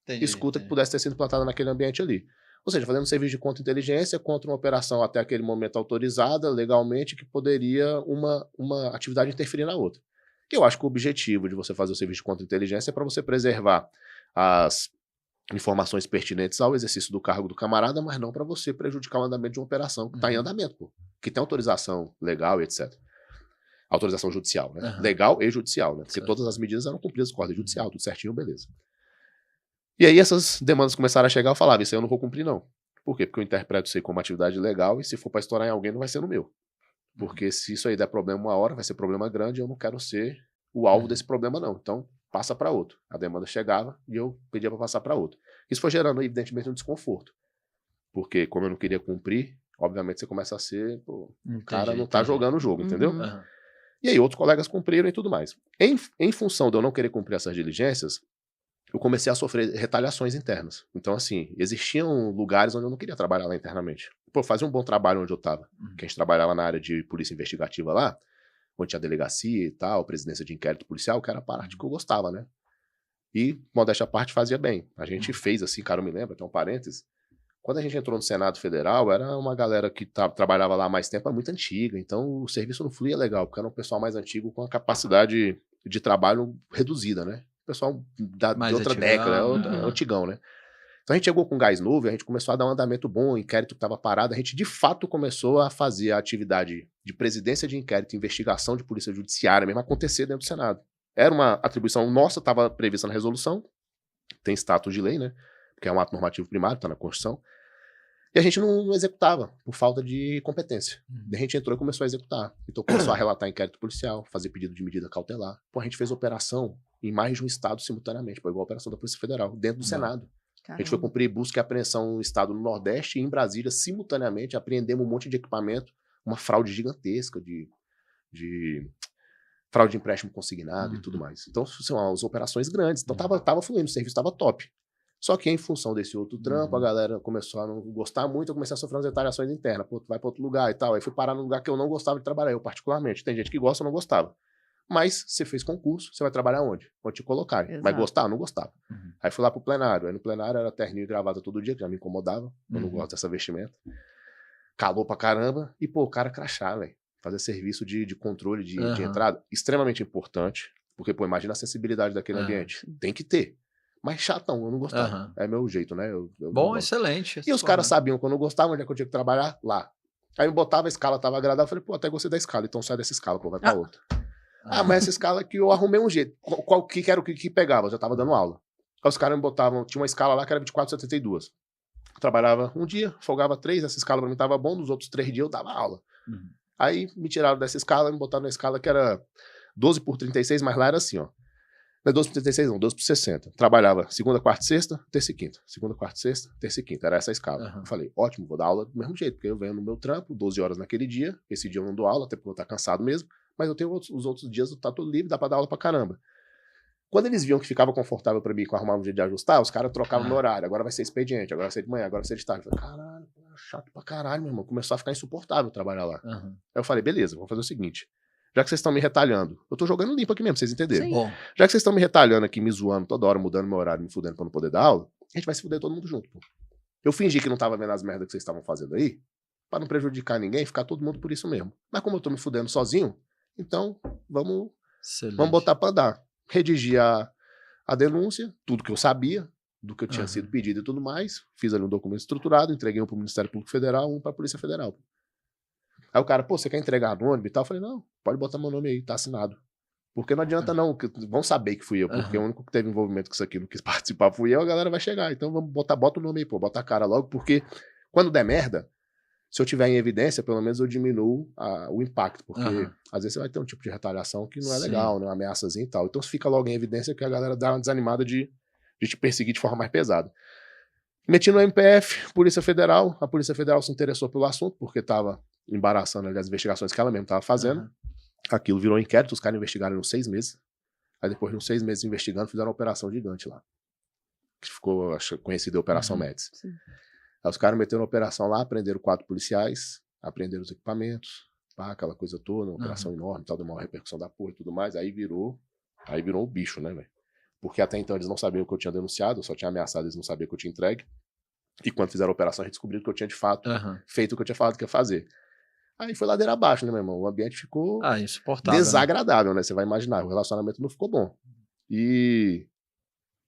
Speaker 3: escuta que pudesse ter sido implantada naquele ambiente ali. Ou seja, fazendo um serviço de contra-inteligência contra uma operação até aquele momento autorizada legalmente que poderia uma atividade interferir na outra. Eu acho que o objetivo de você fazer o serviço de contra-inteligência é para você preservar as informações pertinentes ao exercício do cargo do camarada, mas não para você prejudicar o andamento de uma operação que está em andamento, pô. que tem autorização legal e etc. Autorização judicial, né?
Speaker 2: Aham.
Speaker 3: Legal e judicial, né? Porque
Speaker 2: Certo.
Speaker 3: todas as medidas eram cumpridas com ordem judicial, tudo certinho, beleza. E aí essas demandas começaram a chegar, eu falava, isso aí eu não vou cumprir não. Por quê? Porque eu interpreto isso aí como atividade legal e se for para estourar em alguém não vai ser no meu. Porque se isso aí der problema uma hora, vai ser problema grande e eu não quero ser o alvo desse problema não. Então, passa para outro. A demanda chegava e eu pedia para passar para outro. Isso foi gerando, evidentemente, um desconforto. Porque como eu não queria cumprir, obviamente você começa a ser, pô, o cara não tá jogando o jogo, entendeu?
Speaker 1: Uhum.
Speaker 2: Aham.
Speaker 3: E aí outros colegas cumpriram e tudo mais. Em função de eu não querer cumprir essas diligências, eu comecei a sofrer retaliações internas. Então, assim, existiam lugares onde eu não queria trabalhar lá internamente. Pô, eu fazia um bom trabalho onde eu tava. Que a gente trabalhava na área de polícia investigativa lá, onde tinha delegacia e tal, presidência de inquérito policial, que era a parte que eu gostava, né? E, modéstia à parte, fazia bem. A gente fez assim, cara, eu me lembro, até um parênteses, quando a gente entrou no Senado Federal, era uma galera que trabalhava lá há mais tempo, é muito antiga, então o serviço não fluía legal, porque era um pessoal mais antigo com a capacidade de trabalho reduzida, né? O pessoal de outra
Speaker 2: antigão,
Speaker 3: década,
Speaker 2: aham.
Speaker 3: antigão, né? Então a gente chegou com gás novo e a gente começou a dar um andamento bom, o inquérito estava parado, a gente de fato começou a fazer a atividade de presidência de inquérito, investigação de polícia judiciária mesmo acontecer dentro do Senado. Era uma atribuição nossa, estava prevista na resolução, tem status de lei, né? Porque é um ato normativo primário, está na Constituição. E a gente não executava, por falta de competência. Daí a gente entrou e começou a executar. Então começou a relatar inquérito policial, fazer pedido de medida cautelar. Pô, a gente fez operação em mais de um estado simultaneamente, pô, igual a operação da Polícia Federal, dentro do Senado. A gente foi cumprir busca e apreensão no estado no Nordeste e em Brasília, simultaneamente, apreendemos um monte de equipamento, uma fraude gigantesca de fraude de empréstimo consignado e tudo mais. Então, são as operações grandes. Então, tava fluindo, o serviço estava top. Só que em função desse outro trampo, a galera começou a não gostar muito, eu comecei a sofrer umas retaliações internas. Pô, tu vai pra outro lugar e tal. Aí fui parar num lugar que eu não gostava de trabalhar, eu particularmente. Tem gente que gosta ou não gostava. Mas você fez concurso, você vai trabalhar onde? Onde te colocarem.
Speaker 1: Exato.
Speaker 3: Vai gostar? Não gostava. Aí fui lá pro plenário. Aí no plenário era terninho e gravata todo dia, que já me incomodava. Eu não gosto dessa vestimenta. Calor pra caramba. E, pô, o cara crachá, velho. Fazer serviço de controle de entrada. Extremamente importante. Porque, pô, imagina a sensibilidade daquele ambiente. Tem que ter. Mas chatão, eu não gostava. É meu jeito, né? Eu
Speaker 2: Bom, excelente.
Speaker 3: E os caras sabiam que eu não gostava, onde é que eu tinha que trabalhar? Lá. Aí me botava, a escala tava agradável. Eu falei, pô, até gostei da escala, então sai dessa escala, pô, vai pra outra. Mas essa escala aqui eu arrumei um jeito. Que era o que pegava? Eu já tava dando aula. Aí os caras me botavam, tinha uma escala lá que era 24,72. Eu trabalhava um dia, folgava 3, essa escala pra mim tava bom, nos outros 3 dias eu dava aula. Aí me tiraram dessa escala, me botaram na escala que era 12/36, mas lá era assim, ó. Não é 12/36 não, 12/60. Trabalhava segunda, quarta e sexta, terça e quinta. Segunda, quarta e sexta, terça e quinta. Era essa a escala. Eu falei, ótimo, vou dar aula do mesmo jeito, porque eu venho no meu trampo, 12 horas naquele dia. Esse dia eu não dou aula, até porque eu vou estar cansado mesmo. Mas eu tenho os outros dias, eu tá todo livre, dá pra dar aula pra caramba. Quando eles viam que ficava confortável pra mim, que eu arrumava um jeito de ajustar, os caras trocavam no horário. Agora vai ser expediente, agora vai ser de manhã, agora vai ser de tarde. Eu falei, caralho, chato pra caralho, meu irmão. Começou a ficar insuportável trabalhar lá. Aí eu falei, beleza, vamos fazer o seguinte. Já que vocês estão me retalhando, eu tô jogando limpo aqui mesmo, pra vocês entenderem. Já que vocês estão me retalhando aqui, me zoando toda hora, mudando meu horário, me fudendo pra não poder dar aula, a gente vai se fuder todo mundo junto, pô. Eu fingi que não tava vendo as merdas que vocês estavam fazendo aí, pra não prejudicar ninguém, ficar todo mundo por isso mesmo. Mas como eu tô me fudendo sozinho, então vamos botar pra andar. Redigi a denúncia, tudo que eu sabia, do que eu tinha sido pedido e tudo mais, fiz ali um documento estruturado, entreguei um pro Ministério Público Federal, um pra Polícia Federal. Aí o cara, pô, você quer entregar anônimo e tal? Eu falei, não, pode botar meu nome aí, tá assinado. Porque não adianta não, vão saber que fui eu, porque o único que teve envolvimento com isso aqui, não quis participar, fui eu, a galera vai chegar. Então vamos bota o nome aí, pô, bota a cara logo, porque quando der merda, se eu tiver em evidência, pelo menos eu diminuo o impacto, porque às vezes você vai ter um tipo de retaliação que não é legal, né, uma ameaçazinha e tal. Então fica logo em evidência que a galera dá uma desanimada de te perseguir de forma mais pesada. Meti no MPF, Polícia Federal, a Polícia Federal se interessou pelo assunto, porque tava embaraçando ali as investigações que ela mesma estava fazendo. Aquilo virou inquérito, os caras investigaram uns 6 meses. Aí depois de uns 6 meses investigando, fizeram uma operação gigante lá. Que ficou conhecida a Operação Médici. Aí os caras meteram uma operação lá, prenderam 4 policiais, apreenderam os equipamentos, pá, aquela coisa toda, uma operação enorme, tal, deu uma repercussão da porra e tudo mais. Aí virou o bicho, né, velho? Porque até então eles não sabiam o que eu tinha denunciado, eu só tinha ameaçado, eles não sabiam que eu tinha entregue. E quando fizeram a operação, a gente descobriu que eu tinha de fato feito o que eu tinha falado que ia fazer. Aí foi ladeira abaixo, né, meu irmão? O ambiente ficou
Speaker 2: insuportável,
Speaker 3: desagradável, né? Você vai imaginar, o relacionamento não ficou bom. E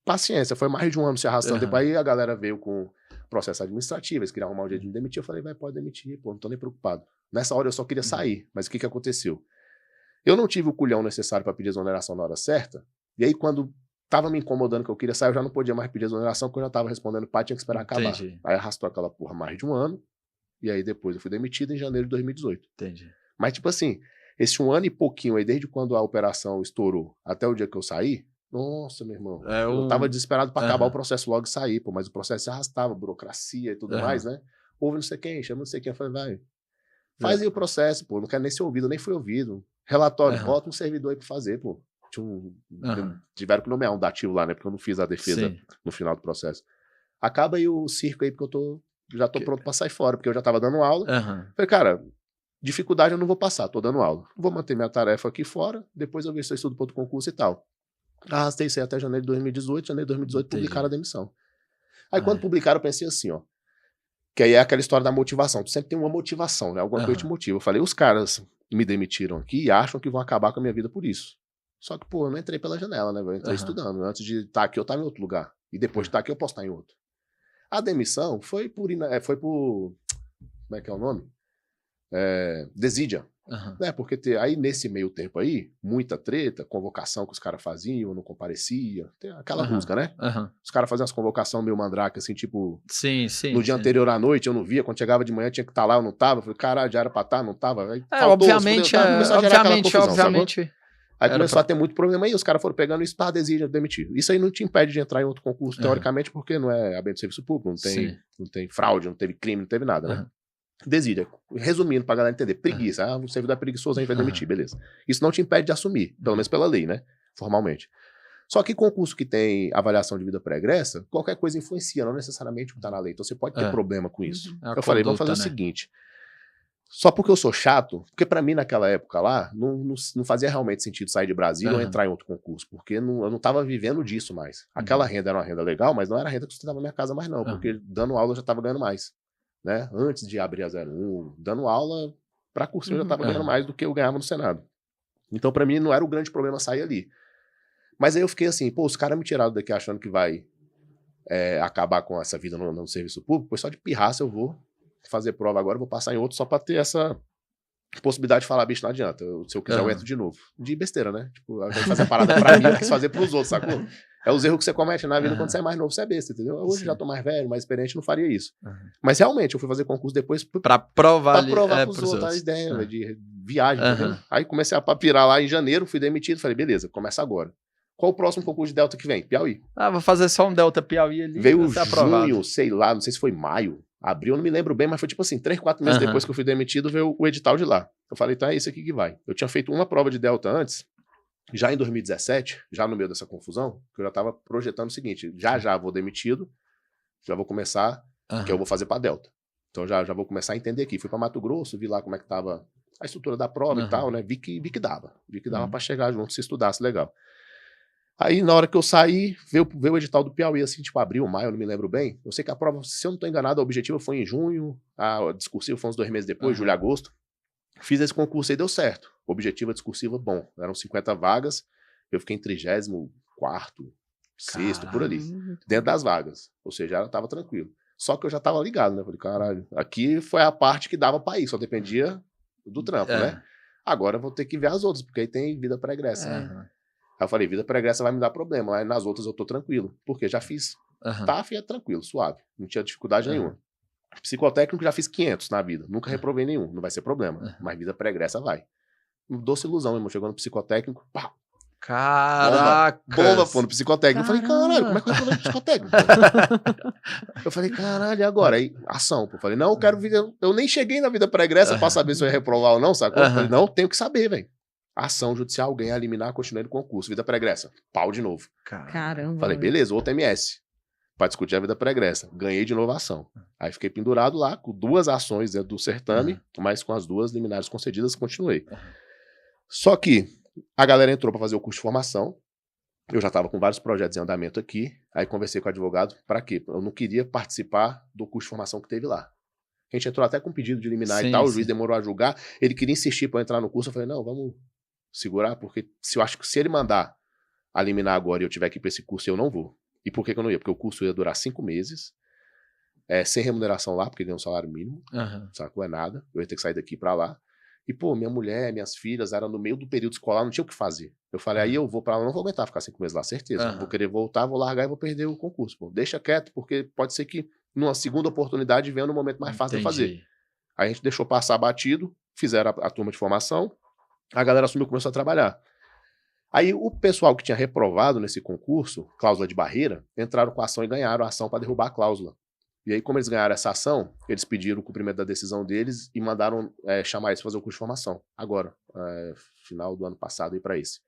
Speaker 3: paciência, foi mais de um ano se arrastando. Depois aí a galera veio com processo administrativo, eles queriam arrumar um jeito de me demitir, eu falei, vai, pode demitir, pô, não tô nem preocupado. Nessa hora eu só queria sair, mas o que aconteceu? Eu não tive o culhão necessário para pedir exoneração na hora certa, e aí quando tava me incomodando que eu queria sair, eu já não podia mais pedir exoneração, porque eu já tava respondendo pai, tinha que esperar acabar.
Speaker 2: Entendi.
Speaker 3: Aí arrastou aquela porra mais de um ano, e aí depois eu fui demitido em janeiro de 2018.
Speaker 2: Entendi.
Speaker 3: Mas tipo assim, esse 1 ano e pouquinho aí, desde quando a operação estourou até o dia que eu saí, nossa, meu irmão, eu tava desesperado pra acabar o processo logo e sair, pô, mas o processo se arrastava, burocracia e tudo mais, né? Houve não sei quem, chama não sei quem, eu falei, vai, faz aí o processo, pô, não quero nem ser ouvido, nem fui ouvido. Relatório, bota um servidor aí pra fazer, pô. Tiveram que nomear um dativo lá, né? Porque eu não fiz a defesa no final do processo. Acaba aí o circo aí, porque já tô pronto pra sair fora, porque eu já tava dando aula. Falei, cara, dificuldade eu não vou passar, tô dando aula. Vou manter minha tarefa aqui fora, depois eu ver se eu estudo para outro concurso e tal. Arrastei isso aí até janeiro de 2018, publicaram a demissão. Aí quando publicaram, eu pensei assim, ó, que aí é aquela história da motivação. Tu sempre tem uma motivação, né? Alguma coisa te motiva. Eu falei, os caras me demitiram aqui e acham que vão acabar com a minha vida por isso. Só que, pô, eu não entrei pela janela, né? Eu entrei estudando. Antes de estar aqui, eu estava em outro lugar. E depois de estar aqui, eu posso estar em outro. A demissão foi por como é que é o nome? Desídia. Né? Porque aí, nesse meio tempo aí, muita treta, convocação que os caras faziam, não comparecia. Tem aquela rusga, né? Os caras faziam as convocações meio mandrake, assim, tipo... no dia anterior à noite, eu não via. Quando chegava de manhã, tinha que estar lá, eu não tava. Eu falei, caralho, já era pra estar, não tava. Aí,
Speaker 2: obviamente.
Speaker 3: Aí começou a ter muito problema aí, os caras foram pegando isso para desídia, demitir. Isso aí não te impede de entrar em outro concurso, teoricamente, porque não é aberto de serviço público, não tem fraude, não teve crime, não teve nada, né? Desídia. Resumindo, pra galera entender, preguiça. O servidor é preguiçoso, a gente vai demitir, beleza. Isso não te impede de assumir, pelo menos pela lei, né? Formalmente. Só que concurso que tem avaliação de vida pregressa, qualquer coisa influencia, não necessariamente o que tá na lei. Então você pode ter problema com isso. Eu falei, vamos fazer o seguinte... Só porque eu sou chato, porque pra mim naquela época lá, não fazia realmente sentido sair de Brasília ou entrar em outro concurso, porque eu não tava vivendo disso mais. Aquela renda era uma renda legal, mas não era a renda que sustentava minha casa mais não, porque dando aula eu já tava ganhando mais, né? Antes de abrir a 01, dando aula pra cursinho eu já tava ganhando mais do que eu ganhava no Senado. Então pra mim não era o grande problema sair ali. Mas aí eu fiquei assim, pô, os caras me tiraram daqui achando que vai acabar com essa vida no serviço público, pois só de pirraça eu vou fazer prova agora, vou passar em outro só pra ter essa possibilidade de falar, bicho, não adianta. Se eu quiser, eu entro de novo. De besteira, né? Tipo, eu fazer a parada pra mim, eu quis fazer pros outros, sacou? É os erros que você comete na vida quando você é mais novo, você é besta, entendeu? Hoje já tô mais velho, mais experiente, não faria isso. Mas realmente, eu fui fazer concurso depois
Speaker 2: pra provar
Speaker 3: pros outros a ideia de viagem, entendeu? Aí comecei a papirar lá em janeiro, fui demitido, falei, beleza, começa agora. Qual o próximo concurso de Delta que vem? Piauí.
Speaker 2: Vou fazer só um Delta Piauí ali.
Speaker 3: Veio junho, sei lá, não sei se foi maio. Abril, eu não me lembro bem, mas foi tipo assim, 3, 4 meses depois que eu fui demitido, veio o edital de lá. Eu falei, então é isso aqui que vai. Eu tinha feito uma prova de Delta antes, já em 2017, já no meio dessa confusão, que eu já tava projetando o seguinte, já vou demitido, já vou começar, que eu vou fazer pra Delta. Então já vou começar a entender aqui. Fui pra Mato Grosso, vi lá como é que tava a estrutura da prova e tal, né? Vi que dava. Vi que dava pra chegar junto, se estudasse legal. Aí, na hora que eu saí, veio o edital do Piauí, assim, tipo, abril, maio, eu não me lembro bem. Eu sei que a prova, se eu não tô enganado, a objetiva foi em junho, a discursiva foi uns 2 meses depois, julho, agosto. Fiz esse concurso aí, deu certo. Objetiva discursiva, bom. Eram 50 vagas, eu fiquei em 34º, 6º, por ali. Dentro das vagas. Ou seja, já tava tranquilo. Só que eu já tava ligado, né? Falei, caralho, aqui foi a parte que dava pra ir, só dependia do trampo, né? Agora eu vou ter que ver as outras, porque aí tem vida pregressa, né? Aí eu falei, vida pregressa vai me dar problema, mas nas outras eu tô tranquilo. Porque já fiz TAF, é tranquilo, suave. Não tinha dificuldade nenhuma. Psicotécnico já fiz 500 na vida. Nunca reprovei nenhum, não vai ser problema. Mas vida pregressa vai. Doce ilusão, irmão. Chegou no psicotécnico, pá.
Speaker 2: Caraca!
Speaker 3: Bomba, pô, no psicotécnico. Eu falei, caralho, como é que eu reprovei no psicotécnico? Eu falei, caralho, e agora? Aí, ação, pô. Eu falei, não, eu quero vida. Eu nem cheguei na vida pregressa pra saber se eu ia reprovar ou não, sacou? Eu falei, não, tenho que saber, velho. Ação judicial, ganhar, eliminar, continuei no concurso. Vida pregressa. Pau de novo.
Speaker 1: Caramba.
Speaker 3: Falei, beleza, outro MS. Pra discutir a vida pregressa. Ganhei de novo a ação. Aí fiquei pendurado lá, com 2 ações dentro do certame, mas com as 2 liminares concedidas, continuei. Só que a galera entrou pra fazer o curso de formação. Eu já tava com vários projetos em andamento aqui. Aí conversei com o advogado. Pra quê? Eu não queria participar do curso de formação que teve lá. A gente entrou até com pedido de liminar e tal. O juiz demorou a julgar. Ele queria insistir pra eu entrar no curso. Eu falei, não, vamos segurar, porque eu acho que se ele mandar a liminar agora e eu tiver que ir pra esse curso, eu não vou. E por que eu não ia? Porque o curso ia durar 5 meses, sem remuneração lá, porque ganha um salário mínimo, sacou? É nada. Eu ia ter que sair daqui pra lá. E, pô, minha mulher, minhas filhas, eram no meio do período escolar, não tinha o que fazer. Eu falei, aí eu vou pra lá, não vou aguentar ficar 5 meses lá, certeza. Vou querer voltar, vou largar e vou perder o concurso, pô. Deixa quieto, porque pode ser que numa segunda oportunidade venha no momento mais fácil de fazer. Aí a gente deixou passar batido, fizeram a turma de formação, a galera assumiu e começou a trabalhar. Aí o pessoal que tinha reprovado nesse concurso, cláusula de barreira, entraram com a ação e ganharam a ação para derrubar a cláusula. E aí, como eles ganharam essa ação, eles pediram o cumprimento da decisão deles e mandaram chamar eles para fazer o curso de formação. Agora, final do ano passado, aí para esse.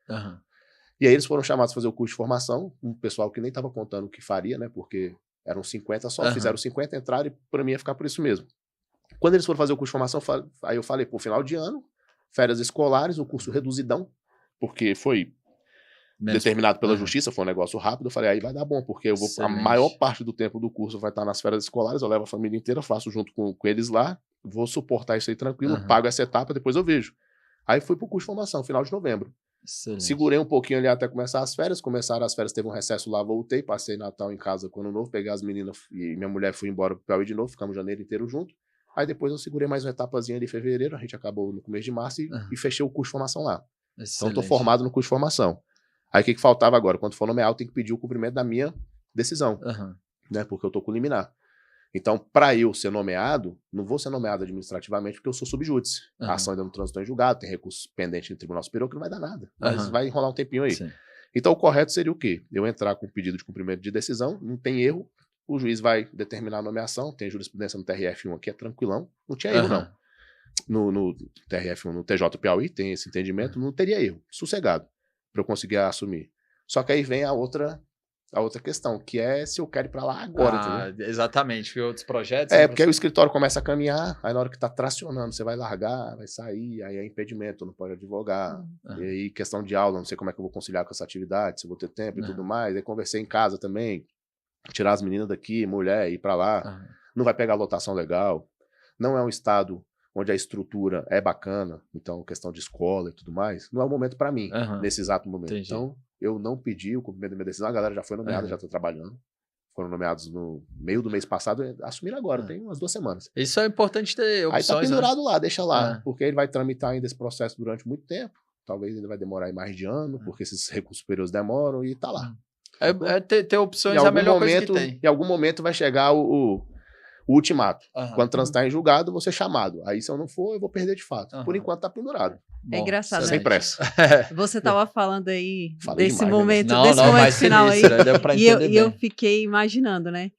Speaker 3: E aí eles foram chamados para fazer o curso de formação, um pessoal que nem estava contando o que faria, né? Porque eram 50 só, fizeram 50, entraram e para mim ia ficar por isso mesmo. Quando eles foram fazer o curso de formação, aí eu falei, pô, final de ano, férias escolares, o curso reduzidão, porque foi determinado pela justiça, foi um negócio rápido. Eu falei, aí vai dar bom, porque eu vou, a maior parte do tempo do curso vai estar nas férias escolares, eu levo a família inteira, faço junto com eles lá, vou suportar isso aí tranquilo, pago essa etapa, depois eu vejo. Aí fui pro curso de formação, final de novembro. Excelente. Segurei um pouquinho ali até começar as férias, começaram as férias, teve um recesso lá, voltei, passei Natal em casa com Ano Novo, peguei as meninas e minha mulher foi embora pro Piauí de novo, ficamos janeiro inteiro junto. Aí depois eu segurei mais uma etapazinha ali em fevereiro, a gente acabou no começo de março e fechei o curso de formação lá. Excelente. Então eu tô formado no curso de formação. Aí o que faltava agora? Quando for nomeado, tem que pedir o cumprimento da minha decisão, né? Porque eu tô com liminar. Então, para eu ser nomeado, não vou ser nomeado administrativamente porque eu sou subjúdice. A ação ainda não transitou em julgado, tem recurso pendente no Tribunal Superior que não vai dar nada. Mas vai enrolar um tempinho aí. Sim. Então, o correto seria o quê? Eu entrar com pedido de cumprimento de decisão, não tem erro, o juiz vai determinar a nomeação, tem jurisprudência no TRF1 aqui, é tranquilão, não tinha erro não. No TRF1, no TJ Piauí, tem esse entendimento, não teria erro, sossegado, para eu conseguir assumir. Só que aí vem a outra questão, que é se eu quero ir para lá agora, entendeu?
Speaker 2: Exatamente, porque outros projetos...
Speaker 3: porque aí o escritório começa a caminhar, aí na hora que tá tracionando, você vai largar, vai sair, aí é impedimento, não pode advogar, e aí questão de aula, não sei como é que eu vou conciliar com essa atividade, se eu vou ter tempo e tudo mais, aí conversei em casa também, tirar as meninas daqui, mulher, ir para lá, não vai pegar lotação legal, não é um estado onde a estrutura é bacana, então questão de escola e tudo mais, não é o momento para mim, nesse exato momento. Entendi. Então, eu não pedi o cumprimento da minha decisão, a galera já foi nomeada, já está trabalhando. Foram nomeados no meio do mês passado, assumiram agora, tem umas 2 semanas.
Speaker 2: Isso é importante ter opções.
Speaker 3: Aí tá pendurado lá, deixa lá, porque ele vai tramitar ainda esse processo durante muito tempo, talvez ainda vai demorar mais de ano, porque esses recursos superiores demoram e tá lá.
Speaker 2: Ter opções é a melhor coisa que tem.
Speaker 3: Em algum momento vai chegar o ultimato. Quando transitar em julgado, vou ser chamado. Aí se eu não for, eu vou perder de fato. Por enquanto tá pendurado.
Speaker 1: É engraçado,
Speaker 3: sem pressa.
Speaker 1: Você tava falando aí desse
Speaker 3: demais,
Speaker 1: momento,
Speaker 3: né?
Speaker 1: desse momento final aí,
Speaker 2: deu pra
Speaker 1: e eu fiquei imaginando, né?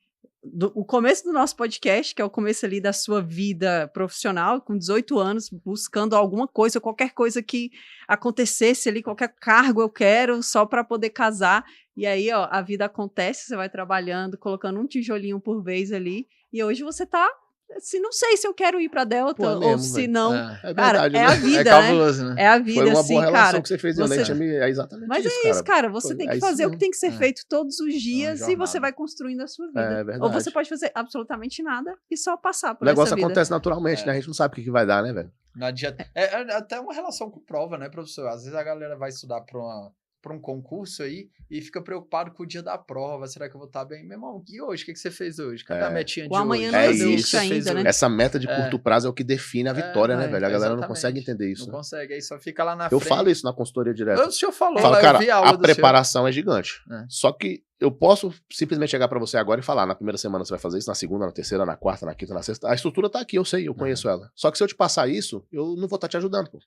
Speaker 1: O começo do nosso podcast, que é o começo ali da sua vida profissional, com 18 anos, buscando alguma coisa, qualquer coisa que acontecesse ali, qualquer cargo eu quero, só para poder casar. E aí, ó, a vida acontece, você vai trabalhando, colocando um tijolinho por vez ali, e hoje você tá, assim, não sei se eu quero ir pra Delta, ou se não.
Speaker 3: É
Speaker 1: cara,
Speaker 3: verdade,
Speaker 1: é
Speaker 3: né?
Speaker 1: a vida,
Speaker 2: cabuloso, né?
Speaker 1: É a vida,
Speaker 3: foi uma
Speaker 1: assim,
Speaker 3: boa relação
Speaker 1: cara.
Speaker 3: que você fez, é exatamente
Speaker 1: mas
Speaker 3: isso,
Speaker 1: é isso, cara. Você tem que fazer o que tem que ser feito todos os dias e você
Speaker 2: jornada.
Speaker 1: vai construindo a sua vida.
Speaker 3: É verdade.
Speaker 1: Ou você pode fazer absolutamente nada e só passar por
Speaker 3: o negócio
Speaker 1: essa vida.
Speaker 3: acontece naturalmente, né? A gente não sabe o que vai dar, né, velho?
Speaker 2: Não adianta. É até uma relação com prova, né, professor? Às vezes a galera vai estudar para um concurso aí e fica preocupado com o dia da prova. Será que eu vou estar bem? Meu irmão, e hoje? O que você fez hoje? Cadê a metinha de
Speaker 1: o amanhã
Speaker 2: hoje?
Speaker 1: não
Speaker 3: É
Speaker 1: existe
Speaker 3: isso.
Speaker 1: ainda, né?
Speaker 3: Essa meta de curto prazo é o que define a vitória, né, velho? A galera não consegue entender isso.
Speaker 2: Não consegue, aí só fica lá na
Speaker 3: Eu
Speaker 2: frente.
Speaker 3: falo isso na consultoria direta.
Speaker 2: O senhor falou,
Speaker 3: Falo,
Speaker 2: eu
Speaker 3: cara,
Speaker 2: vi a aula
Speaker 3: a
Speaker 2: do
Speaker 3: preparação é gigante.
Speaker 2: É.
Speaker 3: Só que eu posso simplesmente chegar pra você agora e falar, na primeira semana você vai fazer isso, na segunda, na terceira, na quarta, na quinta, na sexta. A estrutura tá aqui, eu sei, eu conheço ela. Só que se eu te passar isso, eu não vou estar te ajudando, pô.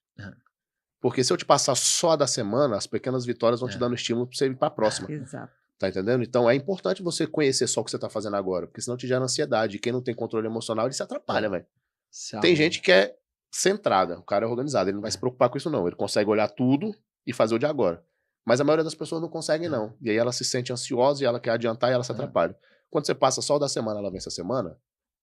Speaker 3: Porque se eu te passar só a da semana, as pequenas vitórias vão te dando estímulo pra você ir pra próxima.
Speaker 1: Exato.
Speaker 3: Tá entendendo? Então é importante você conhecer só o que você tá fazendo agora, porque senão te gera ansiedade. E quem não tem controle emocional, ele se atrapalha, velho. Tem gente que é centrada, o cara é organizado, ele não vai se preocupar com isso não. Ele consegue olhar tudo e fazer o de agora. Mas a maioria das pessoas não consegue não. E aí ela se sente ansiosa e ela quer adiantar e ela se atrapalha. Quando você passa só o da semana, ela vence a semana,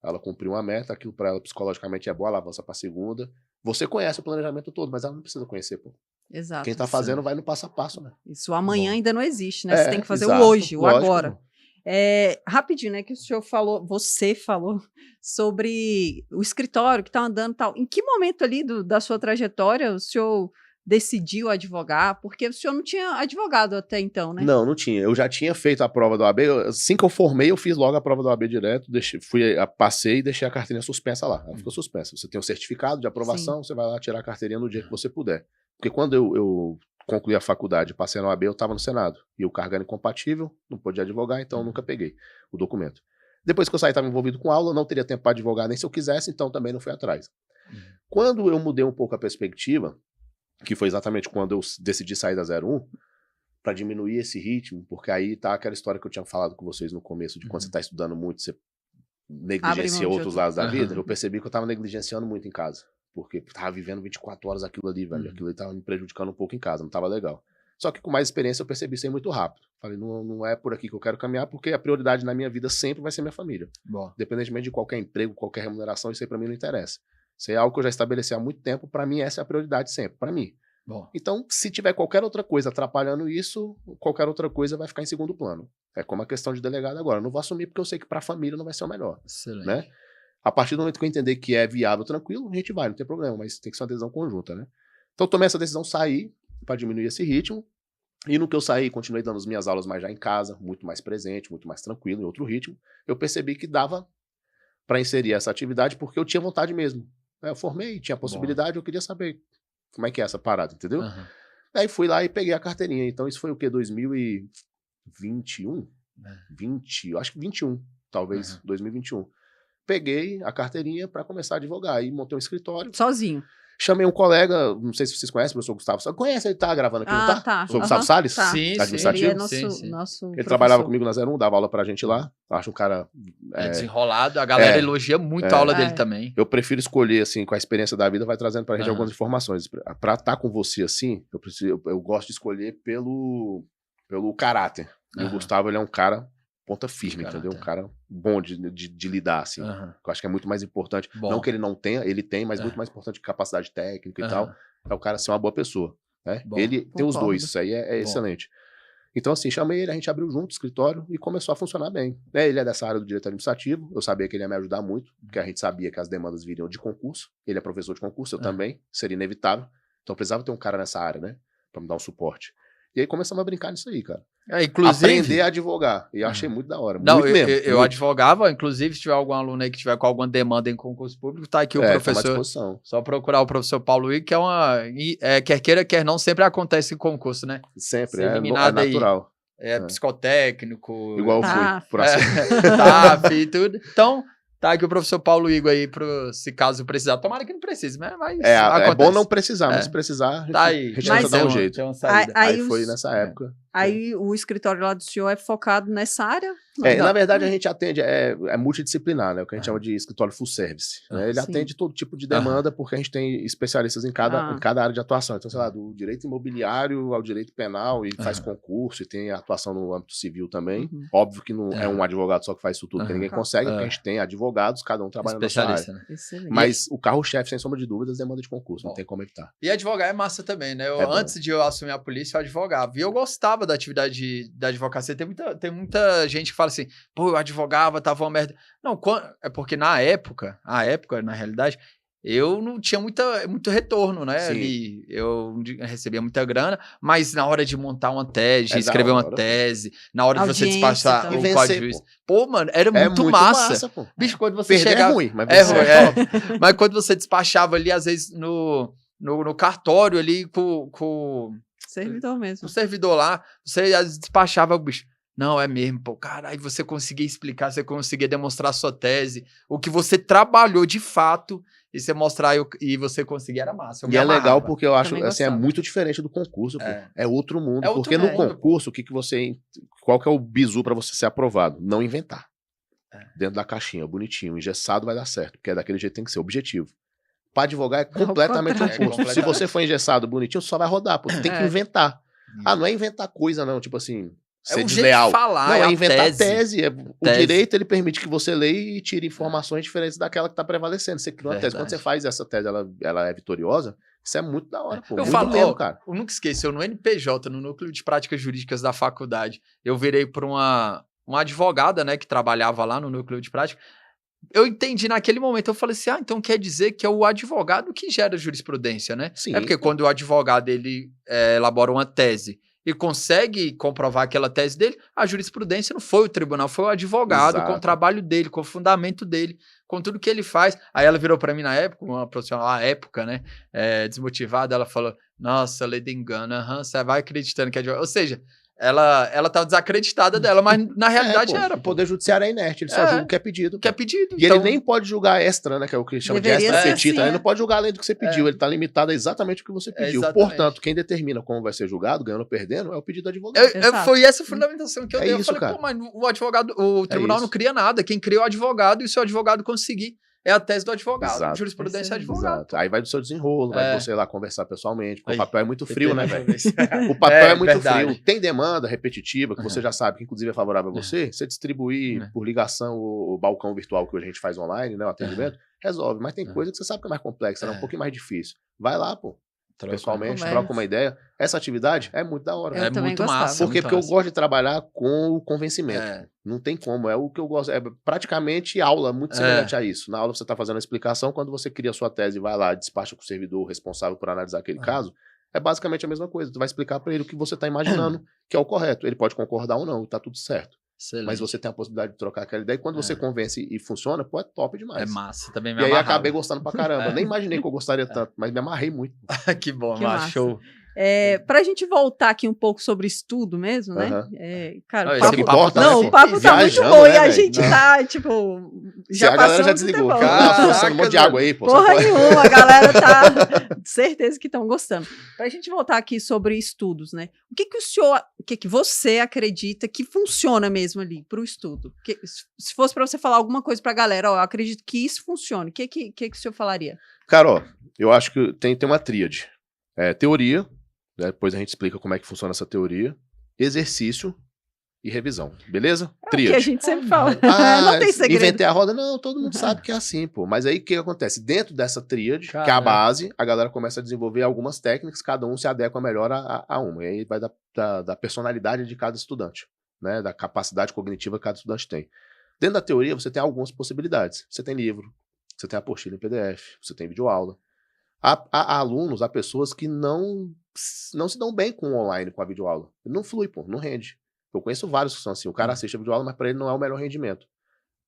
Speaker 3: ela cumpriu uma meta, aquilo pra ela psicologicamente é bom, ela avança pra segunda. Você conhece o planejamento todo, mas ela não precisa conhecer, pô.
Speaker 1: Exato.
Speaker 3: Quem tá fazendo vai no passo a passo, né?
Speaker 1: Isso, o amanhã ainda não existe, né? Você tem que fazer
Speaker 3: exato,
Speaker 1: o hoje, o
Speaker 3: lógico.
Speaker 1: agora. Rapidinho, né, que o senhor falou, você falou sobre o escritório que tá andando e tal. Em que momento ali da sua trajetória o senhor decidiu advogar? Porque o senhor não tinha advogado até então, né?
Speaker 3: Não tinha. Eu já tinha feito a prova da OAB. Assim que eu formei, eu fiz logo a prova da OAB direto. Passei e deixei a carteirinha suspensa lá. Ela ficou suspensa. Você tem um certificado de aprovação, você vai lá tirar a carteirinha no dia que você puder. Porque quando eu concluí a faculdade, passei na OAB, eu estava no Senado. E o cargo era incompatível, não podia advogar, então eu nunca peguei o documento. Depois que eu saí, estava envolvido com aula, não teria tempo para advogar nem se eu quisesse, então também não fui atrás. Quando eu mudei um pouco a perspectiva, que foi exatamente quando eu decidi sair da 01, para diminuir esse ritmo, porque aí tá aquela história que eu tinha falado com vocês no começo, de quando você está estudando muito, você negligencia outros lados da vida. Eu percebi que eu estava negligenciando muito em casa. Porque tava vivendo 24 horas aquilo ali, velho. Aquilo ali tava me prejudicando um pouco em casa, não tava legal. Só que com mais experiência eu percebi isso aí muito rápido. Falei, não é por aqui que eu quero caminhar, porque a prioridade na minha vida sempre vai ser minha família. Bom. Independentemente de qualquer emprego, qualquer remuneração, isso aí pra mim não interessa. Isso aí é algo que eu já estabeleci há muito tempo, pra mim essa é a prioridade sempre, pra mim. Bom. Então, se tiver qualquer outra coisa atrapalhando isso, qualquer outra coisa vai ficar em segundo plano. É como a questão de delegado agora. Eu não vou assumir porque eu sei que pra família não vai ser o melhor. Excelente. Né? A partir do momento que eu entender que é viável, tranquilo, a gente vai, não tem problema, mas tem que ser uma decisão conjunta, né? Então eu tomei essa decisão, sair para diminuir esse ritmo, e no que eu saí, continuei dando as minhas aulas mais já em casa, muito mais presente, muito mais tranquilo, em outro ritmo. Eu percebi que dava para inserir essa atividade porque eu tinha vontade mesmo. Eu formei, tinha possibilidade, eu queria saber como é que é essa parada, entendeu? Aí fui lá e peguei a carteirinha. Então isso foi o quê? 2021? 20, acho que 21, talvez, 2021. Peguei a carteirinha para começar a advogar. Aí montei um escritório.
Speaker 1: Sozinho?
Speaker 3: Chamei um colega, não sei se vocês conhecem, o professor Gustavo Salles. Conhece, ele tá gravando aqui, não tá?
Speaker 1: Tá.
Speaker 3: O professor Gustavo Salles?
Speaker 1: Tá.
Speaker 2: Sim,
Speaker 3: administrativo?
Speaker 1: Ele é nosso
Speaker 3: Ele trabalhava comigo na 01, dava aula pra gente lá. Acho um cara...
Speaker 2: desenrolado, a galera elogia muito a aula dele também.
Speaker 3: Eu prefiro escolher, assim, com a experiência da vida, vai trazendo pra gente algumas informações. Pra estar com você, assim, eu gosto de escolher pelo caráter. E o Gustavo, ele é um cara... ponta firme, entendeu? Um cara bom de lidar, assim. Eu acho que é muito mais importante. Bom. Não que ele não tenha, ele tem, mas muito mais importante que capacidade técnica e tal. É o cara ser uma boa pessoa, né? Ele tem os dois, isso aí é excelente. Então, assim, chamei ele, a gente abriu junto o escritório e começou a funcionar bem. Ele é dessa área do direito administrativo, eu sabia que ele ia me ajudar muito, porque a gente sabia que as demandas viriam de concurso. Ele é professor de concurso, eu também, seria inevitável. Então, eu precisava ter um cara nessa área, né? Pra me dar um suporte. E aí começamos a brincar nisso aí, cara.
Speaker 2: Inclusive,
Speaker 3: aprender a advogar. E eu achei muito da hora.
Speaker 2: Não,
Speaker 3: muito mesmo.
Speaker 2: Eu advogava, inclusive, se tiver algum aluno aí que tiver com alguma demanda em concurso público, tá aqui o professor. Só procurar o professor Paulo Igor, que é uma. Quer queira, quer não, sempre acontece em concurso, né?
Speaker 3: Sempre, é natural.
Speaker 2: Psicotécnico.
Speaker 3: Igual eu fui, por assim.
Speaker 2: TAF e tudo. Então. Tá aqui o professor Paulo Igor aí, se caso precisar. Tomara que não precise, mas
Speaker 3: é bom não precisar, mas se precisar, a gente tenta dar um jeito. Aí foi nessa época.
Speaker 1: Aí o escritório lá do senhor é focado nessa área?
Speaker 3: Na verdade, a gente atende, é multidisciplinar, né? O que a gente chama de escritório full service. Né? Ele atende todo tipo de demanda, porque a gente tem especialistas em cada área de atuação. Então, sei lá, do direito imobiliário ao direito penal, e faz concurso, e tem atuação no âmbito civil também. Óbvio que não é um advogado só que faz isso tudo, porque ninguém consegue, porque a gente tem advogados, cada um trabalha na sua área.
Speaker 1: Né?
Speaker 3: Mas o carro-chefe, sem sombra de dúvidas, demanda de concurso, não tem como evitar.
Speaker 2: E advogar é massa também, né? Antes de eu assumir a polícia, eu advogava. E eu gostava da atividade da advocacia. Tem muita gente que fala assim, pô, eu advogava, tava uma merda. Não, é porque na época, na realidade, eu não tinha muito retorno, né? Ali, eu recebia muita grana, mas na hora de montar uma tese, de escrever uma tese, na hora de você despachar o código de juiz. Pô, mano, era muito massa. Pô. Bicho, quando você chegava...
Speaker 3: é ruim, mas
Speaker 2: Mas quando você despachava ali, às vezes, no cartório ali, com
Speaker 1: servidor mesmo.
Speaker 2: O servidor lá, você despachava o bicho. Não, é mesmo, pô, cara, aí você conseguia explicar, você conseguia demonstrar a sua tese, o que você trabalhou de fato, e você mostrar e você conseguir era massa.
Speaker 3: E é legal porque eu acho, assim, é muito diferente do concurso, pô. É outro mundo, porque no concurso, qual que é o bizu pra você ser aprovado? Não inventar. Dentro da caixinha, bonitinho, engessado vai dar certo, porque é daquele jeito que tem que ser, objetivo. Pra advogar é completamente oposto. Se você for engessado, bonitinho, só vai rodar, porque tem que inventar. Não é inventar coisa não, tipo assim... ser desleal.
Speaker 2: Falar,
Speaker 3: não, é inventar tese. O direito, ele permite que você leia e tire informações diferentes daquela que está prevalecendo. Você criou uma tese. Quando você faz essa tese, ela é vitoriosa, isso é muito da hora, pô.
Speaker 2: Eu falo mesmo, cara. Eu nunca esqueci, eu no NPJ, no Núcleo de Práticas Jurídicas da faculdade, eu virei para uma advogada, né, que trabalhava lá no Núcleo de Prática. eu entendi naquele momento, eu falei assim, então quer dizer que é o advogado que gera jurisprudência, né?
Speaker 3: Sim.
Speaker 2: É porque quando o advogado, ele elabora uma tese e consegue comprovar aquela tese dele, a jurisprudência não foi o tribunal, foi o advogado,
Speaker 3: Exato.
Speaker 2: com o trabalho dele, com o fundamento dele, com tudo que ele faz. Aí ela virou pra mim na época, uma profissional à época, né, desmotivada, ela falou, nossa, lei do engano, você vai acreditando que é advogado. Ou seja, ela tava desacreditada dela, mas na realidade era.
Speaker 3: O Poder Judiciário é inerte, ele só julga o que é pedido.
Speaker 2: Que é pedido.
Speaker 3: E ele nem pode julgar extra, né? Que é o que chama de
Speaker 1: Deveria
Speaker 3: extra
Speaker 1: ser
Speaker 3: petita.
Speaker 1: assim,
Speaker 3: Ele não pode julgar além do que você pediu. Ele tá limitado a exatamente o que você pediu.
Speaker 2: exatamente.
Speaker 3: Portanto, quem determina como vai ser julgado, ganhando ou perdendo, é o pedido do advogado.
Speaker 1: Exato.
Speaker 2: Foi essa a fundamentação que eu
Speaker 3: É
Speaker 2: dei. Eu
Speaker 3: isso,
Speaker 2: falei,
Speaker 3: cara.
Speaker 2: pô, mas o advogado, o tribunal
Speaker 3: isso.
Speaker 2: não cria nada. Quem cria é o advogado, e se o advogado conseguir, é a tese do advogado.
Speaker 3: Exato.
Speaker 2: Jurisprudência é advogado.
Speaker 3: Exato. Aí vai do seu desenrolo, vai de você ir lá conversar pessoalmente, porque
Speaker 2: Aí,
Speaker 3: o papel é muito frio, né, velho?
Speaker 2: velho?
Speaker 3: O papel é muito
Speaker 2: verdade.
Speaker 3: frio. Tem demanda repetitiva, que você já sabe que inclusive é favorável a você. Você distribuir por ligação o balcão virtual que hoje a gente faz online, né, o atendimento, resolve. Mas tem coisa que você sabe que é mais complexa, né, um pouquinho mais difícil. Vai lá, pô. Pessoalmente,
Speaker 1: conversa.
Speaker 3: troca uma ideia. Essa atividade é muito da hora.
Speaker 1: Eu também
Speaker 2: muito
Speaker 1: gostava.
Speaker 2: massa.
Speaker 3: Por quê?
Speaker 2: muito
Speaker 3: Porque eu
Speaker 2: massa.
Speaker 3: gosto de trabalhar com o convencimento. Não tem como, é o que eu gosto. É praticamente aula, muito semelhante a isso. Na aula você está fazendo a explicação, quando você cria a sua tese e vai lá, despacha com o servidor responsável por analisar aquele caso, é basicamente a mesma coisa. Tu vai explicar para ele o que você está imaginando que é o correto. Ele pode concordar ou não, e tá tudo certo.
Speaker 2: Excelente.
Speaker 3: Mas você tem a possibilidade de trocar aquela ideia. E quando você convence e funciona, pô, é top demais.
Speaker 2: É massa, também me
Speaker 3: E aí
Speaker 2: amarrava.
Speaker 3: acabei gostando pra caramba. Nem imaginei que eu gostaria tanto, mas me amarrei muito.
Speaker 2: Que bom,
Speaker 1: Que
Speaker 2: massa.
Speaker 1: massa.
Speaker 2: Show.
Speaker 1: Pra gente voltar aqui um pouco sobre estudo mesmo, né? Cara, o
Speaker 2: Esse
Speaker 1: papo...
Speaker 3: importa,
Speaker 1: Não,
Speaker 3: né,
Speaker 1: o papo tá muito
Speaker 3: Viajando,
Speaker 1: bom
Speaker 3: né,
Speaker 1: e a
Speaker 3: velho?
Speaker 1: gente tá, tipo...
Speaker 3: A galera já
Speaker 1: passamos o
Speaker 3: desligou.
Speaker 1: tempo.
Speaker 3: Cara, forçando um monte de água aí, pô.
Speaker 1: Porra nenhuma, a galera tá... Certeza que estão gostando. Pra gente voltar aqui sobre estudos, né? O que o senhor... O que você acredita que funciona mesmo ali pro estudo? Se fosse pra você falar alguma coisa pra galera, ó, eu acredito que isso funcione. O que o senhor falaria?
Speaker 3: Cara, ó, eu acho que tem uma tríade. Teoria, né, depois a gente explica como é que funciona essa teoria. Exercício e revisão, beleza?
Speaker 1: É o que a gente sempre fala.
Speaker 3: Ah,
Speaker 1: não tem segredo.
Speaker 3: inventei a roda? Não, todo mundo sabe que é assim, pô. Mas aí o que acontece? Dentro dessa tríade, que é a base, a galera começa a desenvolver algumas técnicas, cada um se adequa melhor a uma. E aí vai da personalidade de cada estudante, né? Da capacidade cognitiva que cada estudante tem. Dentro da teoria, você tem algumas possibilidades. Você tem livro, você tem apostila em PDF, você tem videoaula. Há alunos, há pessoas que não se dão bem com o online, com a videoaula. Não flui, pô, não rende. Eu conheço vários que são assim. O cara assiste a videoaula, mas para ele não é o melhor rendimento.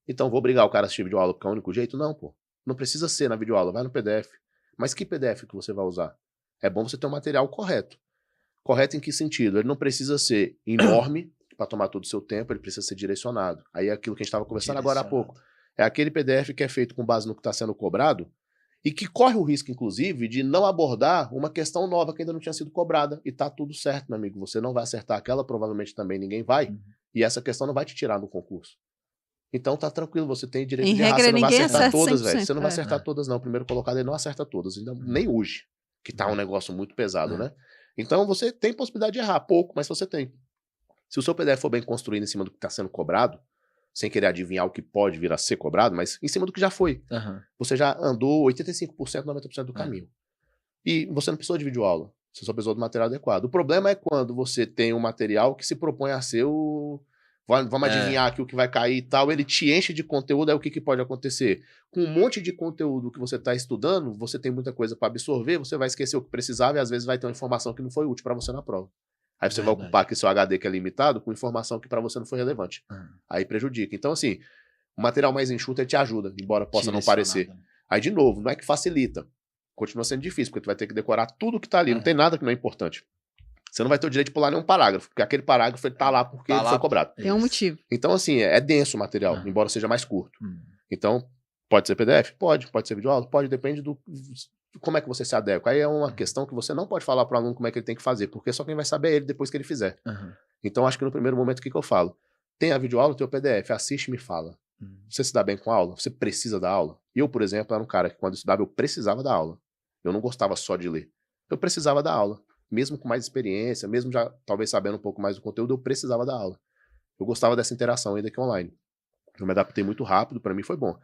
Speaker 3: Então, vou obrigar o cara a assistir a videoaula porque é o único jeito? Não, pô. Não precisa ser na videoaula, vai no PDF. Mas que PDF que você vai usar? É bom você ter um material correto. Correto em que sentido? Ele não precisa ser enorme para tomar todo o seu tempo, ele precisa ser direcionado. Aí é aquilo que a gente estava conversando agora há pouco. É aquele PDF que é feito com base no que está sendo cobrado, e que corre o risco, inclusive, de não abordar uma questão nova que ainda não tinha sido cobrada. E tá tudo certo, meu amigo. Você não vai acertar aquela, provavelmente também ninguém vai. E essa questão não vai te tirar no concurso. Então tá tranquilo, você tem direito
Speaker 1: Em
Speaker 3: de errar.
Speaker 1: regra,
Speaker 3: Você não vai
Speaker 1: ninguém
Speaker 3: acertar
Speaker 1: acerta
Speaker 3: todas,
Speaker 1: 100%,
Speaker 3: velho. Você não vai acertar todas, não. O primeiro colocado ele não acerta todas. Ainda, nem hoje, que tá um negócio muito pesado, né? Então você tem possibilidade de errar, pouco, mas você tem. Se o seu PDF for bem construído em cima do que está sendo cobrado, sem querer adivinhar o que pode vir a ser cobrado, mas em cima do que já foi. Você já andou 85%, 90% do caminho. E você não precisou de videoaula. Você só precisou do material adequado. O problema é quando você tem um material que se propõe a ser o... Vamos adivinhar aqui o que vai cair e tal. Ele te enche de conteúdo, aí o que pode acontecer? Com um monte de conteúdo que você está estudando, você tem muita coisa para absorver, você vai esquecer o que precisava e às vezes vai ter uma informação que não foi útil para você na prova. Aí você vai ocupar aqui seu HD que é limitado com informação que para você não foi relevante. Aí prejudica. Então, assim, o material mais enxuto te ajuda, embora possa não parecer. Aí, de novo, não é que facilita. Continua sendo difícil, porque tu vai ter que decorar tudo que tá ali. Não tem nada que não é importante. Você não vai ter o direito de pular nenhum parágrafo, porque aquele parágrafo ele tá lá porque ele foi cobrado.
Speaker 1: Tem um motivo.
Speaker 3: Então, assim, é denso o material, embora seja mais curto. Então, pode ser PDF? Pode. Pode ser videoaula? Pode, depende do... Como é que você se adequa? Aí é uma questão que você não pode falar para o aluno como é que ele tem que fazer, porque só quem vai saber é ele depois que ele fizer. Então, acho que no primeiro momento, o que eu falo? Tem a videoaula, tem o PDF, assiste e me fala. Você se dá bem com a aula? Você precisa da aula? Eu, por exemplo, era um cara que quando eu estudava, eu precisava da aula. Eu não gostava só de ler. Eu precisava da aula. Mesmo com mais experiência, mesmo já talvez sabendo um pouco mais do conteúdo, eu precisava da aula. Eu gostava dessa interação ainda que online. Eu me adaptei muito rápido, para mim foi bom.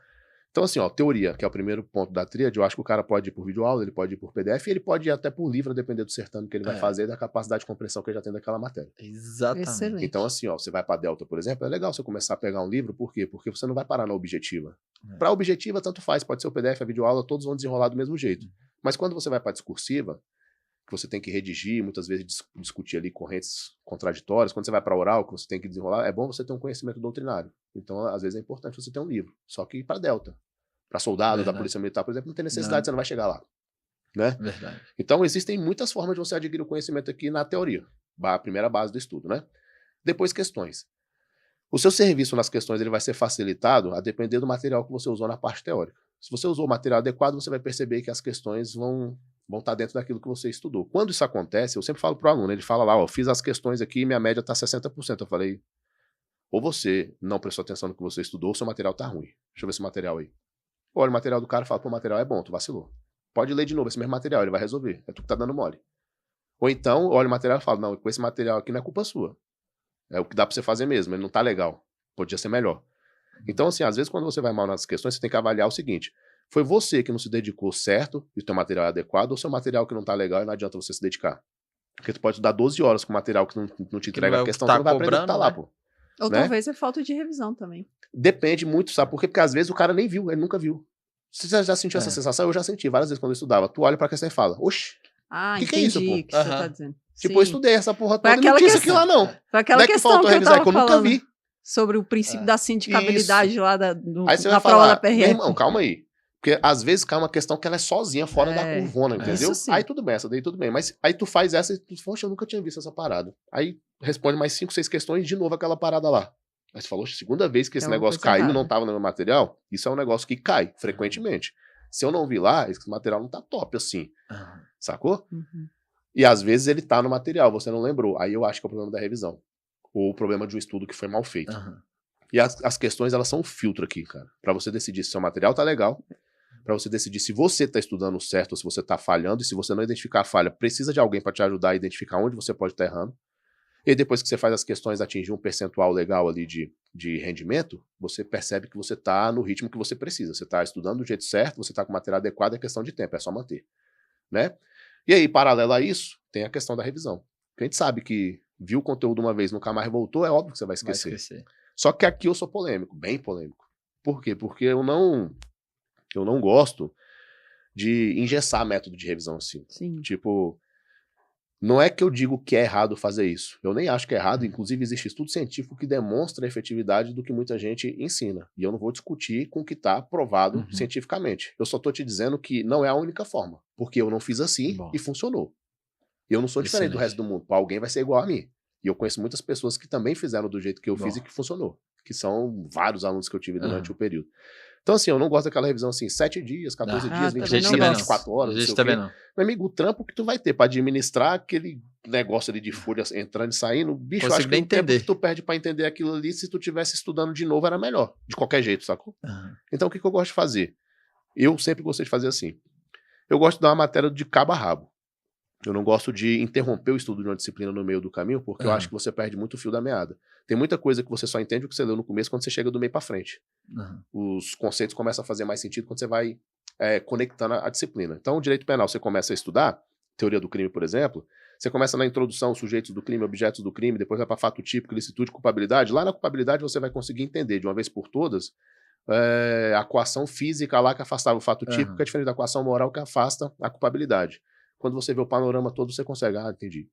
Speaker 3: Então, assim, ó, teoria, que é o primeiro ponto da tríade, eu acho que o cara pode ir por videoaula, ele pode ir por PDF, e ele pode ir até por livro, a depender do certame que ele vai fazer e da capacidade de compreensão que ele já tem daquela matéria.
Speaker 2: Exatamente.
Speaker 1: Excelente.
Speaker 3: Então, assim, ó, você vai para Delta, por exemplo, é legal você começar a pegar um livro, por quê? Porque você não vai parar na objetiva. Para objetiva, tanto faz, pode ser o PDF, a videoaula, todos vão desenrolar do mesmo jeito. Mas quando você vai para discursiva, que você tem que redigir, muitas vezes discutir ali correntes contraditórias, quando você vai para oral, que você tem que desenrolar, é bom você ter um conhecimento doutrinário. Então, às vezes é importante você ter um livro, só que para Delta. Para soldado da Polícia Militar, por exemplo, não tem necessidade, você não vai chegar lá. Né?
Speaker 2: Verdade.
Speaker 3: Então, existem muitas formas de você adquirir o conhecimento aqui na teoria, a primeira base do estudo. Né? Depois, questões. O seu serviço nas questões ele vai ser facilitado a depender do material que você usou na parte teórica. Se você usou o material adequado, você vai perceber que as questões vão estar dentro daquilo que você estudou. Quando isso acontece, eu sempre falo para o aluno, ele fala lá, ó, fiz as questões aqui e minha média está 60%. Eu falei, ou você não prestou atenção no que você estudou, ou seu material está ruim. Deixa eu ver esse material aí. Olha o material do cara e fala, pô, o material é bom, tu vacilou. Pode ler de novo esse mesmo material, ele vai resolver. É tu que tá dando mole. Ou então, olha o material e fala, não, com esse material aqui não é culpa sua. É o que dá pra você fazer mesmo, ele não tá legal. Podia ser melhor. Então, assim, às vezes quando você vai mal nas questões, você tem que avaliar o seguinte, foi você que não se dedicou certo e o teu material é adequado, ou seu material que não tá legal e não adianta você se dedicar. Porque tu pode estudar 12 horas com material que não te entrega a questão, você não vai aprender o que tá lá, pô.
Speaker 1: Ou
Speaker 3: né?
Speaker 1: talvez é falta de revisão também.
Speaker 3: Depende muito, sabe por quê? Porque às vezes o cara nem viu, ele nunca viu. Você já sentiu essa sensação? Eu já senti várias vezes quando eu estudava. Tu olha pra questão e fala, oxe,
Speaker 1: entendi
Speaker 3: que é isso, pô?
Speaker 1: O que você tá dizendo.
Speaker 3: Tipo,
Speaker 1: Sim.
Speaker 3: eu estudei essa porra toda e não
Speaker 1: aquela
Speaker 3: tinha isso aqui lá, não.
Speaker 1: Foi aquela
Speaker 3: Onde é
Speaker 1: questão
Speaker 3: faltou
Speaker 1: que eu
Speaker 3: revisar?
Speaker 1: tava
Speaker 3: Que eu nunca
Speaker 1: falando
Speaker 3: vi.
Speaker 1: sobre o princípio da sindicabilidade lá
Speaker 3: Aí você
Speaker 1: na
Speaker 3: vai
Speaker 1: prova
Speaker 3: falar,
Speaker 1: da PRF.
Speaker 3: meu irmão, calma aí. Porque às vezes cai uma questão que ela é sozinha, fora da curvona, entendeu?
Speaker 1: Isso sim.
Speaker 3: Aí tudo bem, essa daí tudo bem. Mas aí tu faz essa e tu, poxa, eu nunca tinha visto essa parada. Aí responde mais 5, 6 questões de novo aquela parada lá. Aí você falou, segunda vez que esse negócio caiu e não tava no meu material, isso é um negócio que cai frequentemente. Se eu não vi lá, esse material não tá top assim. Sacou?
Speaker 1: Uhum.
Speaker 3: E às vezes ele tá no material, você não lembrou. Aí eu acho que é o problema da revisão. Ou o problema de um estudo que foi mal feito. E as questões, elas são um filtro aqui, cara. Pra você decidir se seu material tá legal, pra você decidir se você tá estudando certo ou se você tá falhando, e se você não identificar a falha, precisa de alguém pra te ajudar a identificar onde você pode estar errando. E depois que você faz as questões atingir um percentual legal ali de rendimento, você percebe que você tá no ritmo que você precisa. Você tá estudando do jeito certo, você tá com o material adequado, é questão de tempo, é só manter. Né? E aí, paralelo a isso, tem a questão da revisão. Porque a gente sabe que viu o conteúdo uma vez, nunca mais voltou, é óbvio que você vai esquecer. Só que aqui eu sou polêmico, bem polêmico. Por quê? Porque eu não gosto de engessar método de revisão assim.
Speaker 1: Sim.
Speaker 3: Tipo, não é que eu digo que é errado fazer isso. Eu nem acho que é errado. Inclusive, existe estudo científico que demonstra a efetividade do que muita gente ensina. E eu não vou discutir com o que está provado cientificamente. Eu só estou te dizendo que não é a única forma. Porque eu não fiz assim e funcionou. E eu não sou diferente do resto do mundo. Alguém vai ser igual a mim. E eu conheço muitas pessoas que também fizeram do jeito que eu fiz e que funcionou. Que são vários alunos que eu tive durante o período. Então, assim, eu não gosto daquela revisão assim, 7 dias, 14 dias, 20 dias, 24 horas, não sei o quê. Meu amigo, o trampo que tu vai ter pra administrar aquele negócio ali de folha entrando e saindo, bicho, eu acho que o tempo que tu perde pra entender aquilo ali, se tu tivesse estudando de novo, era melhor. De qualquer jeito, sacou? Então, o que eu gosto de fazer? Eu sempre gostei de fazer assim. Eu gosto de dar uma matéria de cabo a rabo. Eu não gosto de interromper o estudo de uma disciplina no meio do caminho, porque eu acho que você perde muito o fio da meada. Tem muita coisa que você só entende o que você leu no começo quando você chega do meio pra frente. Os conceitos começam a fazer mais sentido quando você vai conectando a disciplina. Então, o direito penal, você começa a estudar, teoria do crime, por exemplo, você começa na introdução, sujeitos do crime, objetos do crime, depois vai para fato típico, ilicitude, culpabilidade. Lá na culpabilidade você vai conseguir entender, de uma vez por todas, a coação física lá que afastava o fato típico, que é diferente da coação moral que afasta a culpabilidade. Quando você vê o panorama todo, você consegue, entendi.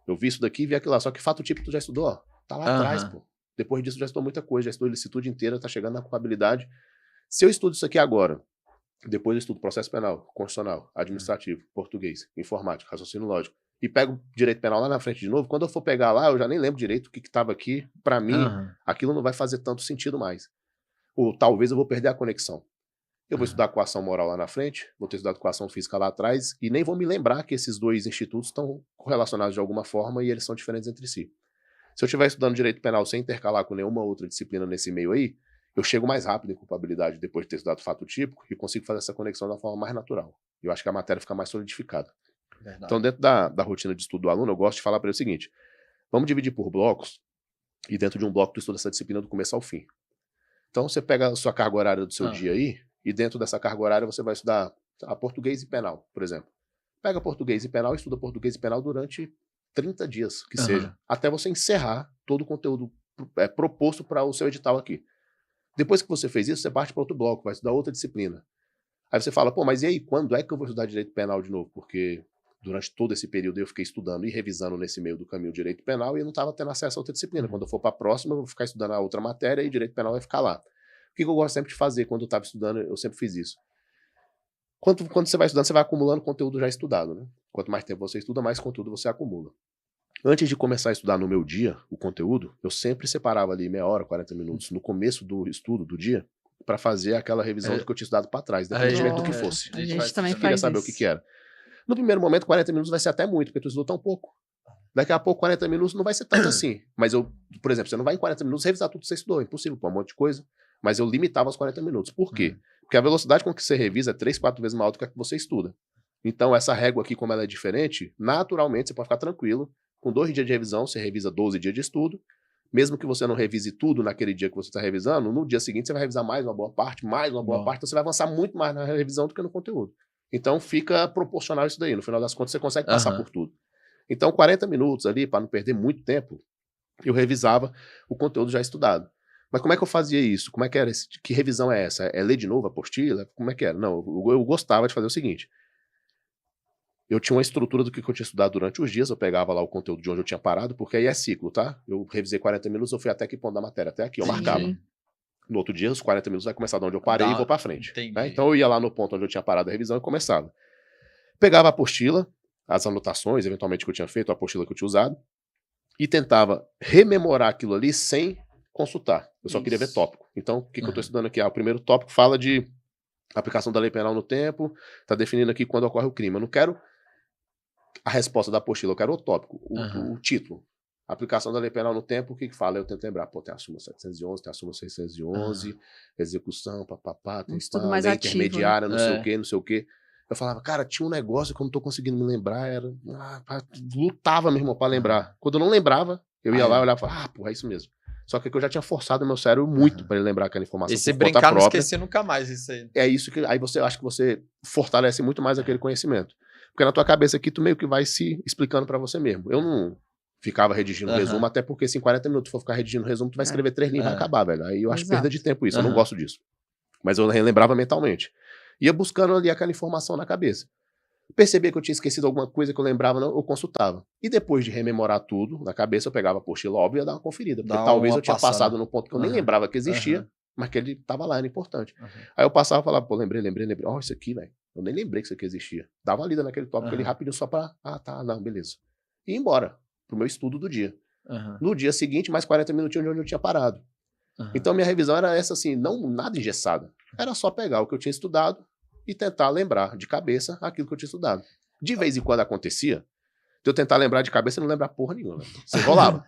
Speaker 3: Eu vi isso daqui e vi aquilo lá. Só que fato típico tu já estudou, ó. Tá lá atrás, pô. Depois disso já estudou muita coisa, já estudou ilicitude inteira, tá chegando na culpabilidade. Se eu estudo isso aqui agora, depois eu estudo processo penal, constitucional, administrativo, português, informática, raciocínio lógico, e pego direito penal lá na frente de novo, quando eu for pegar lá, eu já nem lembro direito o que tava aqui. Pra mim, aquilo não vai fazer tanto sentido mais. Ou talvez eu vou perder a conexão. Eu vou estudar coação moral lá na frente, vou ter estudado coação física lá atrás, e nem vou me lembrar que esses dois institutos estão correlacionados de alguma forma e eles são diferentes entre si. Se eu estiver estudando direito penal sem intercalar com nenhuma outra disciplina nesse meio aí, eu chego mais rápido em culpabilidade depois de ter estudado fato típico e consigo fazer essa conexão da forma mais natural. Eu acho que a matéria fica mais solidificada. Verdade. Então, dentro da rotina de estudo do aluno, eu gosto de falar para ele o seguinte: vamos dividir por blocos, e dentro de um bloco tu estuda essa disciplina do começo ao fim. Então, você pega a sua carga horária do seu dia aí, e dentro dessa carga horária você vai estudar português e penal, por exemplo. Pega português e penal e estuda português e penal durante 30 dias, que seja, até você encerrar todo o conteúdo proposto para o seu edital aqui. Depois que você fez isso, você parte para outro bloco, vai estudar outra disciplina. Aí você fala, pô, mas e aí, quando é que eu vou estudar direito penal de novo? Porque durante todo esse período eu fiquei estudando e revisando nesse meio do caminho direito penal e eu não estava tendo acesso a outra disciplina. Quando eu for para a próxima, eu vou ficar estudando a outra matéria e direito penal vai ficar lá. O que eu gosto sempre de fazer quando eu estava estudando, eu sempre fiz isso. Quando você vai estudando, você vai acumulando conteúdo já estudado, né? Quanto mais tempo você estuda, mais conteúdo você acumula. Antes de começar a estudar no meu dia, o conteúdo, eu sempre separava ali meia hora, 40 minutos, no começo do estudo do dia, para fazer aquela revisão do que eu tinha estudado para trás, independentemente do que fosse.
Speaker 1: A gente também
Speaker 3: Eu queria saber o que era. No primeiro momento, 40 minutos vai ser até muito, porque tu estudou tão pouco. Daqui a pouco, 40 minutos não vai ser tanto assim. Mas por exemplo, você não vai em 40 minutos revisar tudo que você estudou, é impossível, pô, um monte de coisa. Mas eu limitava aos 40 minutos. Por quê? Porque a velocidade com que você revisa é 3, 4 vezes maior do que a que você estuda. Então, essa régua aqui, como ela é diferente, naturalmente você pode ficar tranquilo. Com 2 dias de revisão, você revisa 12 dias de estudo. Mesmo que você não revise tudo naquele dia que você está revisando, no dia seguinte você vai revisar mais uma boa parte, então você vai avançar muito mais na revisão do que no conteúdo. Então fica proporcional isso daí. No final das contas, você consegue passar por tudo. Então, 40 minutos ali, para não perder muito tempo, eu revisava o conteúdo já estudado. Mas como é que eu fazia isso? Como é que era? Que revisão é essa? É ler de novo a apostila? Como é que era? Não, eu gostava de fazer o seguinte. Eu tinha uma estrutura do que eu tinha estudado durante os dias, eu pegava lá o conteúdo de onde eu tinha parado, porque aí é ciclo, tá? Eu revisei 40 minutos, eu fui até que ponto da matéria, até aqui, eu marcava. No outro dia, os 40 minutos vai começar de onde eu parei e vou pra frente. Né? Então eu ia lá no ponto onde eu tinha parado a revisão e começava. Pegava a apostila, as anotações, eventualmente, que eu tinha feito, a apostila que eu tinha usado, e tentava rememorar aquilo ali sem consultar. Eu só queria ver tópico. Então, o que eu tô estudando aqui? O primeiro tópico fala de aplicação da lei penal no tempo, tá definindo aqui quando ocorre o crime. Eu não quero a resposta da apostila, eu quero o tópico, o título. Aplicação da lei penal no tempo, o que fala? Eu tento lembrar, tem a súmula 711, tem a súmula 611, execução, papapá, tem
Speaker 1: tudo mais
Speaker 3: lei
Speaker 1: ativo,
Speaker 3: intermediária,
Speaker 1: né?
Speaker 3: não sei o quê. Eu falava, cara, tinha um negócio que eu não tô conseguindo me lembrar, lutava, meu irmão, pra lembrar. Quando eu não lembrava, eu ia lá e olhava e falava, porra, é isso mesmo. Só que eu já tinha forçado o meu cérebro muito pra ele lembrar aquela informação.
Speaker 2: E se brincar, não esquecer nunca mais isso aí.
Speaker 3: É isso que, aí você acha que você fortalece muito mais aquele conhecimento. Porque na tua cabeça aqui, tu meio que vai se explicando pra você mesmo. Eu não ficava redigindo resumo, até porque se em 40 minutos for ficar redigindo resumo, tu vai escrever 3 linhas e vai acabar, velho. Aí eu acho perda de tempo isso, eu não gosto disso. Mas eu relembrava mentalmente. Ia buscando ali aquela informação na cabeça. Percebia que eu tinha esquecido alguma coisa que eu lembrava, não, eu consultava. E depois de rememorar tudo na cabeça, eu pegava a apostila, óbvio, e ia dar uma conferida. Porque talvez eu tinha passado no ponto que eu nem lembrava que existia, mas que ele tava lá, era importante. Aí eu passava e falava, pô, lembrei. Ó, isso aqui, velho. Eu nem lembrei que isso aqui existia. Dava uma lida naquele tópico ali rapidinho só pra, não, beleza. E ia embora pro meu estudo do dia. No dia seguinte, mais 40 minutinhos de onde eu tinha parado. Então minha revisão era essa assim, não nada engessada. Era só pegar o que eu tinha estudado e tentar lembrar de cabeça aquilo que eu tinha estudado. De vez em quando acontecia, de eu tentar lembrar de cabeça e não lembrar porra nenhuma. Você rolava.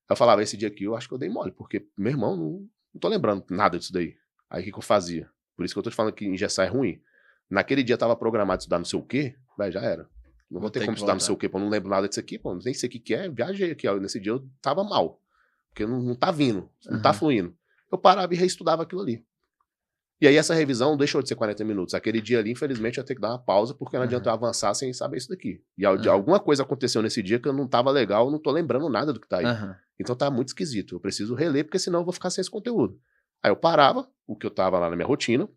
Speaker 3: Eu falava, esse dia aqui eu acho que eu dei mole, porque, meu irmão, não tô lembrando nada disso daí. Aí o que eu fazia? Por isso que eu tô te falando que engessar é ruim. Naquele dia tava programado estudar não sei o quê, vai, já era. Não vou ter como estudar não sei o quê, pô, não lembro nada disso aqui, pô, nem sei o que é, viajei aqui, ó. Nesse dia eu tava mal. Porque não tá vindo, não tá fluindo. Eu parava e reestudava aquilo ali. E aí essa revisão deixou de ser 40 minutos. Aquele dia ali, infelizmente, eu ia ter que dar uma pausa, porque não adianta eu avançar sem saber isso daqui. E alguma coisa aconteceu nesse dia que eu não tava legal, eu não tô lembrando nada do que tá aí. Então tá muito esquisito. Eu preciso reler, porque senão eu vou ficar sem esse conteúdo. Aí eu parava, o que eu tava lá na minha rotina,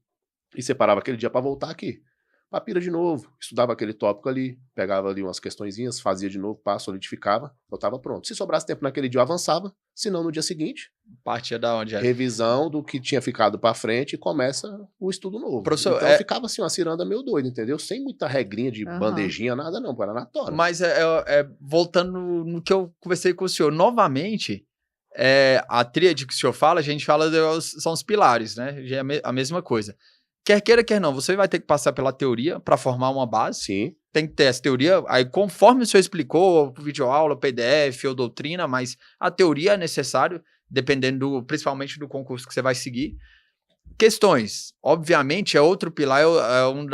Speaker 3: e separava aquele dia pra voltar aqui. Papira de novo, estudava aquele tópico ali, pegava ali umas questõezinhas, fazia de novo, solidificava, eu tava pronto. Se sobrasse tempo naquele dia, eu avançava, senão no dia seguinte,
Speaker 2: partia da onde?
Speaker 3: Revisão do que tinha ficado pra frente e começa o estudo novo.
Speaker 2: Professor,
Speaker 3: então eu ficava assim, uma ciranda meio doida, entendeu? Sem muita regrinha de bandejinha, nada não, era na tora.
Speaker 2: Mas voltando no que eu conversei com o senhor, novamente, a tríade que o senhor fala, a gente fala, são os pilares, né? Já é a mesma coisa. Quer queira, quer não, você vai ter que passar pela teoria para formar uma base.
Speaker 3: Sim.
Speaker 2: Tem que ter essa teoria, aí conforme o senhor explicou, videoaula, PDF ou doutrina, mas a teoria é necessário, dependendo principalmente do concurso que você vai seguir. Questões, obviamente, é outro pilar, é um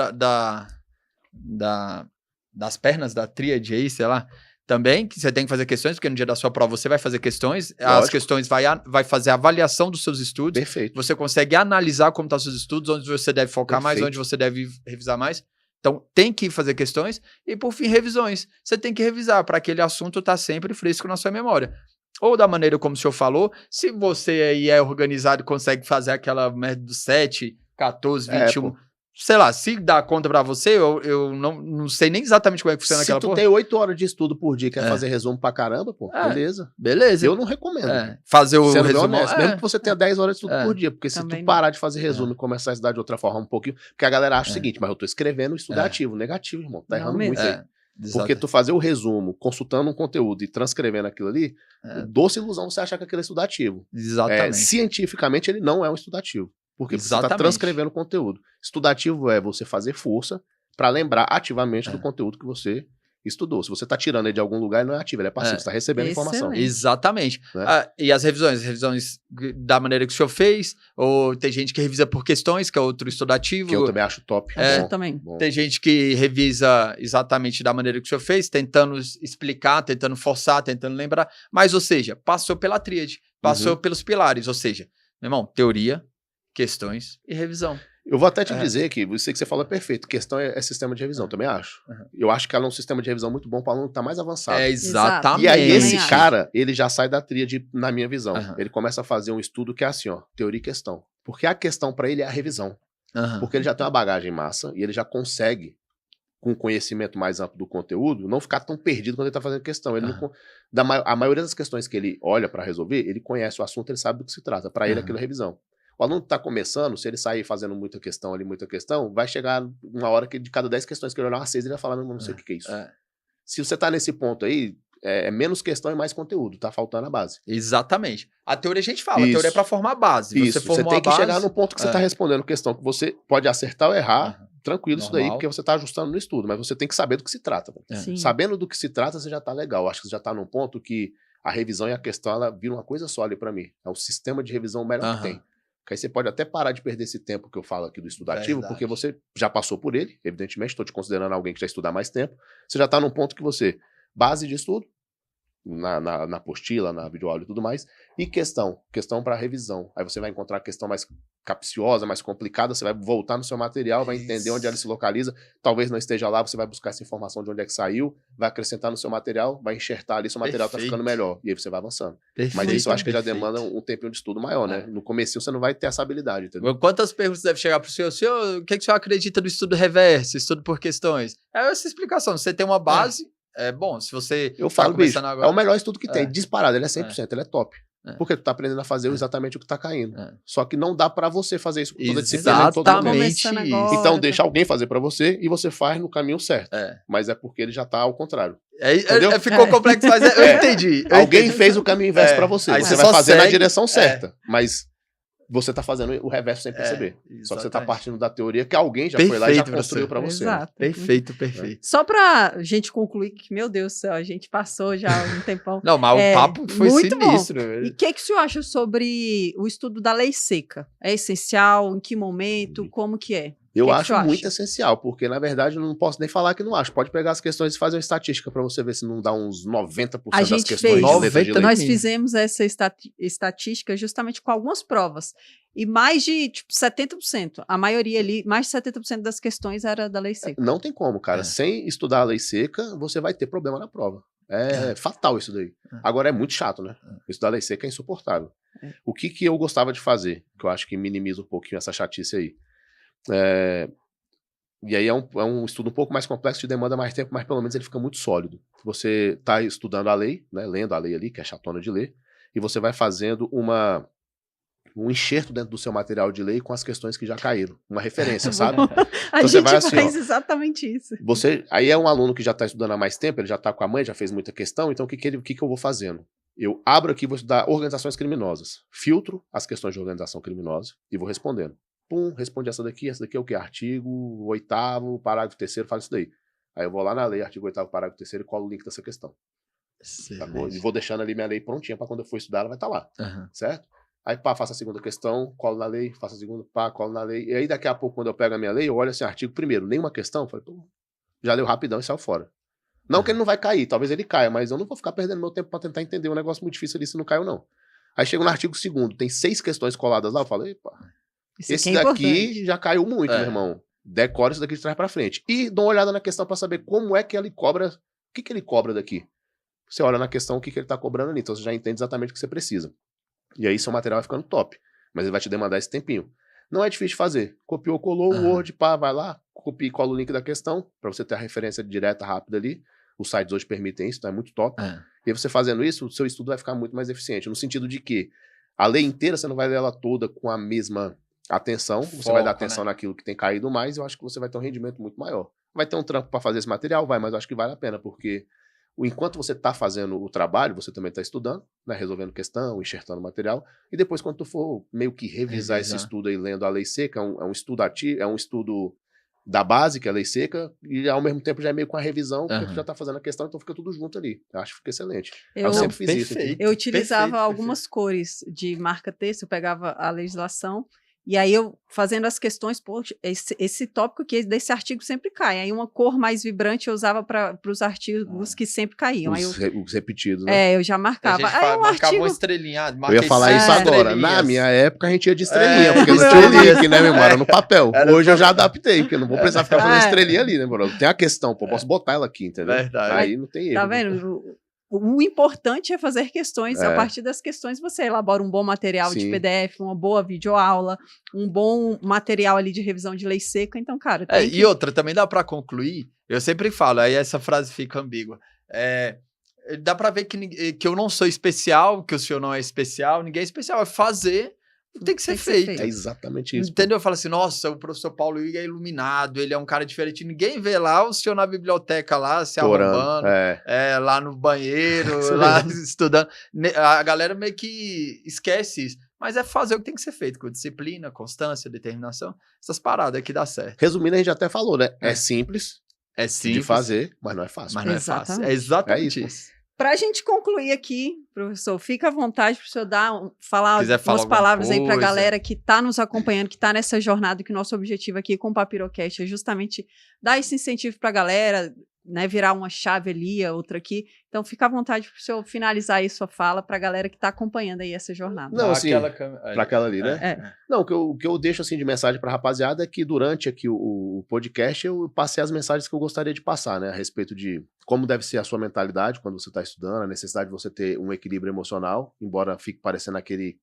Speaker 2: das pernas da tríade aí, sei lá, também, que você tem que fazer questões, porque no dia da sua prova você vai fazer questões, as
Speaker 3: Lógico.
Speaker 2: questões vai fazer a avaliação dos seus estudos,
Speaker 3: Perfeito.
Speaker 2: você consegue analisar como estão os seus estudos, onde você deve focar mais,
Speaker 3: Perfeito.
Speaker 2: onde você deve revisar mais. Então, tem que fazer questões e, por fim, revisões. Você tem que revisar para aquele assunto estar sempre fresco na sua memória. Ou da maneira como o senhor falou, se você aí é organizado e consegue fazer aquela média do 7, 14, 21... sei lá, se dá conta pra você, eu não sei nem exatamente como é que funciona
Speaker 3: Se
Speaker 2: aquela
Speaker 3: tu
Speaker 2: porra.
Speaker 3: tem 8 horas de estudo por dia e quer fazer resumo pra caramba, pô, beleza.
Speaker 2: Beleza.
Speaker 3: Eu não recomendo.
Speaker 2: Fazer o
Speaker 3: Sendo bem
Speaker 2: resumo.
Speaker 3: honesto, mesmo que você tenha 10 horas de estudo por dia, porque se
Speaker 1: Também
Speaker 3: tu
Speaker 1: não.
Speaker 3: parar de fazer resumo e começar a estudar de outra forma um pouquinho, porque a galera acha o seguinte, mas eu tô escrevendo estudativo, negativo, irmão, tá
Speaker 1: Não
Speaker 3: errando
Speaker 1: mesmo.
Speaker 3: muito aí. Porque tu fazer o resumo, consultando um conteúdo e transcrevendo aquilo ali, doce ilusão você achar que aquilo é estudativo.
Speaker 2: Exatamente.
Speaker 3: Cientificamente ele não é um estudativo. Porque você está
Speaker 2: Exatamente.
Speaker 3: transcrevendo o conteúdo. Estudativo é você fazer força para lembrar ativamente do conteúdo que você estudou. Se você está tirando ele de algum lugar, ele não é ativo, ele é passivo, você está recebendo informação.
Speaker 1: Excelente.
Speaker 2: Exatamente.
Speaker 3: Né?
Speaker 2: E as revisões da maneira que o senhor fez, ou tem gente que revisa por questões, que é outro estudativo.
Speaker 3: Que eu também acho top.
Speaker 1: Eu também.
Speaker 3: Bom.
Speaker 2: Tem gente que revisa exatamente da maneira que o senhor fez, tentando explicar, tentando forçar, tentando lembrar. Mas, ou seja, passou pela tríade, passou pelos pilares. Ou seja, meu irmão, teoria, questões e revisão.
Speaker 3: Eu vou até te dizer que isso que você falou é perfeito. Questão é sistema de revisão, também acho. Eu acho que ela é um sistema de revisão muito bom para o aluno estar mais avançado.
Speaker 2: Exatamente.
Speaker 3: E aí esse
Speaker 1: Também acho.
Speaker 3: cara, ele já sai da tríade, na minha visão. Ele começa a fazer um estudo que é assim, ó, teoria e questão. Porque a questão para ele é a revisão. Porque ele já tem uma bagagem massa e ele já consegue, com conhecimento mais amplo do conteúdo, não ficar tão perdido quando ele está fazendo questão. Ele não, a maioria das questões que ele olha para resolver, ele conhece o assunto, ele sabe do que se trata. Para ele aquilo é revisão. O aluno que está começando, se ele sair fazendo muita questão, vai chegar uma hora que de cada 10 questões que ele olhar, umas 6 ele vai falar, não sei o que é isso. Se você está nesse ponto aí, é menos questão e mais conteúdo, tá faltando a base.
Speaker 2: Exatamente. A teoria a gente fala, a teoria é para formar a base.
Speaker 3: Isso, você tem que chegar no ponto que você está respondendo questão, que você pode acertar ou errar, tranquilo isso daí, porque você está ajustando no estudo, mas você tem que saber do que se trata. Sabendo do que se trata, você já está legal. Acho que você já está num ponto que a revisão e a questão, ela vira uma coisa só ali para mim. É o sistema de revisão melhor que tem. Porque aí você pode até parar de perder esse tempo que eu falo aqui do estudativo, porque você já passou por ele, evidentemente, estou te considerando alguém que já estuda há mais tempo, você já está num ponto que você, base de estudo, na apostila, na videoaula e tudo mais, e questão para revisão. Aí você vai encontrar a questão mais capciosa, mais complicada, você vai voltar no seu material, vai entender onde ela se localiza, talvez não esteja lá, você vai buscar essa informação de onde é que saiu, vai acrescentar no seu material, vai enxertar ali, seu material está ficando melhor, e aí você vai avançando. Mas isso eu acho que já demanda um tempinho de estudo maior, né? No começo você não vai ter essa habilidade, entendeu?
Speaker 2: Quantas perguntas deve chegar para o senhor? Senhor, o que o senhor acredita do estudo reverso, estudo por questões? É essa explicação, você tem uma base... É bom, se você
Speaker 3: eu falo, bicho,
Speaker 2: agora...
Speaker 3: é o melhor estudo que tem, disparado, ele é 100%, ele é top. Porque tu tá aprendendo a fazer exatamente o que tá caindo. Só que não dá pra você fazer isso com toda a disciplina.
Speaker 2: Exatamente.
Speaker 3: Então deixa alguém fazer pra você e você faz no caminho certo. Mas é porque ele já tá ao contrário.
Speaker 2: Ficou complexo, mas eu entendi.
Speaker 3: Alguém fez o caminho inverso pra você.
Speaker 2: Aí
Speaker 3: você vai fazer na direção certa. Mas você tá fazendo o reverso sem perceber. Só que você tá partindo da teoria que alguém já foi lá e já construiu pra você.
Speaker 1: Exato.
Speaker 2: Perfeito.
Speaker 1: Só pra gente concluir que, meu Deus do céu, a gente passou já um tempão.
Speaker 2: Não, mas o papo foi sinistro.
Speaker 1: Bom. E o que o senhor acha sobre o estudo da lei seca? É essencial? Em que momento? Como que é?
Speaker 3: Eu acho muito essencial, porque na verdade eu não posso nem falar que não acho. Pode pegar as questões e fazer uma estatística para você ver se não dá uns 90% das questões de letra de lei.
Speaker 1: Nós fizemos essa estatística justamente com algumas provas. E mais de 70%, a maioria ali, mais de 70% das questões era da lei seca.
Speaker 3: Não tem como, cara. Sem estudar a lei seca, você vai ter problema na prova. É fatal isso daí. Agora é muito chato, né? Estudar a lei seca é insuportável. O que eu gostava de fazer, que eu acho que minimiza um pouquinho essa chatice aí, e aí é um estudo um pouco mais complexo, te demanda mais tempo, mas pelo menos ele fica muito sólido. Você está estudando a lei, né, lendo a lei ali, que é chatona de ler, e você vai fazendo um enxerto dentro do seu material de lei com as questões que já caíram. Uma referência, sabe?
Speaker 1: A gente faz exatamente isso.
Speaker 3: Aí é um aluno que já está estudando há mais tempo, ele já está com a mãe, já fez muita questão, então o que eu vou fazendo? Eu abro aqui, vou estudar organizações criminosas, filtro as questões de organização criminosa e vou respondendo. Pum, responde essa daqui é o quê? Artigo 8º, parágrafo 3º, fala isso daí. Aí eu vou lá na lei, artigo 8º, parágrafo 3º e colo o link dessa questão. Tá bom? E vou deixando ali minha lei prontinha para quando eu for estudar, ela vai estar lá. Certo? Aí, faço a segunda questão, colo na lei, faço a segunda, colo na lei. E aí, daqui a pouco, quando eu pego a minha lei, eu olho assim, artigo 1º, nenhuma questão, falei, pô, já leu rapidão e saiu fora. Não que ele não vai cair, talvez ele caia, mas eu não vou ficar perdendo meu tempo pra tentar entender um negócio muito difícil ali se não caiu, não. Aí chega no artigo 2º, tem 6 questões coladas lá, eu falo, epa, esse daqui já caiu muito, meu irmão. Decora isso daqui de trás pra frente. E dá uma olhada na questão pra saber como é que ele cobra, o que ele cobra daqui. Você olha na questão o que ele tá cobrando ali, então você já entende exatamente o que você precisa. E aí seu material vai ficando top, mas ele vai te demandar esse tempinho. Não é difícil de fazer. Copiou, colou, o Word, pá, vai lá, copia e cola o link da questão, pra você ter a referência direta, rápida ali. Os sites hoje permitem isso, então é muito top. E aí você fazendo isso, o seu estudo vai ficar muito mais eficiente, no sentido de que a lei inteira você não vai ler ela toda com a mesma atenção, você vai dar atenção naquilo que tem caído mais, e eu acho que você vai ter um rendimento muito maior. Vai ter um trampo para fazer esse material? Vai, mas eu acho que vale a pena, porque enquanto você está fazendo o trabalho, você também está estudando, né, resolvendo questão, enxertando material, e depois quando tu for meio que revisar esse estudo aí, lendo a lei seca, é um estudo ativo, é um estudo da base, que é a lei seca, e ao mesmo tempo já é meio com a revisão, porque tu já tá fazendo a questão, então fica tudo junto ali. Eu acho que fica excelente. Eu sempre fiz isso.
Speaker 1: Eu utilizava algumas cores de marca-texto, eu pegava a legislação, e aí eu, fazendo as questões, poxa, esse tópico aqui desse artigo sempre cai. Aí uma cor mais vibrante eu usava para os artigos que sempre caíam.
Speaker 3: Os repetidos, né?
Speaker 1: Eu já marcava.
Speaker 2: Marcava uma estrelinha.
Speaker 3: Eu ia falar isso agora. Na minha época a gente ia de estrelinha, porque não tinha link, né, meu irmão? Era no papel. Hoje eu já adaptei, porque eu não vou precisar ficar fazendo estrelinha ali, né, mano? Tem a questão, pô, posso botar ela aqui, entendeu?
Speaker 2: Verdade.
Speaker 3: Aí não tem erro.
Speaker 1: Tá vendo? O importante é fazer questões, a partir das questões você elabora um bom material de PDF, uma boa videoaula, um bom material ali de revisão de lei seca, então, cara...
Speaker 2: E outra, também dá para concluir, eu sempre falo, aí essa frase fica ambígua, dá para ver que eu não sou especial, que o senhor não é especial, ninguém é especial, é fazer... Tem que ser feito.
Speaker 3: É exatamente isso.
Speaker 2: Entendeu? Eu falo assim, nossa, o professor Paulo Igor é iluminado, ele é um cara diferente. Ninguém vê lá o senhor na biblioteca lá, se arrombando, lá no banheiro, lá estudando. A galera meio que esquece isso. Mas é fazer o que tem que ser feito, com disciplina, constância, determinação. Essas paradas que dá certo.
Speaker 3: Resumindo, a gente até falou, né? É simples de fazer, mas não é fácil.
Speaker 2: Mas não é fácil. É exatamente isso.
Speaker 1: Para a gente concluir aqui, professor, fica à vontade para o senhor falar umas palavras aí para a galera que está nos acompanhando, que está nessa jornada, que o nosso objetivo aqui com o Papirocast é justamente dar esse incentivo para a galera, né, virar uma chave ali, a outra aqui. Então, fica à vontade para o senhor finalizar aí sua fala para a galera que está acompanhando aí essa jornada.
Speaker 3: Não, assim, para aquela ali, né? Não, o que eu deixo assim de mensagem para a rapaziada é que durante aqui o podcast eu passei as mensagens que eu gostaria de passar, né? A respeito de como deve ser a sua mentalidade quando você está estudando, a necessidade de você ter um equilíbrio emocional, embora fique parecendo aquele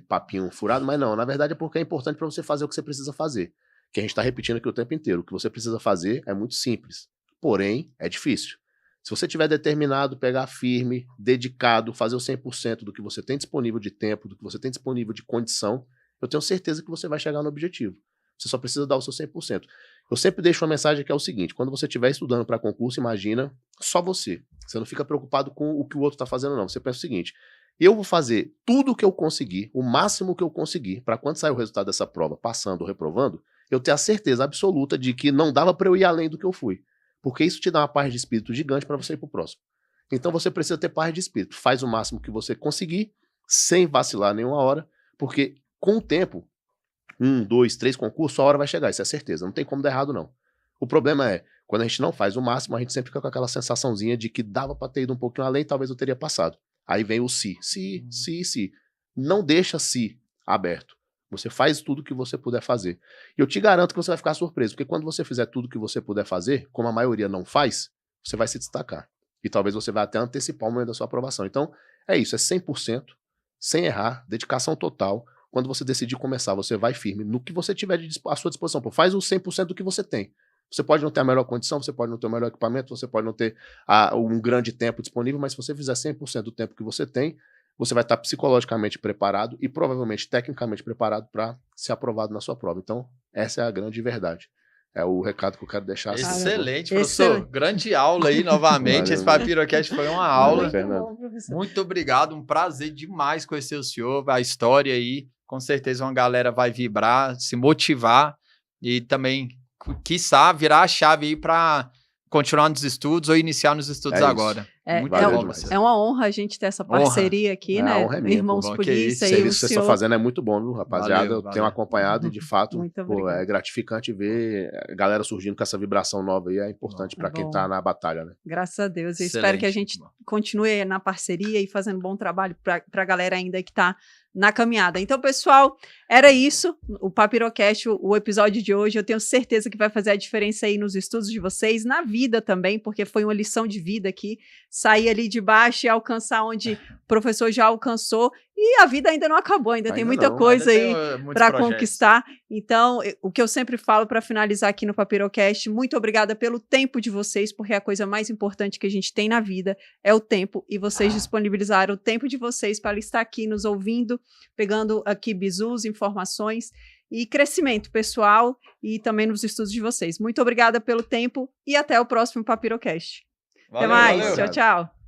Speaker 3: papinho furado, mas não, na verdade é porque é importante para você fazer o que você precisa fazer. Que a gente está repetindo aqui o tempo inteiro. O que você precisa fazer é muito simples. Porém, é difícil. Se você tiver determinado, pegar firme, dedicado, fazer o 100% do que você tem disponível de tempo, do que você tem disponível de condição, eu tenho certeza que você vai chegar no objetivo. Você só precisa dar o seu 100%. Eu sempre deixo uma mensagem que é o seguinte, quando você estiver estudando para concurso, imagina só você. Você não fica preocupado com o que o outro está fazendo, não. Você pensa o seguinte, eu vou fazer tudo o que eu conseguir, o máximo que eu conseguir, para quando sair o resultado dessa prova, passando ou reprovando, eu ter a certeza absoluta de que não dava para eu ir além do que eu fui. Porque isso te dá uma paz de espírito gigante para você ir pro próximo. Então você precisa ter paz de espírito. Faz o máximo que você conseguir, sem vacilar nenhuma hora, porque com o tempo, 1, 2, 3 concursos, a hora vai chegar, isso é certeza. Não tem como dar errado, não. O problema é, quando a gente não faz o máximo, a gente sempre fica com aquela sensaçãozinha de que dava para ter ido um pouquinho além, talvez eu teria passado. Aí vem o se. Se. Não deixa se aberto. Você faz tudo o que você puder fazer. E eu te garanto que você vai ficar surpreso, porque quando você fizer tudo o que você puder fazer, como a maioria não faz, você vai se destacar. E talvez você vai até antecipar o momento da sua aprovação. Então, é isso, é 100%, sem errar, dedicação total. Quando você decidir começar, você vai firme no que você tiver à sua disposição. Pô, faz o 100% do que você tem. Você pode não ter a melhor condição, você pode não ter o melhor equipamento, você pode não ter um grande tempo disponível, mas se você fizer 100% do tempo que você tem, você vai estar psicologicamente preparado e provavelmente tecnicamente preparado para ser aprovado na sua prova. Então, essa é a grande verdade. É o recado que eu quero deixar.
Speaker 2: Excelente, professor. Excelente. Grande aula aí, novamente. Valeu, esse Papirocast foi uma aula. Muito obrigado, um prazer demais conhecer o senhor, a história aí. Com certeza uma galera vai vibrar, se motivar e também, quiçá, virar a chave aí para continuar nos estudos ou iniciar nos estudos agora.
Speaker 3: Valeu demais.
Speaker 1: É uma honra a gente ter essa parceria aqui, né?
Speaker 3: A honra é minha,
Speaker 1: Irmãos
Speaker 2: pô, que
Speaker 1: Polícia
Speaker 2: isso.
Speaker 1: e o
Speaker 3: serviço que vocês estão
Speaker 1: senhor.
Speaker 3: fazendo é muito bom, viu, rapaziada?
Speaker 2: Valeu,
Speaker 3: Eu tenho acompanhado e, de fato,
Speaker 1: Muito
Speaker 3: pô,
Speaker 1: obrigada.
Speaker 3: é gratificante ver a galera surgindo com essa vibração nova aí. É importante para quem
Speaker 1: bom.
Speaker 3: tá na batalha, né?
Speaker 1: Graças a Deus. Eu
Speaker 2: Excelente,
Speaker 1: espero que a gente
Speaker 2: muito bom.
Speaker 1: continue na parceria e fazendo bom trabalho para a galera ainda que está na caminhada. Então, pessoal, era isso. O Papirocast, o episódio de hoje, eu tenho certeza que vai fazer a diferença aí nos estudos de vocês, na vida também, porque foi uma lição de vida aqui. Sair ali de baixo e alcançar onde o professor já alcançou. E a vida ainda não acabou, ainda tem
Speaker 3: Ainda
Speaker 1: muita
Speaker 3: não.
Speaker 1: coisa aí
Speaker 2: muitos
Speaker 1: para
Speaker 2: projetos.
Speaker 1: conquistar. Então, o que eu sempre falo para finalizar aqui no Papirocast, muito obrigada pelo tempo de vocês, porque a coisa mais importante que a gente tem na vida é o tempo, e vocês disponibilizaram o tempo de vocês para estar aqui nos ouvindo, pegando aqui bizus, informações e crescimento pessoal e também nos estudos de vocês. Muito obrigada pelo tempo e até o próximo Papirocast. Até
Speaker 2: Valeu,
Speaker 1: mais.
Speaker 2: valeu.
Speaker 1: Tchau, tchau.